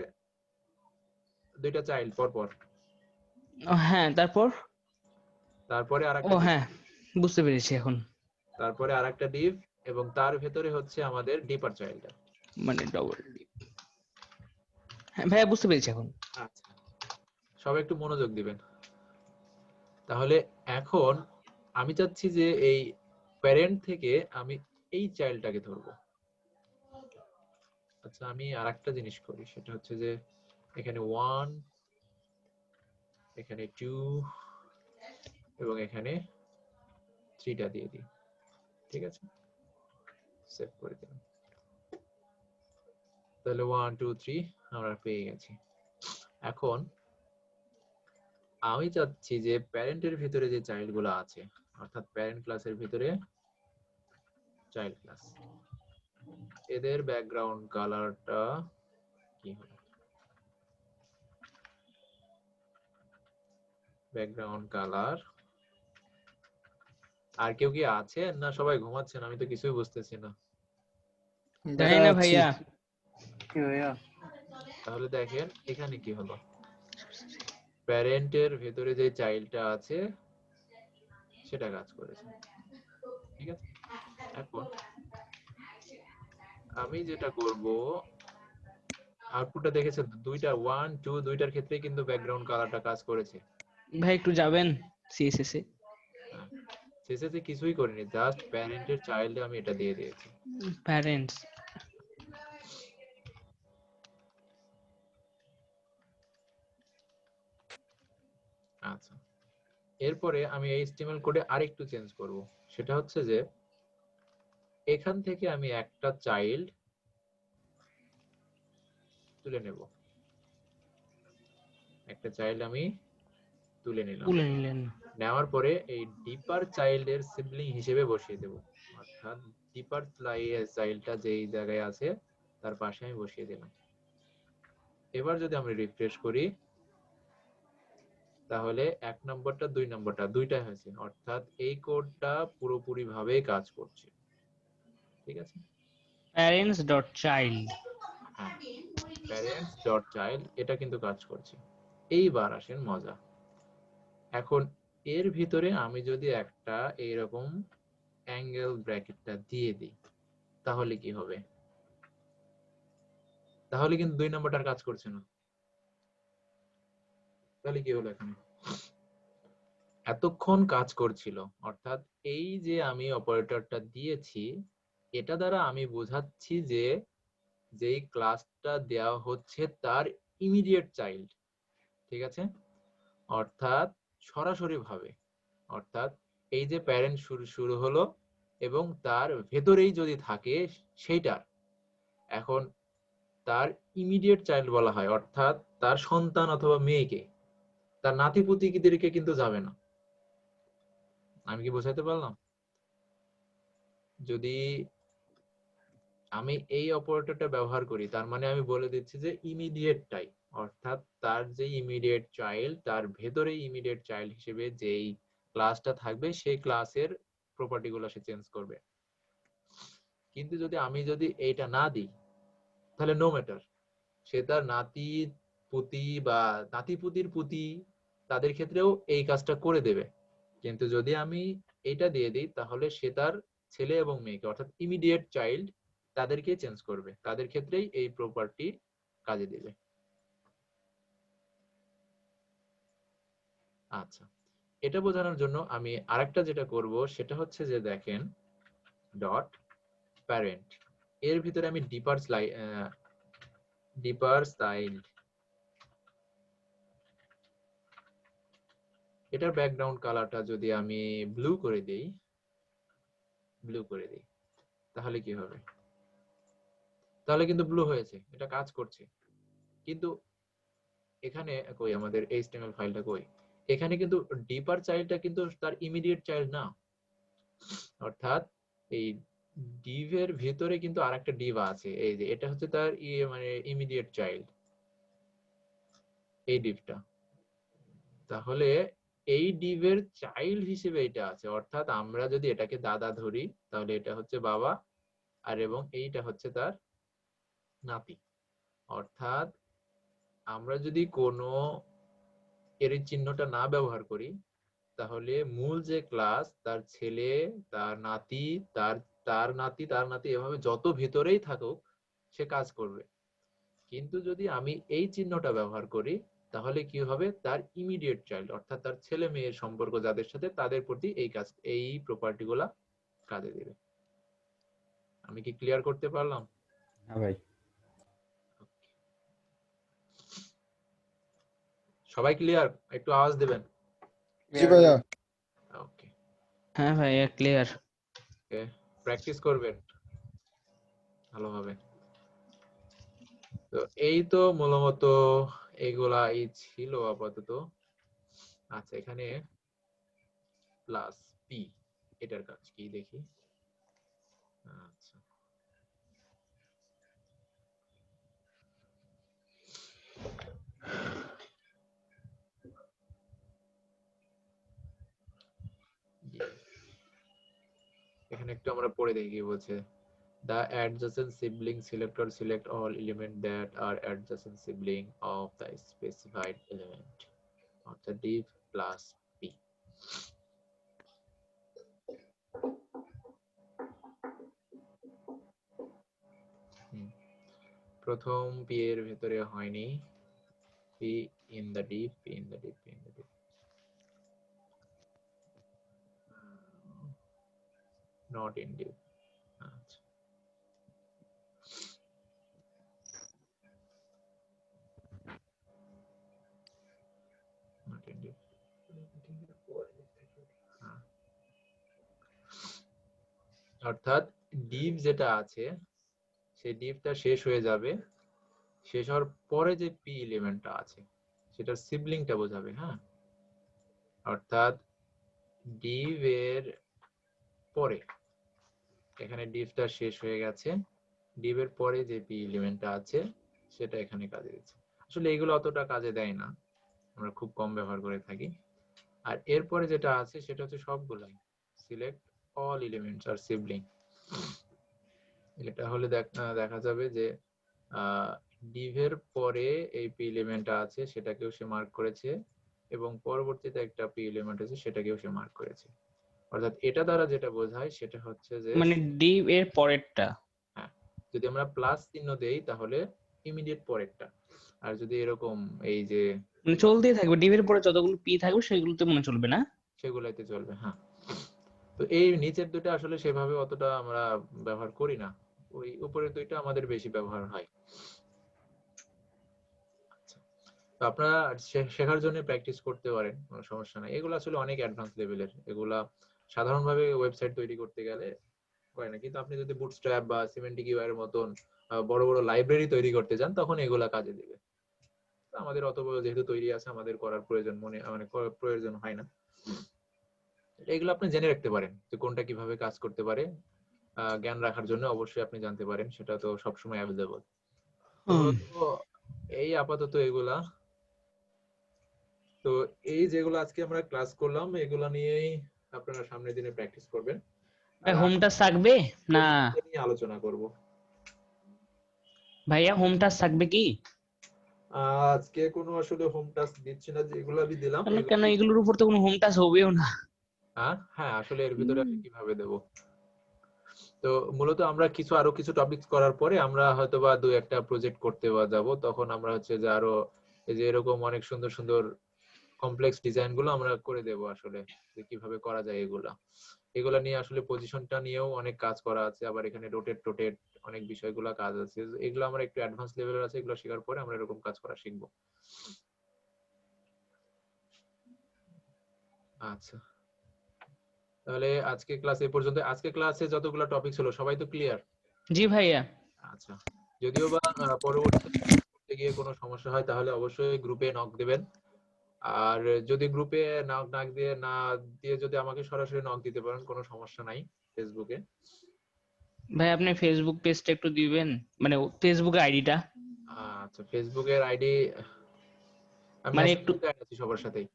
দুইটা চাইল্ড পরপর, হ্যাঁ তারপর? তারপরে ও আরেকটা ডিভ, হ্যাঁ বুঝতে পেরেছি এখন। তারপরে আরেকটা ডিভ, এবং তার ভেতরে হচ্ছে আমাদের ডিপার চাইল্ড। মানে ডবল ডিপ। হ্যাঁ ভাইয়া বুঝতে পেরেছি এখন। আচ্ছা সবাই একটু মনোযোগ দিবেন। তাহলে এখন আমি চাচ্ছি যে এই প্যারেন্ট থেকে আমি এই চাইল্ডটাকে ধরবো। আচ্ছা আমি আরেকটা জিনিস করি, সেটা হচ্ছে যে এখানে 1, এখানে 2 এবং এখানে 3টা দিয়ে দিই। ঠিক আছে, সেভ করে দিলাম। তাহলে 1 2 3 আমরা পেয়ে গেছি। এখন আমি চাচ্ছি যে প্যারেন্টের ভিতরে যে চাইল্ড গুলো আছে, অর্থাৎ প্যারেন্ট ক্লাসের ভিতরে চাইল্ড ক্লাস, এদের ব্যাকগ্রাউন্ড কালারটা কি হবে? Background colour. আর কেউ কি আছেন না সবাই ঘুমাচ্ছেন? আমি তো কিছুই বুঝতেছি না। জানি না ভাইয়া। কি ভাইয়া? তাহলে দেখেন এখানে কি হলো, প্যারেন্টের ভেতরে যে চাইল্ডটা আছে সেটা কাজ করেছে, ঠিক আছে। এখন আমি যেটা করব, আউটপুটটা দেখেছেন তো, দুইটা 1 2 দুইটার ক্ষেত্রে কিন্তু ব্যাকগ্রাউন্ড কালারটা কাজ করেছে। ভাই একটু যাবেন সিএসএস এ। শেষে কিছুই করিনি, জাস্ট প্যারেন্টের চাইল্ডে আমি এটা দিয়ে দিয়েছি। প্যারেন্টস। আচ্ছা, এরপরে আমি HTML কোডে আরেকটু চেঞ্জ করব, সেটা হচ্ছে যে এখান থেকে আমি একটা চাইল্ড তুলে নেব, একটা চাইল্ড আমি তুলে নিলাম। তুলে নিলেন। নেওয়ার পরে এই ডিপার চাইল্ডের সিবলিং হিসেবে বসিয়ে দেব, অর্থাৎ ডিপার চাইল্ডটা যেই জায়গায় আছে তার পাশে আমি বসিয়ে দিলাম। এবার যদি আমরা রিফ্রেশ করি তাহলে 1 নম্বরটা 2 নম্বরটা দুইটাই হয়েছে, অর্থাৎ এই কোডটা পুরোপুরি ভাবে কাজ করছে, ঠিক আছে। Parents dot child. হ্যাঁ, প্যারেন্টস ডট চাইল্ড এটা কিন্তু কাজ করছে। এইবার আসেন মজা। এখন এর ভিতরে আমি যদি একটা এইরকম অ্যাঙ্গেল ব্র্যাকেটটা দিয়ে দিই তাহলে কি হবে? তাহলে কিন্তু 2 নম্বরটার কাজ করছে না। তাহলে কি হলো এখানে? এতক্ষণ কাজ করছিল, অর্থাৎ এই যে আমি অপারেটরটা দিয়েছি এটা দ্বারা আমি বোঝাচ্ছি যে যেই ক্লাসটা দেওয়া হচ্ছে তার ইমিডিয়েট চাইল্ড, ঠিক আছে। অর্থাৎ সরাসরি ভাবে, অর্থাৎ এই যে প্যারেন্ট শুরু হলো এবং তার ভেতরেই যদি থাকে সেইটার, এখন তার ইমিডিয়েট চাইল্ড বলা হয়, অর্থাৎ তার সন্তান অথবা মেয়েকে, তার নাতিপুতিদেরকে কিন্তু যাবে না। আমি কি বোঝাতে পারলাম? যদি আমি এই অপারেটরটা ব্যবহার করি তার মানে আমি বলে দিচ্ছি যে ইমিডিয়েটটাই, অর্থাৎ তার যে ইমিডিয়েট চাইল্ড তার ভেতরে ইমিডিয়েট চাইল্ড হিসেবে যেই ক্লাসটা থাকবে সেই ক্লাসের প্রপার্টি গুলো সে চেঞ্জ করবে। কিন্তু যদি এইটা না দিই তাহলে নো ম্যাটার, সে তার নাতি পুতি বা নাতিপুতির পুতি তাদের ক্ষেত্রেও এই কাজটা করে দেবে। কিন্তু যদি আমি এটা দিয়ে দিই তাহলে সে তার ছেলে এবং মেয়েকে, অর্থাৎ ইমিডিয়েট চাইল্ড তাদেরকে চেঞ্জ করবে, তাদের ক্ষেত্রেই এই প্রপার্টি কাজে দিবে। আচ্ছা, এটা বোঝানোর জন্য আমি আরেকটা যেটা করব সেটা হচ্ছে যে দেখেন ডট প্যারেন্ট এর ভিতরে আমি ডিপার চাইল্ড এটার ব্যাকগ্রাউন্ড কালারটা যদি আমি ব্লু করে দিই তাহলে কি হবে? তাহলে কিন্তু ব্লু হয়েছে, এটা কাজ করছে। কিন্তু এখানে কই আমাদের HTML ফাইলটা কই? এখানে কিন্তু ডিপার চাইল্ডটা কিন্তু তার ইমিডিয়েট চাইল্ড না, অর্থাৎ এই ডিভ এর ভিতরে কিন্তু আরেকটা ডিভ আছে, এই যে এটা হচ্ছে তার মানে ইমিডিয়েট চাইল্ড, এই ডিভটা। তাহলে এই ডিভের চাইল্ড হিসেবে এটা আছে, অর্থাৎ আমরা যদি এটাকে দাদা ধরি তাহলে এটা হচ্ছে বাবা আর এবং এইটা হচ্ছে তার নাতি। অর্থাৎ আমরা যদি কোনো এর চিহ্নটা না ব্যবহার করি তাহলে মূল যে ক্লাস তার ছেলে, তার নাতি, তার নাতি এভাবে যত ভিতরেই থাকুক সে কাজ করবে। কিন্তু যদি আমি এই চিহ্নটা ব্যবহার করি তাহলে কি হবে? তার ইমিডিয়েট চাইল্ড অর্থাৎ তার ছেলে মেয়ের সম্পর্ক যাদের সাথে তাদের প্রতি এই প্রপার্টি গুলা কাজে দিবে। আমি কি ক্লিয়ার করতে পারলাম? হ্যাঁ ভাই। সবাই ক্লিয়ার? একটু আওয়াজ দিবেন। জি ভাইয়া। ওকে, হ্যাঁ ভাইয়া ক্লিয়ার। প্র্যাকটিস করবেন ভালোভাবে। তো এই তো মূলত এইগুলাই ছিল আপাতত। আচ্ছা, এখানে প্লাস পি এটার কাজ কি দেখি। আচ্ছা, একটু আমরা পড়ে দেখি কি বলছে। The adjacent sibling selector select all elements that are adjacent sibling of the specified element of the div plus p. প্রথম p এর ভিতরে হয়নি, p in the div, p in the div, p in the div. Not in div. আচ্ছা, not in div. হ্যাঁ। অর্থাৎ div যেটা আছে সেই ডিভটা শেষ হয়ে যাবে, শেষ হওয়ার পরে যে পি এলিমেন্টটা আছে সেটার সিবলিংটা বোঝাবে। হ্যাঁ, অর্থাৎ ডিভ এর পরে, এখানে ডিভটা শেষ হয়ে গেছে, ডিভ এর পরে যে পি এলিমেন্টটা আছে সেটা এখানে কাজে দিচ্ছে। আসলে এগুলো অতটা কাজে দেয় না, আমরা খুব কম ব্যবহার করে থাকি। আর এরপরে যেটা আছে সেটা হচ্ছে সবগুলাই সিলেক্ট অল এলিমেন্টস আর সিবলিং। এটা হলে দেখা যাবে যে ডিভের পরে এই পি এলিমেন্টটা আছে সেটাকেও সে মার্ক করেছে, এবং পরবর্তীতে একটা পি এলিমেন্ট আছে সেটাকেও সে মার্ক করেছে। অর্থাৎ এটা দ্বারা যেটা বোঝায় সেটা হচ্ছে যে মানে ডিভ এর পরেরটা। হ্যাঁ, যদি আমরা প্লাস চিহ্ন দেই তাহলে ইমিডিয়েট পরেরটা, আর যদি এরকম এই যে মানে চলতেই থাকবে, ডিভ এর পরে যতগুলো পি থাকবে সেগুলোতে মনে চলবে না, সেগুলাইতে চলবে। হ্যাঁ, তো এই নিচের দুটো আসলে সেভাবে অতটা আমরা ব্যবহার করি না, ওই উপরের দুইটা আমাদের বেশি ব্যবহার হয়। তো আপনারা শেখার জন্য প্র্যাকটিস করতে পারেন, কোনো সমস্যা নাই। এগুলো আসলে অনেক অ্যাডভান্স লেভেলের, এগুলা সাধারণভাবে ওয়েবসাইট তৈরি করতে গেলে হয় না, কিন্তু আপনি যদি বুটস্ট্র্যাপ বা সিমেন্টিক ইউআই এর মতন বড় বড় লাইব্রেরি তৈরি করতে চান তখন এগুলা কাজে দিবে। আমাদের অত বড় যেহেতু তৈরি আছে, আমাদের করার প্রয়োজন প্রয়োজন হয় না। এগুলো আপনি জেনে রাখতে পারেন যে কোনটা কিভাবে কাজ করতে পারে, জ্ঞান রাখার জন্য অবশ্যই আপনি জানতে পারেন, সেটা তো সবসময় অ্যাভেলেবল। এই আপাতত এগুলা। তো এই যেগুলো আজকে আমরা ক্লাস করলাম এগুলা নিয়েই আপনারা সামনের দিনে প্র্যাকটিস করবেন। হোম টাস্ক থাকবে না নিয়ে আলোচনা করব। ভাইয়া? হোম টাস্ক থাকবে কি আজকে কোনো আসলে হোম টাস্ক দিচ্ছি না, যেগুলো আমি দিলাম কেন? এগুলোর উপর তো কোনো হোম টাস্ক হবেও না। হ্যাঁ, আসলে এর ভিতরে আমি কিভাবে দেব? তো মূলত আমরা আরো কিছু টপিক করার পরে আমরা হয়তোবা দুই একটা প্রজেক্ট করতে যাব, তখন আমরা হচ্ছে যে আরো এই যে এরকম অনেক সুন্দর সুন্দর কমপ্লেক্স ডিজাইন গুলো আমরা করে দেব, আসলে যে কিভাবে করা যায় এগুলা নিয়ে আসলে পজিশনটা নিয়েও অনেক কাজ করা আছে, আবার এখানে রোটেট অনেক বিষয়গুলো কাজ আছে, এগুলো আমরা একটু অ্যাডভান্স লেভেলের আছে, এগুলো শেখার পরে আমরা এরকম কাজ করা শিখবো। আচ্ছা, তাহলে আজকে ক্লাস এই পর্যন্ত। আজকে ক্লাসে যতগুলো টপিক ছিল সবাই তো ক্লিয়ার? জি ভাইয়া। আচ্ছা, যদিও বা পরবর্তীতে করতে গিয়ে কোনো সমস্যা হয় তাহলে অবশ্যই গ্রুপে নক দিবেন, আর যদি গ্রুপে নক না দিয়ে যদি আমাকে সরাসরি নক দিতে পারেন কোনো সমস্যা নাই ফেসবুকে। ভাই আপনি ফেসবুক পেজটা একটু দিবেন, মানে ফেসবুকের আইডিটা। আচ্ছা, ফেসবুকের আইডি আমি মানে একটু আছি সবার সাথেই,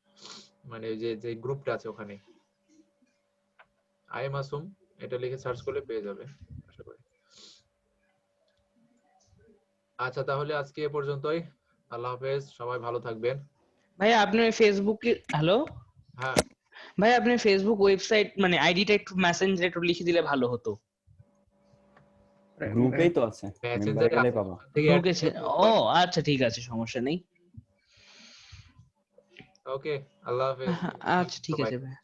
মানে যে গ্রুপটা আছে ওখানে আই মাসুম এটা লিখে সার্চ করলে পেয়ে যাবে আশা করি। আচ্ছা, তাহলে আজকে এ পর্যন্তই। আল্লাহ হাফেজ, সবাই ভালো থাকবেন। ভাই আপনি ফেসবুকে, হ্যালো হ্যাঁ ভাই, আপনি ফেসবুক ওয়েবসাইট মানে আইডিটা একটু মেসেঞ্জারে একটু লিখে দিলে ভালো হতো। গ্রুপেই তো আছে, মেম্বার গেলে পাবো। ঢুকেছে? ও আচ্ছা, ঠিক আছে, সমস্যা নেই। ওকে, আল্লাহ হাফেজ। আচ্ছা ঠিক আছে ভাই।